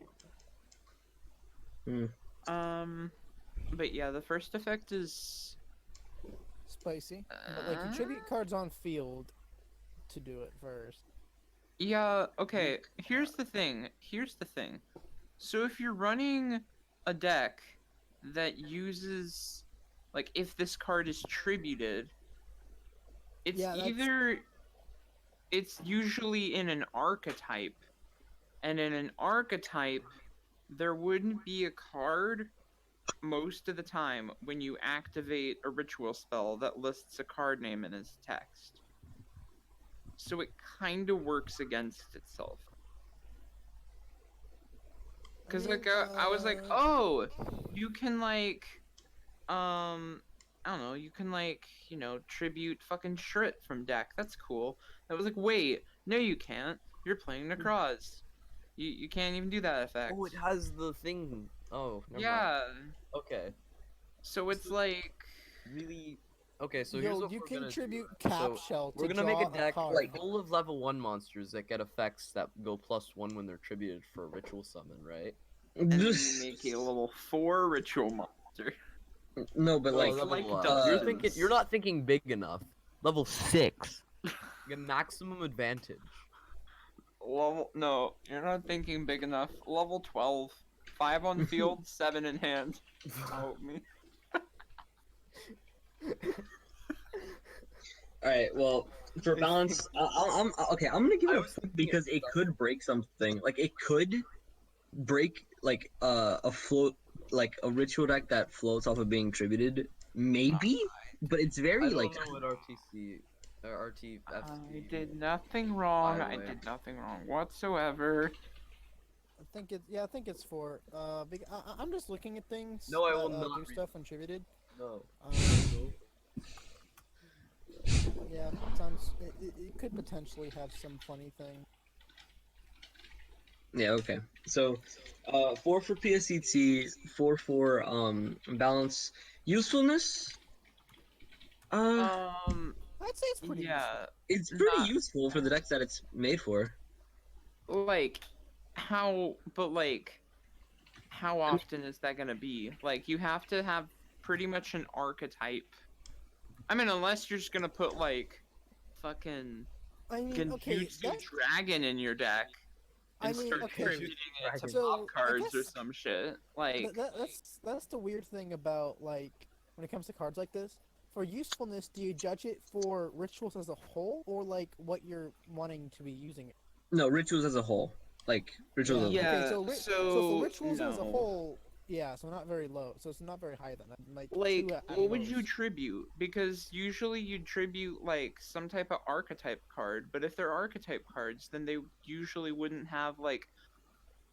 But yeah, the first effect is.
Spicy. But like you tribute cards on field to do it first.
Yeah, okay. Here's the thing. So if you're running a deck that uses like if this card is tributed, it's
Yeah, that's-
either it's usually in an archetype. And in an archetype, there wouldn't be a card most of the time when you activate a ritual spell that lists a card name in its text. So it kind of works against itself. Because like I was like, oh, you can like, I don't know, you can like, you know, tribute fucking Shrit from deck. That's cool. I was like, wait, no, you can't. You're playing Necroz. You can't even do that effect.
Oh, it has the thing. Oh, never mind.
Yeah.
Okay.
So it's like.
Really. Okay, so here's
Yo,
what
you
we're
can
gonna
tribute
do.
Cap
So
Shell to
we're gonna make
draw
a deck
card.
like-
full of level 1 monsters that get effects that go +1 when they're tributed for a ritual summon, right?
And then you make a level 4 ritual monster. monster.
No, but
Oh,
like,
level
like
up. You're
Dungeons.
not thinking big enough. Level 6. You get maximum advantage.
No, you're not thinking big enough. Level 12. 5 on field, 7 in hand. Oh, me.
all right. Well, for balance, I'm okay. I'm gonna give it
I
a
was
4
thinking
because it could break something. Like it could break like a float, like a ritual deck that floats off of being tributed. Maybe, but it's
I
very
don't
like
know what RTC or RTFC.
I did nothing wrong.
By the
I
way.
did nothing wrong whatsoever.
I think it's 4. I'm just looking at things
No, I
that
will not
do
read
stuff contributed.
No.
Um, yeah, it could potentially have some funny thing.
yeah. Okay. So, 4 for PSET, 4 for balance, usefulness.
I'd say it's pretty
Yeah,
It's pretty
not
useful for the decks that it's made for.
like how often is that gonna be? Like, you have to have pretty much an archetype. I mean, unless you're just gonna put like fucking
I mean, okay,
Genjutsu Dragon in your deck and start
okay.
contributing it to
So,
pop
I
cards or
guess
some shit. Like,
that's the weird thing about like when it comes to cards like this. For usefulness, do you judge it for rituals as a whole, or like what you're wanting to be using it?
No, rituals as a whole. Like rituals as a whole.
Okay,
yeah,
so for rituals as a
no.
whole, yeah, so not very low. So it's not very high then. Like
Like,
2 at
what would you
most.
tribute? Because usually you'd tribute like some type of archetype card, but if they're archetype cards, then they usually wouldn't have like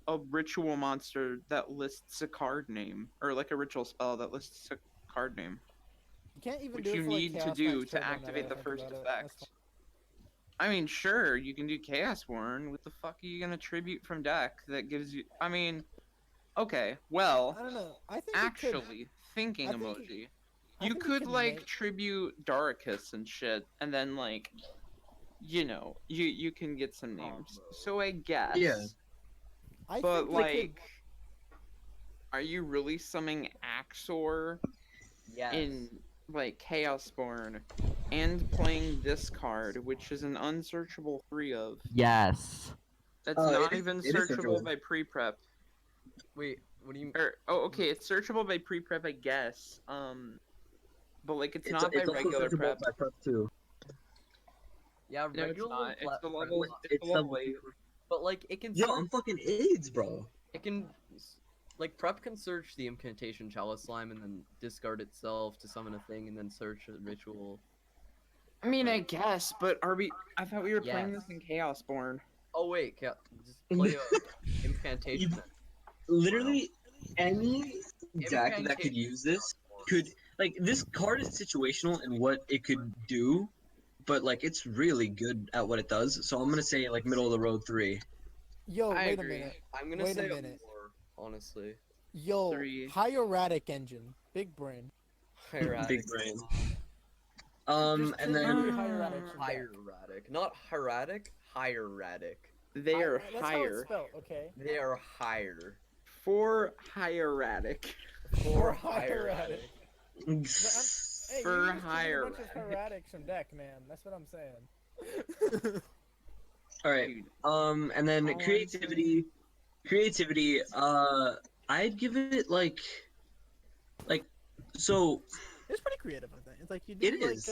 a ritual monster that lists a card name, or like a ritual spell that lists a card name,
You can't even
which
do
you
it for like
need to
Chaos
do
Knights
to
Turbo now that
activate
I
the
think
first
about it. That's
effect. I mean, sure, you can do Chaos Warren. What the fuck are you gonna tribute from deck that gives you? I mean, okay, well,
I don't know. I think it could.
actually, thinking
I think it,
emoji.
I
You
think it
could
could
like
make.
tribute Darkus and shit, and then like, you can get some names. So I
Yeah.
guess,
I
but
think it could.
like, are you really summoning Axor
Yes.
in like Chaosborn and playing this card, which is an unsearchable 3 of?
Yes.
That's not even
it is
searchable
searchable.
by pre-prep.
Wait, what do you
Or okay, it's searchable by pre-prep, I guess. But like it's not by
It's also
regular
searchable
prep.
by prep too.
Yeah,
No, it's
regular
not. It's the
prep,
level. It's the
It's
level
level
8.
but like it can
Yo,
search,
I'm fucking AIDS, bro.
it can like prep can search the Impcantation Chalice Slime and then discard itself to summon a thing and then search a ritual.
I mean, I guess, but are we? I thought we were playing
Yes.
this in Chaosborn.
Oh wait, just play a Impcantation.
Literally any deck that could
Impcantation.
use this could like this card is situational in what it could do, but like it's really good at what it does. So I'm gonna say like middle of the road 3.
Yo,
I
wait a
agree.
minute.
I'm gonna
Wait a
say
minute.
more, honestly.
Yo,
3.
hieratic engine, big brain.
Big brain.
Just
And
kill
then
every hieratic from deck.
Hieratic, not hieratic, hieratic.
They are
That's how it's
higher.
spelled. Okay.
They are higher.
For hieratic.
For
hieratic.
hieratic.
Hey,
For
you just killed a bunch of
hieratic.
hieratics from deck, man. That's what I'm saying.
all right.
Dude,
And then
all I'm
creativity. Creativity. I'd give it like so.
It's pretty creative, I think. It's like you
It
do
is.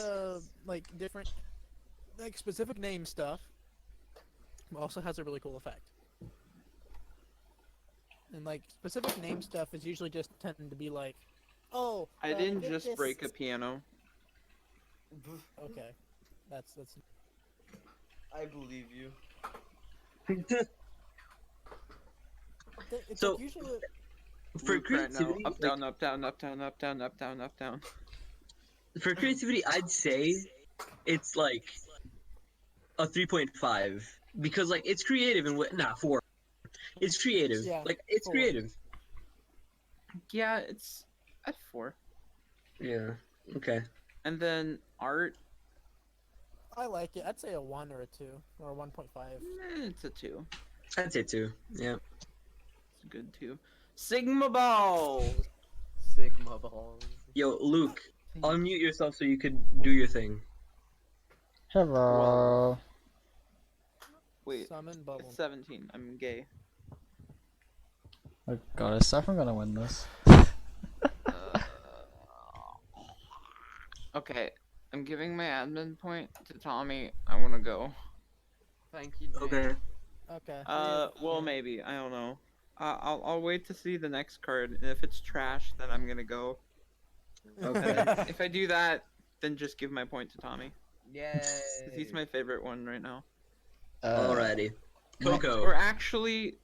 like different like specific name stuff. But also has a really cool effect. And like specific name stuff is usually just tending to be like, oh,
I didn't
get
just
this-
break a piano.
Okay, that's.
I believe you.
It's
So-
like usually.
For
Blueprint, no.
creativity,
Up,
like,
down, up, down, up, down, up, down, up, down, up, down.
for creativity, I'd say it's like a 3.5 because like it's creative and what? Nah, 4. It's creative.
Yeah,
Like it's
4.
creative.
Yeah, it's at 4.
Yeah. Okay.
And then art,
I like it. I'd say a 1 or a 2 or a 1.5.
it's a 2.
I'd say 2. Yeah.
It's good too. Sigma balls.
Sigma balls.
Yo, Luke, unmute yourself so you could do your thing.
Hello.
Wait,
Summon bubble.
it's 17. I'm gay.
Oh god, is Saffron gonna win this?
Okay, I'm giving my admin point to Tommy. I want to go.
Thank you, Jane.
Okay.
Okay.
Well, maybe. I don't know. I'll wait to see the next card, and if it's trash, then I'm gonna go.
Okay.
If I do that, then just give my point to Tommy.
Yay.
'Cause he's my favorite one right now.
Alrighty.
Or
Coco.
actually,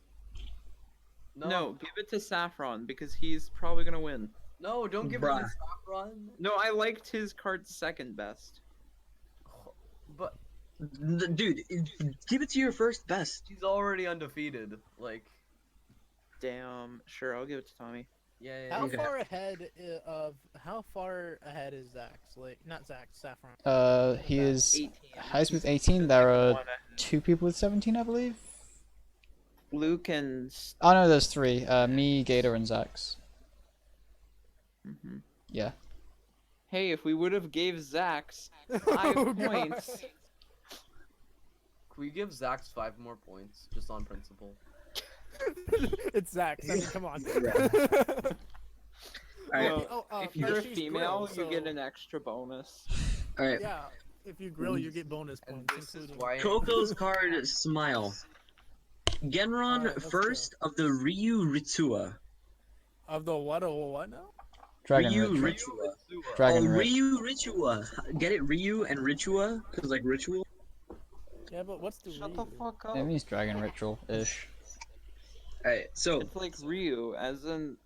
no, give it to Saffron because he's probably gonna win.
No, don't give it
Bruh.
to Saffron.
No, I liked his card second best.
But
Dude, give it to your first best.
he's already undefeated. Like,
Damn, sure, I'll give it to Tommy.
yay.
How
Okay.
far ahead how far ahead is Jaccs? Like, not Jaccs, Saffron.
He is
18.
highest with 18. There are
One,
2 people with 17, I believe.
Luke and.
Oh no, there's 3. Me, Gator, and Jaccs.
Mhm.
Yeah.
Hey, if we would have gave Jacks
Oh,
5
God.
points.
Can we give Zach's 5 more points just on principle?
It's Jaccs. I mean, come on.
Alright.
Well,
Oh,
if you're a
she's
female,
grilled,
you get
so-
an extra bonus.
Alright.
Yeah, if you grill, you get bonus
And
points,
this is
including.
why.
Coco's card, Smile. Genron,
Alright, let's
first of the Ryu Ritsua.
Of the what? Oh, what now?
Dragon
Ryu
Ritual.
Ritsua.
Dragon
Oh,
Ritual.
Ryu Ritsua. Get it? Ryu and Ritua? Because, like, ritual?
Yeah, but what's the
Shut the
Ryu?
fuck up.
It means Dragon Ritual-ish.
Alright, so.
It's like Ryu, as in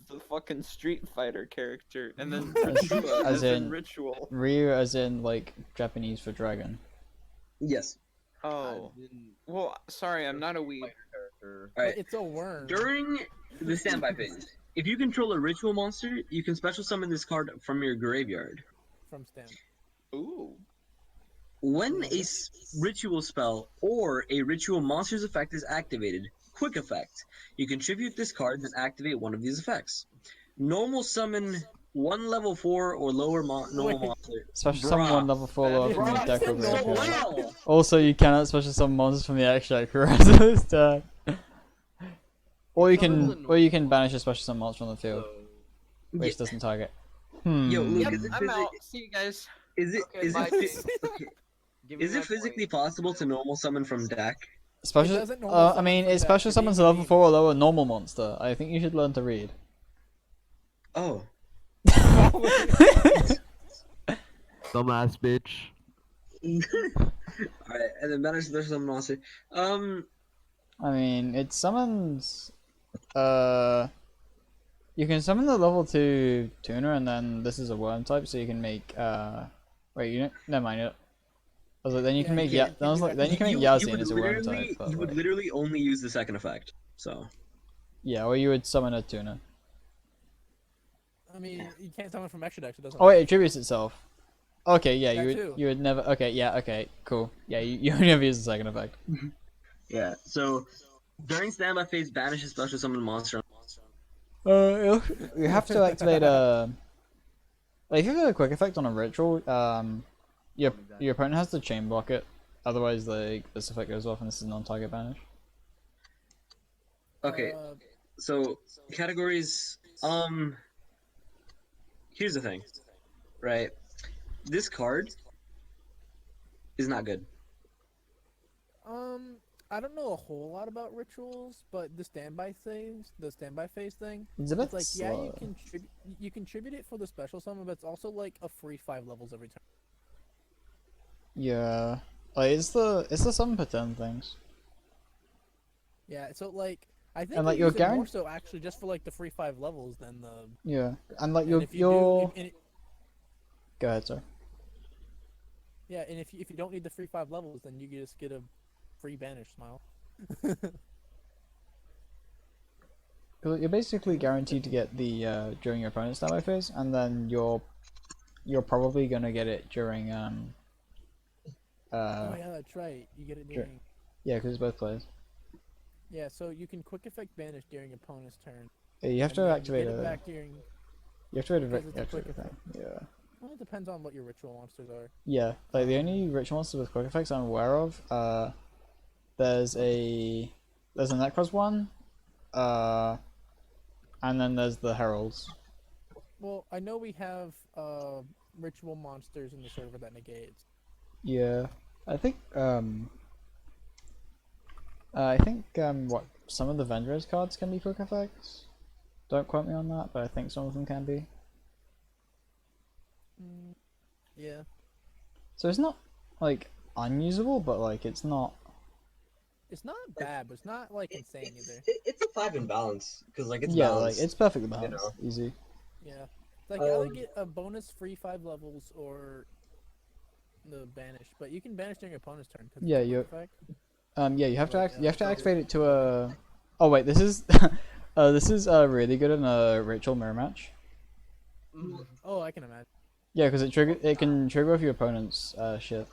the fucking Street Fighter character, and then
As-
Ritsua,
as
as in
in-
ritual.
Ryu as in, like, Japanese for dragon.
Yes.
Oh. Well, sorry, I'm not a weeb.
Character.
Alright.
It's a worm.
During the standby phase, if you control a ritual monster, you can special summon this card from your graveyard.
From Stan.
Ooh.
When a ritual spell or a ritual monster's effect is activated, quick effect, you contribute this card and activate one of these effects. Normal summon one level 4 or lower normal
Wait.
monster.
Special summon 1 level 4 lower from your
Bruh.
deck or
Bruh.
graveyard.
Wow!
Also, you cannot special summon monsters from the extract for the rest of this turn. Or you can banish a special summon monster from the field, which doesn't target.
Yo, Luke,
Yep,
is it,
I'm out. See you guys.
Okay, bye,
okay,
Give me
is
my
it physically
point.
possible to normal summon from deck?
Special.
doesn't normal
I
summon
mean,
from
it
deck,
special
you're
summons a
being
level
mean.
4 or lower normal monster. I think you should learn to read.
Oh.
Dumbass bitch.
Alright, and then banish special summon monster.
I mean, it summons. You can summon the level 2 tuner, and then this is a worm type, so you can make. Wait, you don't. Never mind it. I was like, then you can
Yeah,
make
you can't-
then I was like, then you can make
you
Yazi,
would
and it's a worm
literally-
type. But
you would
like,
literally only use the second effect. So.
yeah, or you would summon a tuner.
I mean, you can't summon from extra decks. It doesn't.
Oh wait, it tributes itself. Okay, yeah,
That
you
too.
would never. Okay, yeah, okay, cool. Yeah, you only ever use the second effect.
Yeah, so during standby phase, banish a special summon monster.
You have to activate like if you have a quick effect on a ritual, your opponent has to chain block it. Otherwise, like this effect goes off, and this is non-target banish.
Okay, so categories. Here's the thing, right? This card is not good.
I don't know a whole lot about rituals, but the standby phase thing.
It's a bit
It's like, yeah,
slow.
you contribute it for the special summon, but it's also like a free 5 levels every turn.
Yeah, like it's the summon per turn things.
Yeah, so like I think
And, like,
you
you're
use it more
guaran-
so actually just for like the free 5 levels than the.
Yeah, and like
And if you do,
your
and
go ahead, sir.
yeah, and if you don't need the free 5 levels, then you just get a free banish smile.
You're basically guaranteed to get the during your opponent's standby phase, and then you're probably gonna get it during
Oh yeah, that's right. You get it
sure.
during.
yeah, because it's both players.
Yeah, so you can quick effect banish during opponent's turn.
Yeah, you have
and
to
then
activate
get it
a.
back during.
You have to wait a
Because it's a quick
thing.
effect.
Yeah.
Well, it depends on what your ritual monsters are.
Yeah, like the only ritual monster with quick effects I'm aware of, there's a Necros one, and then there's the Heralds.
Well, I know we have ritual monsters in the server that negates.
Yeah, I think what some of the Vendors cards can be quick effects. Don't quote me on that, but I think some of them can be.
Yeah.
So it's not like unusable, but like it's not.
It's not bad, but it's not like insane either.
It's a 5 in balance because like it's
Yeah,
balanced.
like it's perfectly balanced, easy.
Yeah. Like I either get a bonus free 5 levels or the banish, but you can banish during your opponent's turn.
Yeah,
you.
Yeah, you have to
Like,
you have to activate it to a. Oh wait, this is this is really good in a ritual mirror match.
Oh, I can imagine.
Yeah, because it can trigger off your opponent's shit.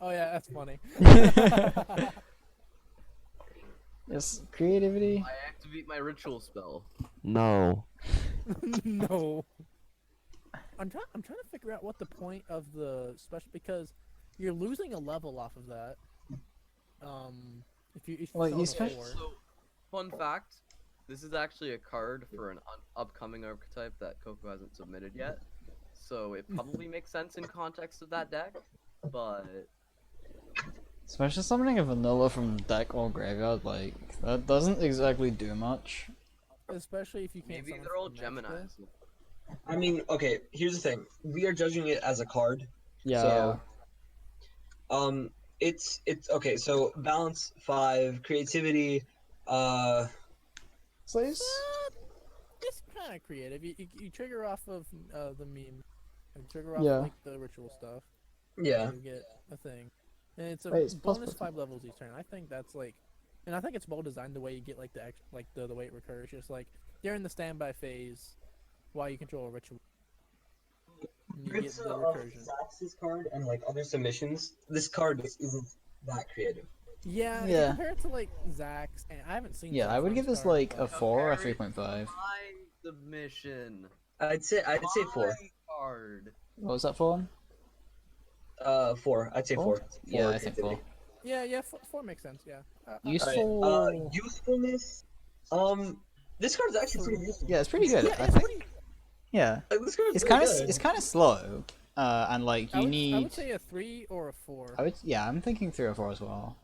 Oh yeah, that's funny.
Yes, creativity.
I activate my ritual spell. No.
No. I'm trying to figure out what the point of the special, because you're losing a level off of that. If you
Well,
sell
you
a
spec-
4.
So, fun fact, this is actually a card for an upcoming archetype that Coco hasn't submitted yet. So it probably makes sense in context of that deck, but
Special summoning a vanilla from deck or graveyard, like that doesn't exactly do much.
Especially if you can't.
maybe
summon
they're all
from Magic
Geminis.
Play.
I mean, okay. Here's the thing: we are judging it as a card.
Yeah.
So, it's okay. So balance 5, creativity,
So it's,
It's kind of creative. You trigger off of the meme, and trigger off
Yeah.
like the ritual stuff.
yeah.
You get a thing, and it's a
Wait, it's
bonus
possible.
5 levels each turn. I think that's like, and I think it's well designed the way you get like the way it recurs. Just like you're in the standby phase while you control a ritual. And you get the recursion.
Jacks' card and like other submissions. This card isn't that creative.
Yeah, if you
Yeah.
compare it to like Zach's, and I haven't seen.
yeah, I would
Zaxxon's
give this
card,
like a
but-
4 or a
Compare it
3.5.
My submission.
I'd say 4.
My card.
What was that for?
4. I'd say 4.
Four? Yeah, I think 4.
Yeah, 4 makes sense. Yeah.
Useful.
Usefulness. This card's actually pretty useful.
Yeah, it's pretty good.
Yeah,
I
it's
think.
pretty.
Yeah,
Like, this card's
it's
pretty
kind of
good.
it's kind of slow. And like you
I
need.
would say a 3 or a 4.
Yeah, I'm thinking 3 or 4 as well.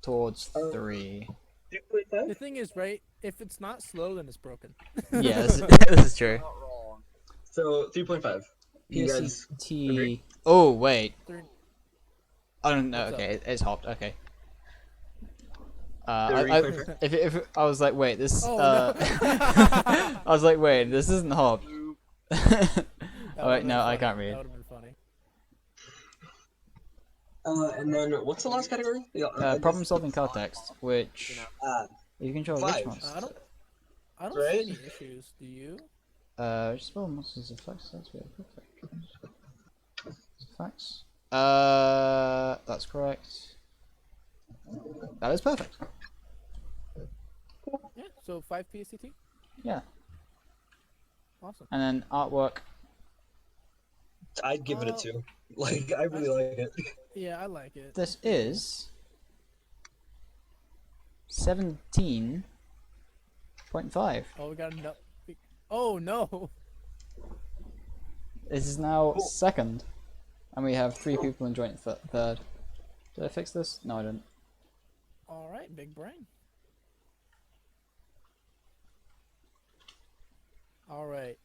Towards 3.
3.5?
The thing is, right? If it's not slow, then it's broken.
Yeah, this is true.
Not wrong.
So 3.5. You guys agree?
PSCT. Oh wait.
Three-
Oh no.
What's up?
Okay, it's hopped. Okay.
Three
I,
point five?
if I was like, wait, this.
Oh, no.
I was like, wait, this isn't hopped.
Oop.
Oh wait, no, I can't read.
That would have been funny.
And then what's the last category? Yeah,
Problem solving card text, which
Uh,
you control
Five.
which monster.
I don't
Right?
see any issues. Do you?
Just spell monsters effects. That's weird. Effects. That's correct. That is perfect.
Yeah. So 5 PSCT.
Yeah.
Awesome.
And then artwork.
I'd give it a 2. Like, I really like it.
Yeah, I like it.
This is 17.5.
Oh, we got no. Oh no.
This is now second, and we have 3 people in joint third. Did I fix this? No, I didn't.
All right, big brain. All right,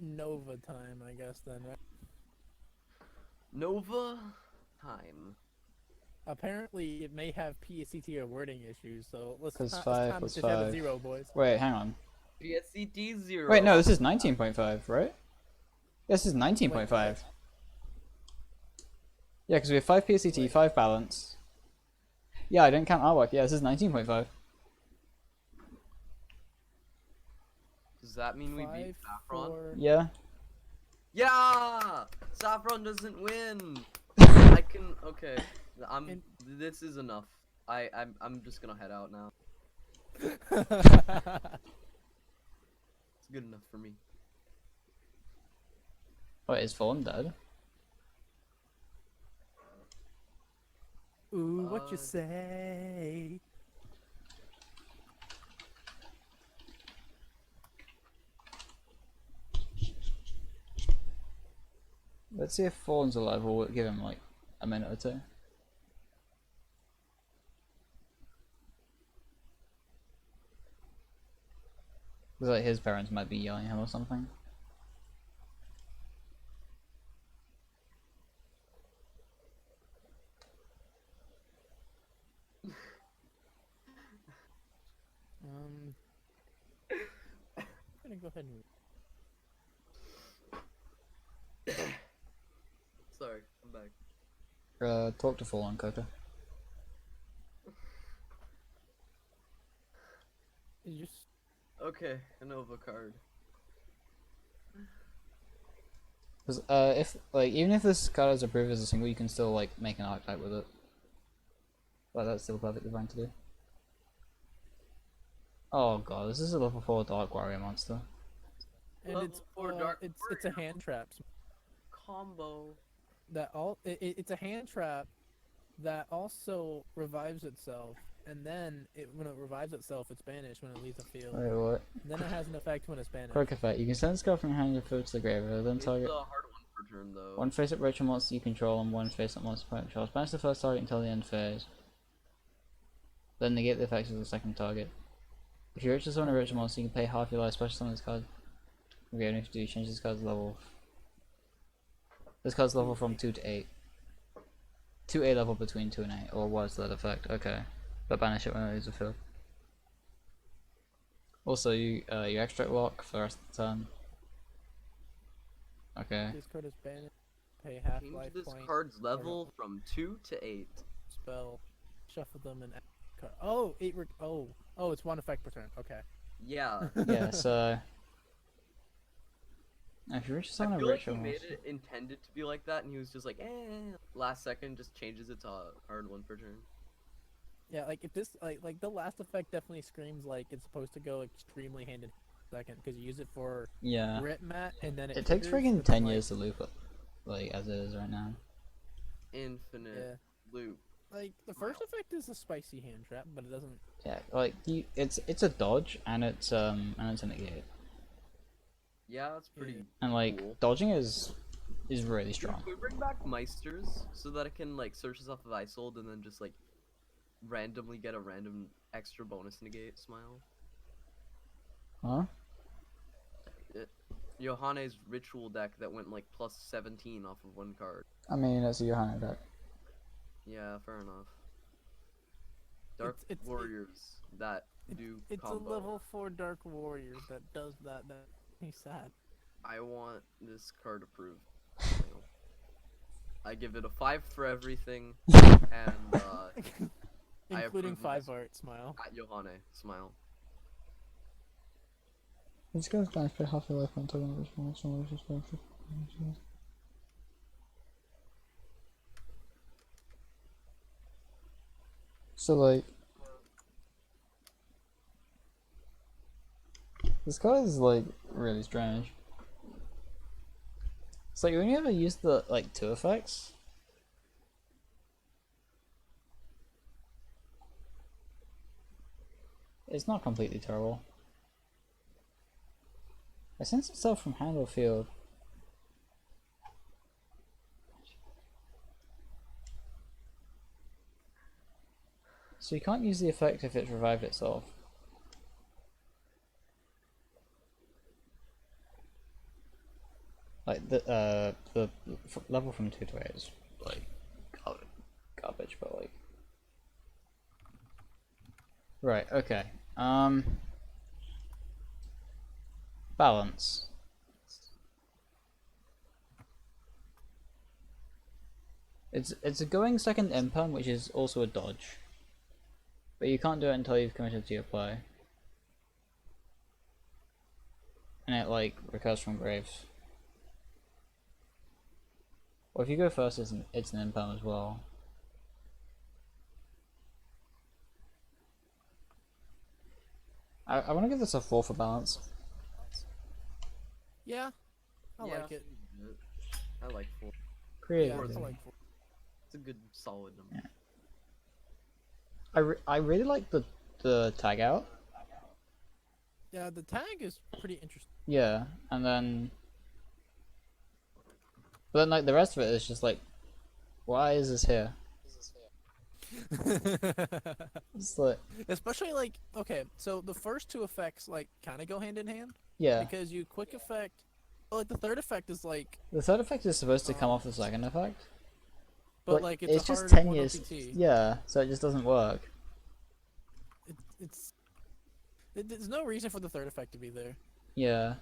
Nova time, I guess then, right?
Nova time.
Apparently, it may have PSCT or wording issues, so let's
Plus
it's
5
time
plus
to have a
5.
0, boys.
Wait, hang on.
PSCT 0.
Wait, no, this is 19.5, right? This is 19.5. Yeah, because we have 5 PSCT, 5 balance. Yeah, I didn't count artwork. Yeah, this is 19.5.
Does that mean we beat
5,
Saffron?
4.
Yeah.
Yeah! Saffron doesn't win! I can. Okay.
And-
This is enough. I'm just gonna head out now. It's good enough for me.
Wait, is Fallen dead?
Ooh, what you
Uh,
say?
Let's see if Fallen's alive. We'll give him like a minute or two. Because like his parents might be yelling at him or something.
I'm gonna go ahead and.
Sorry, I'm back.
Talk to Fallen, Coca.
You just
Okay, a Nova card.
Because if like even if this card is approved as a single, you can still like make an archetype with it. Like that's still perfectly fine to do. Oh god, this is a level 4 Dark Warrior monster.
and
Level
it's
4 Dark
it's a hand trap.
Combo.
It's a hand trap that also revives itself, and then when it revives itself, it's banished when it leaves the field.
Wait, what?
Then it has an effect when it's banished.
Quick effect. You can send this card from your hand to field to the graveyard, then
It's
target
a hard one for turn though.
one face-up ritual monster you control and one face-up monster opponent controls. Banish the first target until the end phase. Then negate the effects of the second target. If you ritual summon a ritual monster, you can pay half your life special summon this card. Okay, and if you do, change this card's level. This card's level from 2 to 8. 2 A level between 2 and 8, or what's that effect? Okay. But banish it when it leaves the field. Also, you extract lock for the rest of the turn. Okay.
This card is banished. Pay half
Change
life
this
point.
card's level from 2 to 8.
Spell. Shuffle them and add card. Oh, oh, it's one effect per turn. Okay.
Yeah.
Yeah, so if you ritual
I
summon a
feel like
ritual
he made
monster,
it intended to be like that, and he was just like, last second just changes it to a hard one per turn.
Yeah, like if this like the last effect definitely screams like it's supposed to go extremely hand in second because you use it for
yeah,
grit mat and then
it takes
triggers,
friggin'
but
10
then,
years to loop it, like as it is right now.
Infinite
Yeah.
loop.
Like the first effect is a spicy hand trap, but it doesn't.
Yeah, like it's a dodge and it's a negate,
Yeah, that's pretty
and like
cool.
dodging is really
Dude,
strong.
can we bring back Meisters so that it can like search this off of Isold and then just like randomly get a random extra bonus negate smile?
Huh?
Yohane's ritual deck that went like plus 17 off of one card.
I mean, it's a Johanna deck.
Yeah, fair enough. Dark
It's-
warriors that do
It's
combo.
a level 4 Dark Warrior that does that. That he's sad.
I want this card approved. I give it a 5 for everything, and I
Including
approve
5
my
art smile.
at Yohane smile.
This goes down for half your life on top of this. So like, this card is like really strange. It's like when you ever use the like 2 effects. It's not completely terrible. It sends itself from hand or field. So you can't use the effect if it's revived itself. Like the level from 2 to 8 is like garbage, but like right, okay. Balance. It's a going second imperm, which is also a dodge. But you can't do it until you've committed to your play. And it like recurs from graves. Or if you go first, it's an imperm as well. I want to give this a 4 for balance.
Yeah, I
Yeah,
like it.
I like 4.
Yeah,
Creative.
I like 4.
It's a good solid number.
I really like the tag out.
Yeah, the tag is pretty interesting.
Yeah, and then, but then like the rest of it is just like, why is this here? It's like,
Especially like, okay, so the first 2 effects like kind of go hand in hand
yeah,
because you quick effect, like the third effect is like,
the third effect is supposed to come off the second effect,
but like it's a
just
hard
10
1
years.
OPT.
Yeah, so it just doesn't work.
There's no reason for the third effect to be there.
Yeah,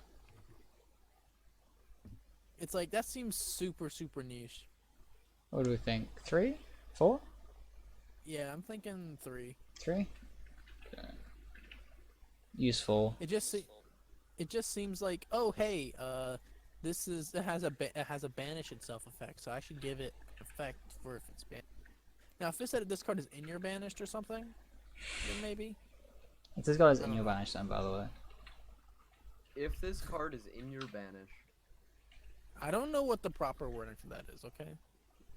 It's like that seems super niche.
what do we think? 3, 4,
Yeah, I'm thinking 3.
3. Okay. Useful.
It just seems like, oh hey, it has a banish itself effect, so I should give it effect for if it's banished. Now if it said this card is in your banished or something, then maybe.
This guy's in your banish then, by the way.
If this card is in your banish,
I don't know what the proper wording for that is. Okay,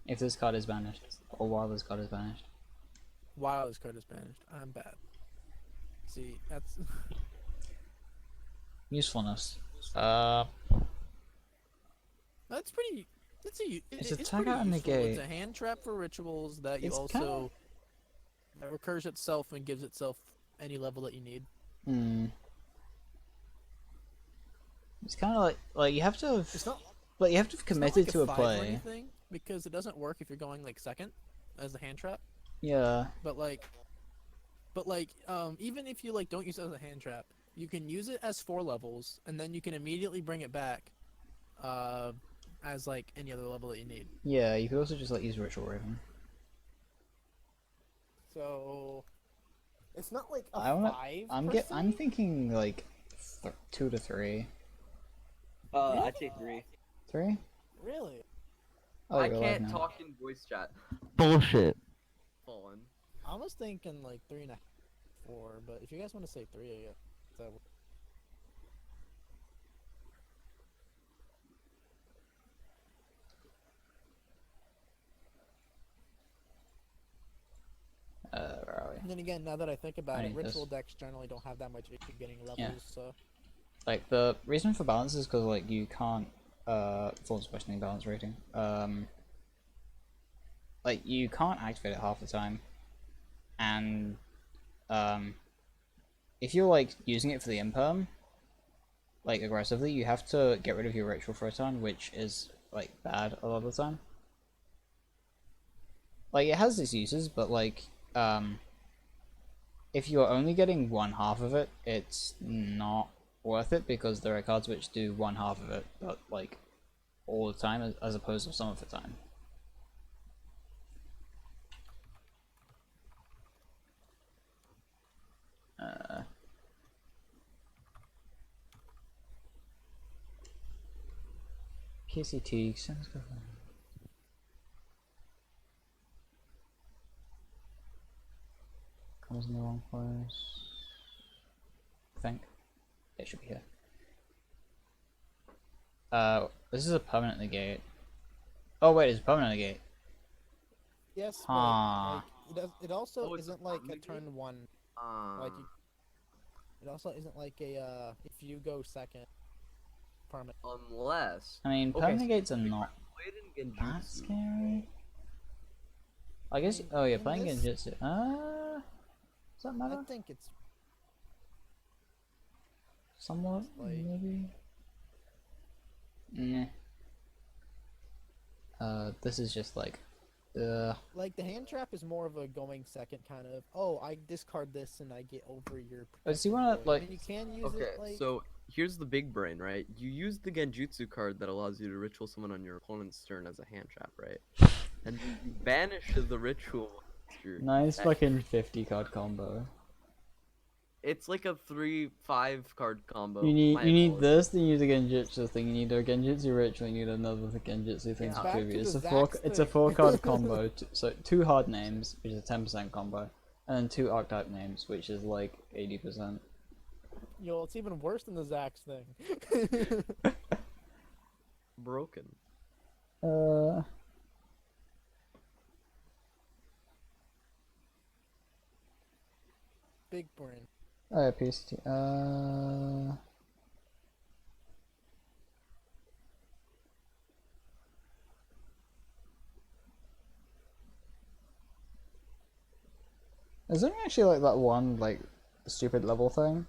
If this card is banished, or while this card is banished.
while this card is banished, I'm bad. See, that's
Usefulness.
that's pretty.
It's a
it's
tag
pretty
out and
useful.
negate.
It's a hand trap for rituals that you
It's
also that recurs itself and gives itself any level that you need.
Hmm. It's kind of like you have to have,
It's not.
like you have to have
It's not
committed
like
to a
5 or
play.
anything, because it doesn't work if you're going like second as a hand trap.
Yeah.
But even if you like don't use it as a hand trap, you can use it as 4 levels, and then you can immediately bring it back, as like any other level that you need.
Yeah, you could also just like use Ritual Raven.
So it's not like a
I wanna,
5.
I'm thinking like 2 to 3.
I'd say 3.
3?
Really?
Oh,
I
you're alive
can't
now.
talk in voice chat.
Bullshit.
Fallen.
I was thinking like 3.5, 4, but if you guys want to say 3, yeah, that
Where are we?
And then again, now that I think about
I
it,
need this.
ritual decks generally don't have that much issue getting levels,
Yeah.
so
Like the reason for balance is because like you can't false questioning balance rating. Like you can't activate it half the time, and if you're like using it for the imperm, like aggressively, you have to get rid of your ritual for a turn, which is like bad a lot of the time. Like it has its uses, but like if you're only getting one half of it, it's not worth it because there are cards which do one half of it, but like all the time as opposed to some of the time. KCT, comes in the wrong place. I think it should be here. This is a permanent negate. Oh wait, it's a permanent negate.
yes,
Huh.
but like, it also
Oh, it's a
isn't like a
permanent
turn
game?
1. Like it also isn't like a if you go second permanent.
Unless.
I mean,
Okay,
permanent
so
negates are not
played in
that
Genjutsu.
scary. I guess.
mean,
Oh yeah,
in
playing
this-
Genjutsu. Does that
I
matter?
think it's
Somewhat,
like-
maybe. Nah. This is just like,
like the hand trap is more of a going second kind of. Oh, I discard this and I get over your.
Oh, so you wanna,
protected ward.
like-
I mean, you can use
Okay,
it like.
so here's the big brain, right? You use the Genjutsu card that allows you to ritual someone on your opponent's turn as a hand trap, right? And you banish the ritual monster.
nice
at-
fucking 50 card combo.
It's like a 3-5 card combo.
You need
My
you need
apologies.
this, then you use a Genjutsu thing. You need a Genjutsu ritual. You need another Genjutsu thing
Yeah.
to
Back to
tribute. It's
the
a four.
Jaccs
It's a
thing.
4 card combo. So 2 hard names, which is a 10% combo, and then 2 archetype names, which is like 80%.
it's even worse than the Jaccs thing.
Broken.
Big brain.
Oh yeah, PST. Is there actually like that one like stupid level thing?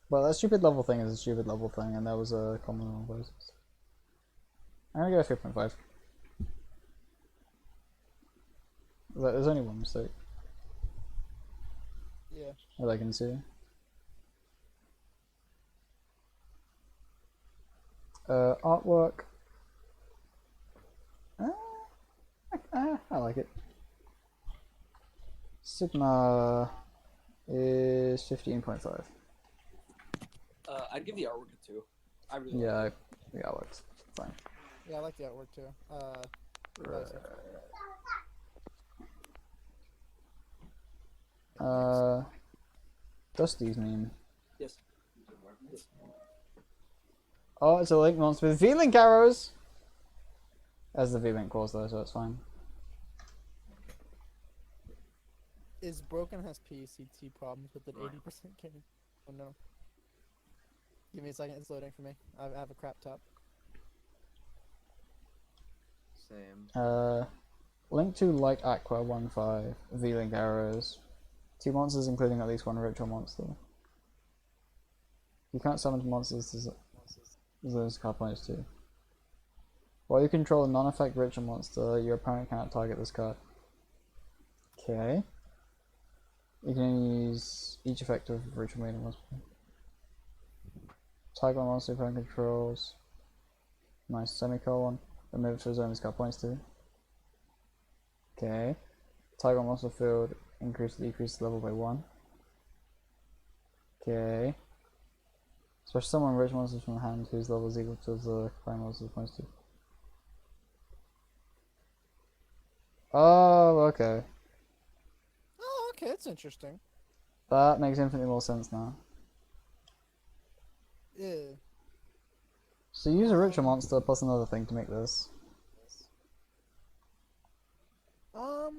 Well, that stupid level thing is a stupid level thing, and that was a common on basis. I'm gonna go 3.5. There's only one mistake
Yeah.
that I can see. Artwork. I like it. Sigma is 15.5.
I'd give the artwork a 2. I really
Yeah,
like
the artwork's fine.
Yeah, I like the artwork too. Basic.
Dusty's meme.
it. Yes.
Oh, it's a link monster with V-Link arrows! As the V-Link calls though, so it's fine.
Is Broken has PCT problems with an 80% carry? Oh no. Give me a second, it's loading for me. I have a crap top.
Same.
Link to like Aqua 1.5, V-Link arrows. 2 monsters including at least one ritual monster. You can't summon monsters as those card points too. While you control a non-effect ritual monster, your opponent cannot target this card. Okay. You can use each effect of ritual made monster. Target one monster opponent controls. Nice semicolon. Remove it to his own card points too. Okay. Target one monster field increase or decrease level by 1. Okay. Special summon rich monsters from the hand whose level is equal to the prime monster's points to. Oh, okay.
Oh, okay, that's interesting.
That makes infinitely more sense now.
Yeah.
So use a ritual monster plus another thing to make this.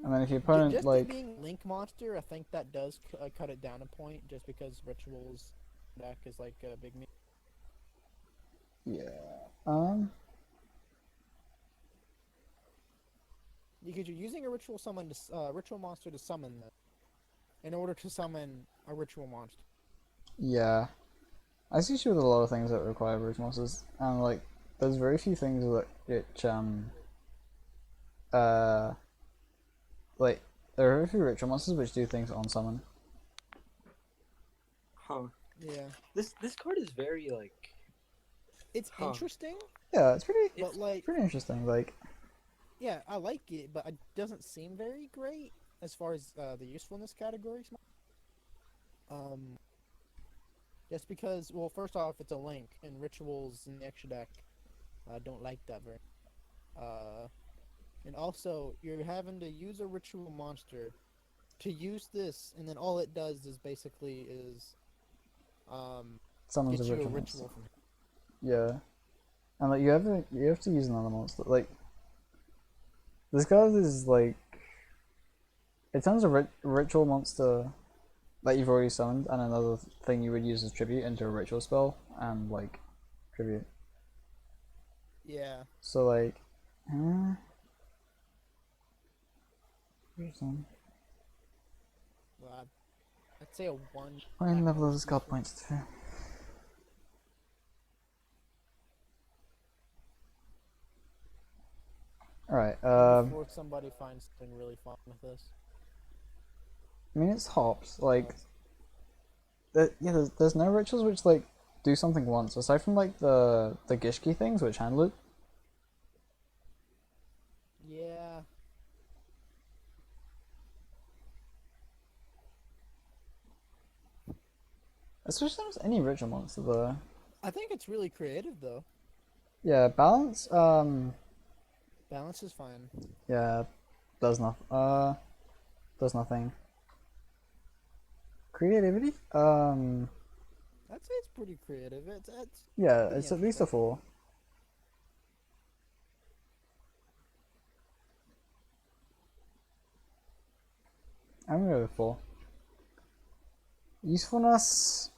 And then if your opponent
Just
like
it being Link monster, I think that does cut it down a point, just because rituals deck is like a big.
yeah.
Because you're using a ritual summon to ritual monster to summon them, in order to summon a ritual monster.
Yeah. I see issue with a lot of things that require ritual monsters, and like there's very few things that like there are very few ritual monsters which do things on summon.
Huh.
Yeah,
This card is very like.
it's
Huh.
interesting,
Yeah, it's pretty
but like,
pretty interesting. Like
yeah, I like it, but it doesn't seem very great as far as the usefulness categories. Just because, well, first off, it's a Link, and rituals in the extra deck don't like that very. And also, you're having to use a ritual monster to use this, and then all it does is basically
summons
get
a
you a
ritual
ritual
monster.
from him.
Yeah. And like you have to use another monster. Like this card is like it turns a ritual monster that you've already summoned and another thing you would use as tribute into a ritual spell and like tribute.
Yeah.
So like interesting.
Well, I'd say a 1.
When level of this card points to. Alright,
Before somebody finds something really fun with this.
I mean it's hops, like yeah, there's no rituals which like do something once, aside from like the Gishki things which handle it.
Yeah.
Especially if there's any ritual monster there.
I think it's really creative though.
Yeah, balance,
Balance is fine.
yeah, does nothing. Creativity?
I'd say it's pretty creative. It's
Yeah,
pretty
it's at least a
interesting.
4. I'm gonna go with 4. Usefulness.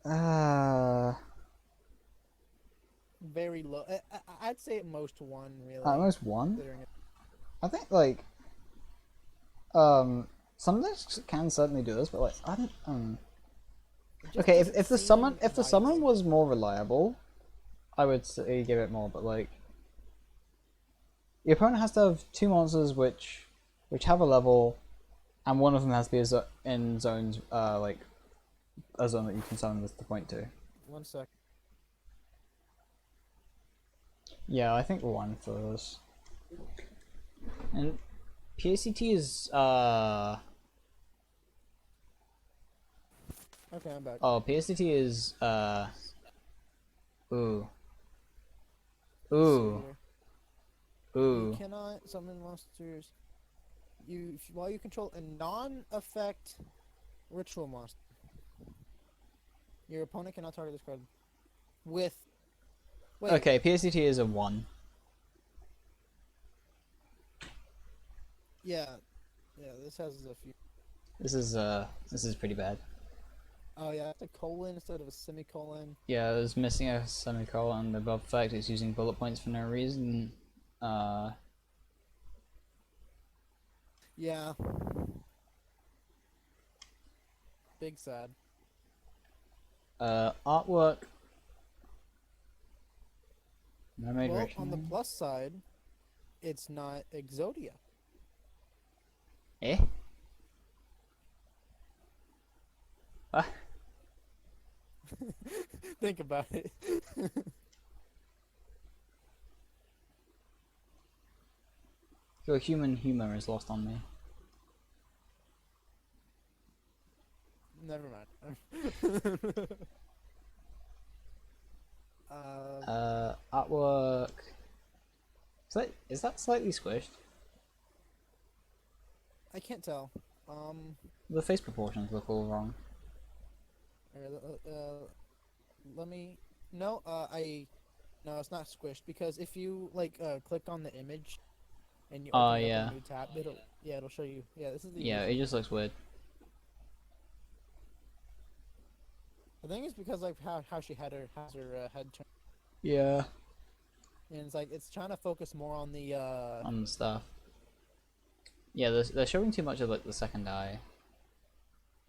Uh,
Very low. I'd say at most 1, really.
almost 1.
Considering it.
I think like some decks can certainly do this, but like I don't.
It just
Okay,
doesn't
if the
seem
summon
viable.
was more reliable, I would say give it more. But like, the opponent has to have 2 monsters which have a level, and one of them has to be in zones like a zone that you can summon with the point to.
1 sec.
Yeah, I think 1 for this. And PACT is
Okay, I'm back.
oh, PACT is ooh.
Let's see
Ooh.
here. You
Ooh.
cannot summon monsters. While you control a non-effect ritual monster. Your opponent cannot target this card with. Wait.
Okay, PACT is a 1.
Yeah. Yeah. This has a few.
This is pretty bad.
Oh yeah, it's a colon instead of a semicolon.
Yeah, it was missing a semicolon. The above fact it's using bullet points for no reason.
Yeah. Big sad.
Artwork. Mermaid
Well,
Ritual.
on the plus side, it's not Exodia.
Eh? What?
Think about it.
Your human humor is lost on me.
Never mind.
Artwork. Is that slightly squished?
I can't tell.
The face proportions look all wrong.
Let me. No, No, it's not squished because if you click on the image, and you open it
yeah.
up a new tab, it'll show you. Yeah, this is the.
Yeah, it just looks weird.
I think it's because how she has her head turned,
Yeah.
and it's trying to focus more on the
On the stuff. Yeah, they're showing too much of like the second eye.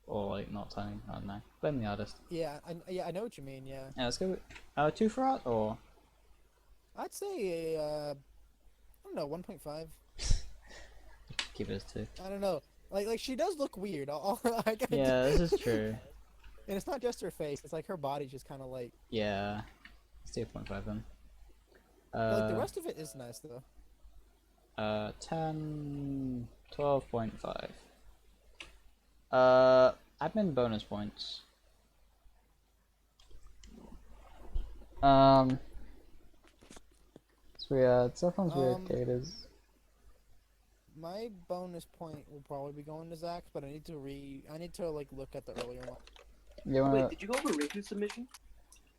Or like not telling. I don't know. Blame the artist.
Yeah, I know what you mean. Yeah,
Yeah, let's go with 2 for art or
I'd say I don't know, 1.5.
keep it as 2.
I don't know. Like she does look weird.
Yeah, this is true.
And it's not just her face. It's like her body's just kind of like.
Yeah. It's 2.5 then.
But, like the rest of it is nice though.
10, 12.5. Admin bonus points. So yeah, sometimes weird caters.
My bonus point will probably be going to Zach, but I need to look at the earlier one.
You wanna
Wait, did you go over Riku's submission?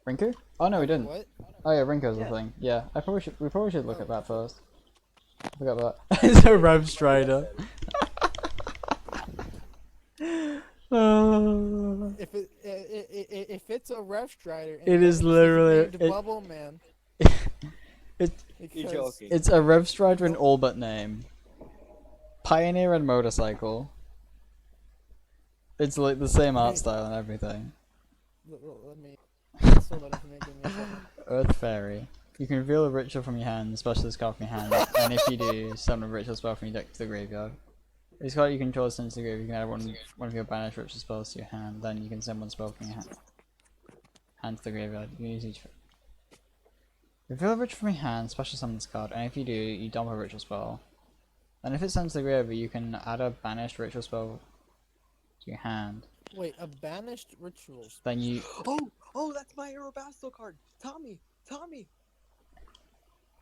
Rinku? Oh no, we didn't.
What?
Oh yeah, Rinko's
Yeah.
the thing. Yeah, we probably should look at that first. I forgot that. It's a Rev Strider.
If it's a Rev Strider, and
It is
it's
literally-
named
it-
Bubble Man.
It
You're
Because
joking.
it's a Rev Strider in all but name. Pioneer and motorcycle. It's like the same art style and everything.
let me. Still let me give me a second.
Earth Fairy. You can reveal a ritual from your hand, special this card from your hand, and if you do, summon a ritual spell from your deck to the graveyard. This card you control sends to the graveyard. You can add one of your banished ritual spells to your hand, then you can send one spell from your hand to the graveyard. You can use each. Reveal a ritual from your hand, special summon this card, and if you do, you dump a ritual spell. And if it sends to the graveyard, you can add a banished ritual spell to your hand.
Wait, a banished rituals.
Then you.
Oh, that's my Arabastel card. Tommy.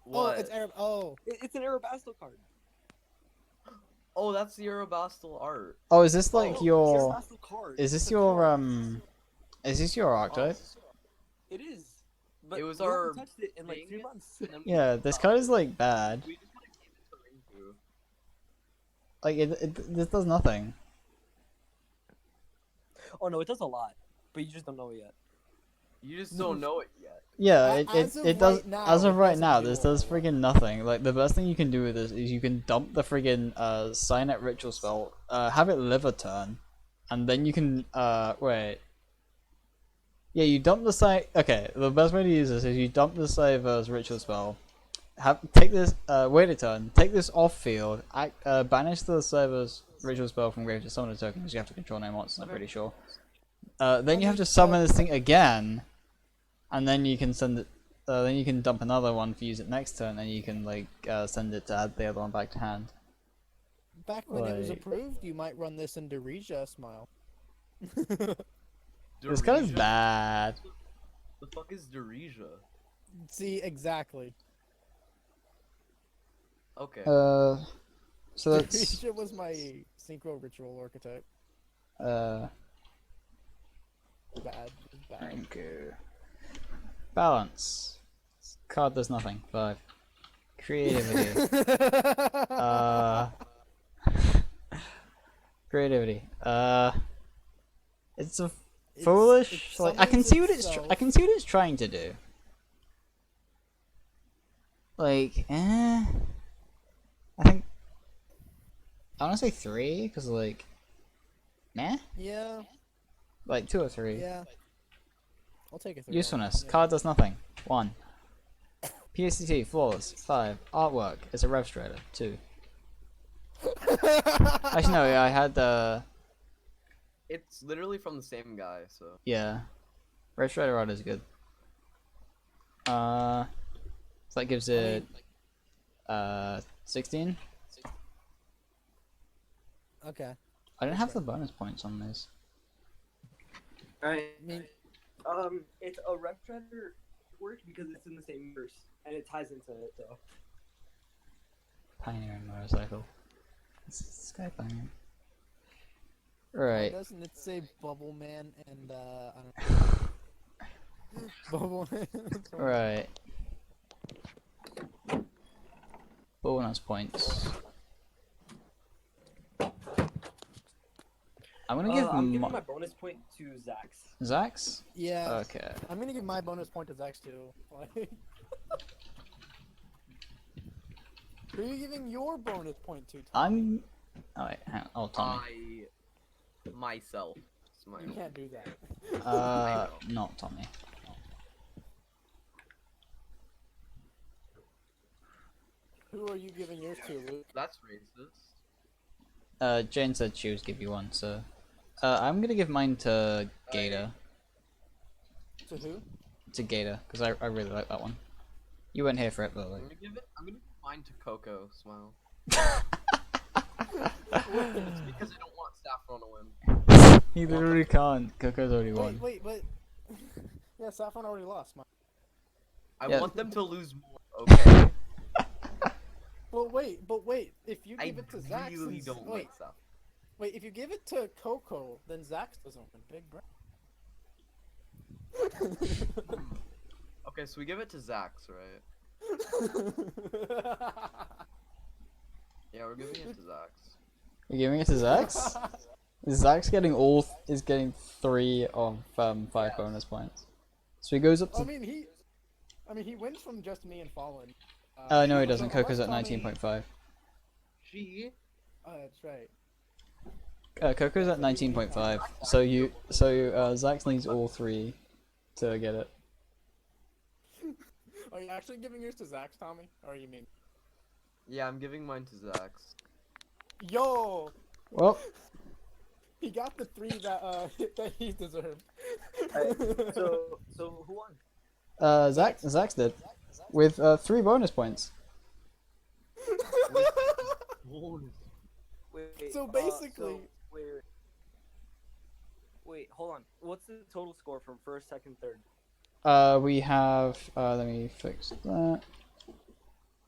Oh, it's Arab. Oh,
It's an Arabastel card.
Oh, that's the Eurobastel art.
Oh, is this like
Oh,
your?
Arabastel card.
Is this
It's a
your
card.
Is this your archetype?
It is. But
It was
we haven't
our
touched it in like
thing,
3 months.
and then we
Yeah, this card is like bad.
We just want to keep it to Ringu.
Like this does nothing.
Oh no, it does a lot, but you just don't know it yet.
You just don't know it yet.
Yeah,
As of
it does.
right now,
As of
it
right
doesn't
now,
do
this
a
does
whole lot.
friggin' nothing. Like the best thing you can do with this is you can dump the friggin' Signet Ritual spell, have it live a turn, and then you can wait. Yeah, you dump the Okay, the best way to use this is you dump the Cyver's Ritual spell. Take this wait a turn. Take this off field. Banish the Cyver's Ritual spell from grave to summon a token because you have to control no monsters. I'm pretty sure. Then you have to summon this thing again, and then you can send it. Then you can dump another one for use it next turn, and you can like send it to add the other one back to hand.
Back when it was
Like-
approved, you might run this in Darija Smile.
This card is
Darija?
bad.
The fuck is Darija?
See, exactly.
Okay.
So that's
Darija was my Synchro Ritual archetype.
uh.
Bad. Bad.
Thank you. Balance. Card does nothing. 5. Creativity. Creativity. It's a foolish.
it
Like I can
summons
see what
itself.
I can see what it's trying to do. Like, I think I want to say 3 because like, meh.
Yeah,
Like 2 or 3.
yeah. I'll take a 3.
Usefulness. Card does nothing. 1. PSCT, flawless. 5. Artwork. It's a Rev Strider. 2. Actually, no, yeah, I had
It's literally from the same guy, so.
yeah. Rev Strider art is good. So that gives it 16.
Okay.
I don't have the bonus points on this.
Alright.
I mean,
It's a Rev Shredder work because it's in the same verse and it ties into it though.
Pioneering motorcycle. It's Sky Pioneer.
why
Right.
doesn't it say Bubble Man and I don't know. Bubble Man.
Right. Bonus points. I'm gonna give
I'm giving my bonus point to Jaccs.
Jaccs?
Yeah.
Okay.
I'm gonna give my bonus point to Jacks too. Like, who are you giving your bonus point to? Tom?
I'm. Oh wait, hang on. Oh, Tommy.
Myself. Smile.
You can't do that.
Not Tommy.
Who are you giving yours to, Luke?
That's racist.
Jane said she was give you one, so. I'm gonna give mine to Gator.
To who?
To Gator, because I really like that one. You weren't here for it, but
I'm
like.
gonna give mine to Coco. Smile. It's because I don't want Saffron to win.
He literally can't. Coco's already won.
Wait, but yeah, Saffron already lost.
I
Yeah.
want them to lose more. Okay.
But wait. If you
I
give it to Zax,
really don't like Saffron.
wait. If you give it to Coco, then Zax doesn't win. Big brain.
Okay, so we give it to Jacks, right? Yeah, we're giving it to Jacks.
You're giving it to Zax? Zax getting is getting 3 of 5 bonus points. So he goes up
I
to.
mean, he wins from just me and Fallen.
No, he doesn't.
so
Coco's at
unless Tommy-
19.5.
She.
Oh, that's right.
Coco's at 19.5. So Zax needs all 3 to get it.
Are you actually giving yours to Zax, Tommy? Or you mean?
Yeah, I'm giving mine to Jacks.
Yo,
Well,
he got the 3 that that he deserved.
So who won?
Zax did with 3 bonus points.
Wait,
So basically-
wait, hold on. What's the total score from first, second, third?
We have. Let me fix that.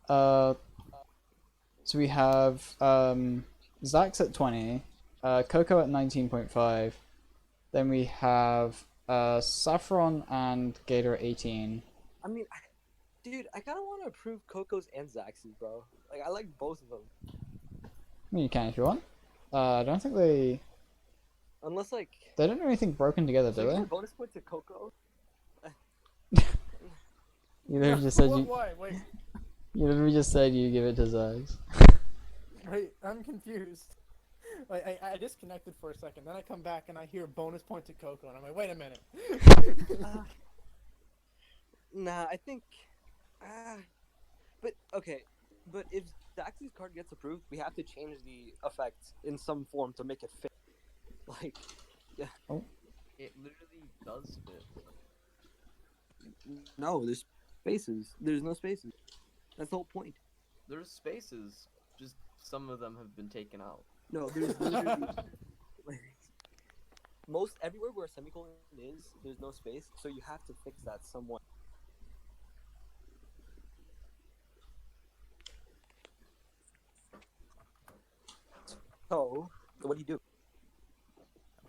So we have Zax at 20, Coco at 19.5. Then we have Saffron and Gator 18.
I mean, dude, I kind of want to approve Coco's and Zax's, bro. Like, I like both of them.
I mean, you can if you want. I don't think they
Unless, like,
don't do anything broken together,
so
do
you
they?
give bonus point to Coco.
You literally just said you.
Why? Wait,
You literally just said you give it to Zags.
wait, I'm confused. Like, I disconnected for a second, then I come back and I hear bonus point to Coco, and I'm like, wait a minute.
Nah, I think. But okay, but if Zax's card gets approved, we have to change the effect in some form to make it fit. Like,
It literally does fit.
no, there's spaces. There's no spaces. That's the whole point.
There's spaces, just some of them have been taken out.
No, there's literally like, most everywhere where a semicolon is, there's no space, so you have to fix that somewhat. So, what do you do?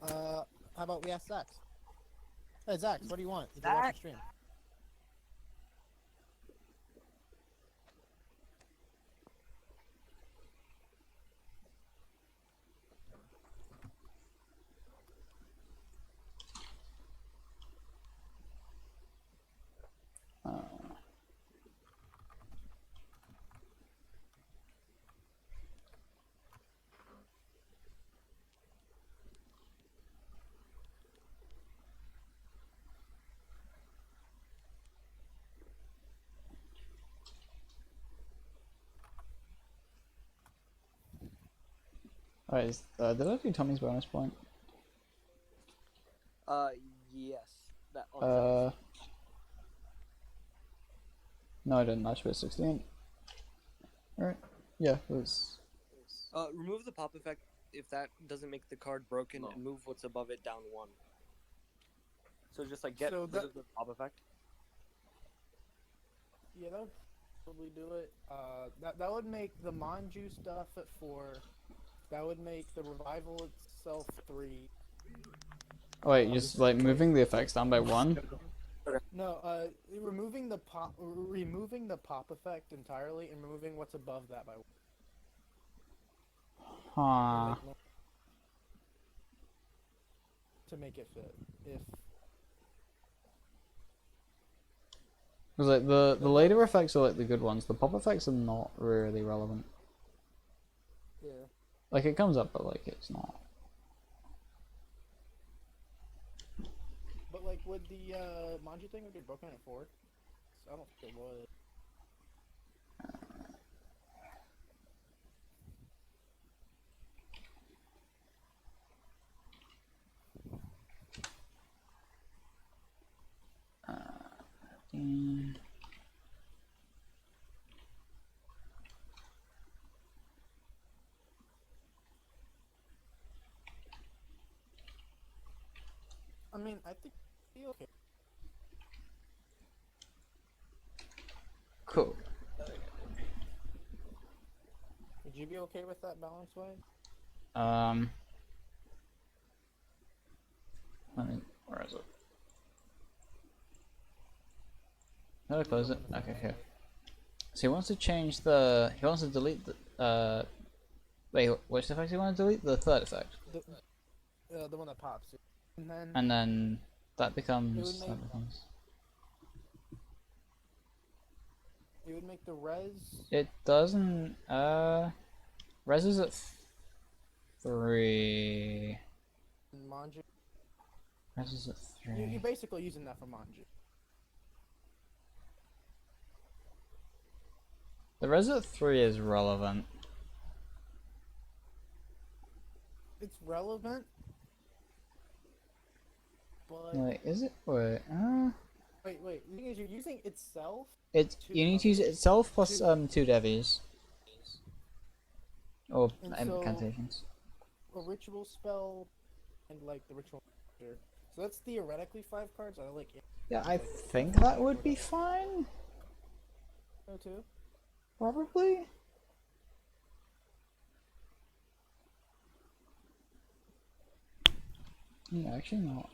How about we ask Zax? Hey, Zax, what do you want? If you're watching stream.
Alright, did I do Tommy's bonus point?
Yes. That.
No, I didn't. I should be 16. Alright. Yeah, it was.
Remove the pop effect if that doesn't make the card broken,
No.
and move what's above it down one. So just like get
So
rid
that-
of the pop effect.
Yeah, that would probably do it. That would make the Manju stuff at 4. That would make the revival itself 3.
Oh, wait, just like moving the effects down by 1?
No, removing the pop effect entirely and removing what's above that by 1.
Huh.
To make it fit. If
Because like the later effects are like the good ones. The pop effects are not really relevant.
yeah.
Like it comes up, but like it's not.
But like would the Manju thing would be broken at 4? I don't think it would.
Mm.
I mean, I think it'd be okay.
Cool.
Would you be okay with that balance way?
Where is it? How do I close it? Okay, here. So he wants to change the. He wants to delete the. Wait, which effect do you want to delete? The third effect.
The one that pops. And then.
And then that becomes.
It would make-
That becomes.
It would make the res.
It doesn't. Res is at 3.
Manju.
Res is at
You're
3.
basically using that for Manju.
The res at 3 is relevant.
It's relevant. But.
Wait, is it? Wait.
Wait. The thing is, you're using itself.
It's you need to use it itself plus 2 devies. Or
And so-
incantations.
A ritual spell. And like the ritual. monster. So that's theoretically 5 cards. I like it.
Yeah, I think that would be fine.
No, too.
Probably. Yeah, actually not.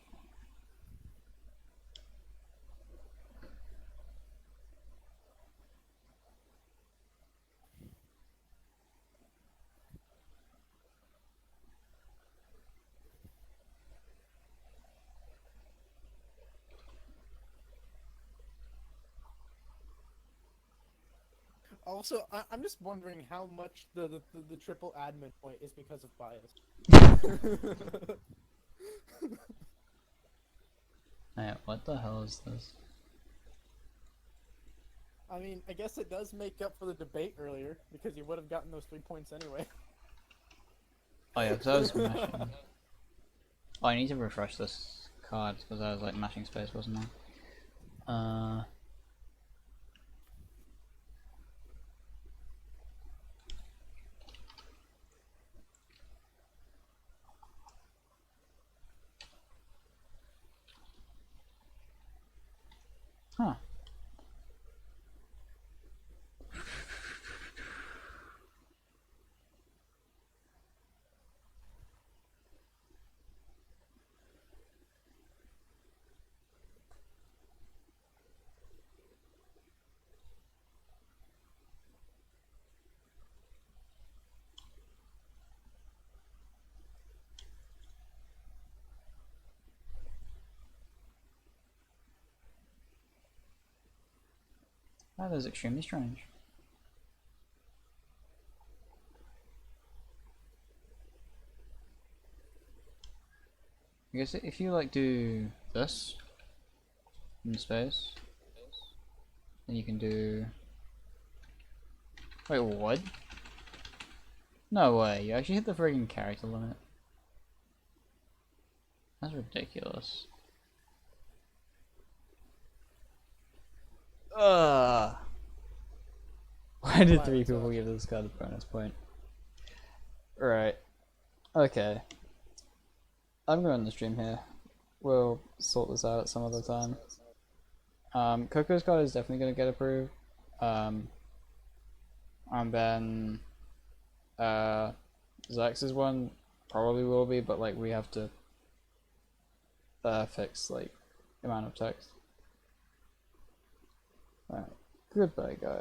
Also, I'm just wondering how much the triple admin point is because of bias.
Hey, what the hell is this?
I mean, I guess it does make up for the debate earlier, because you would have gotten those 3 points anyway.
Oh yeah, because I was mashing. Oh, I need to refresh this card because I was like mashing space, wasn't I? Huh. That is extremely strange. I guess if you like do this in space, then you can do. Wait, what? No way! You actually hit the friggin' character limit. That's ridiculous. Ugh. Why did 3 people give this card a bonus point? Right. Okay. I'm going to stream here. We'll sort this out some other time. Coco's card is definitely going to get approved. And then Jaccs' one probably will be, but like we have to fix like the amount of text. Alright. Goodbye, guys.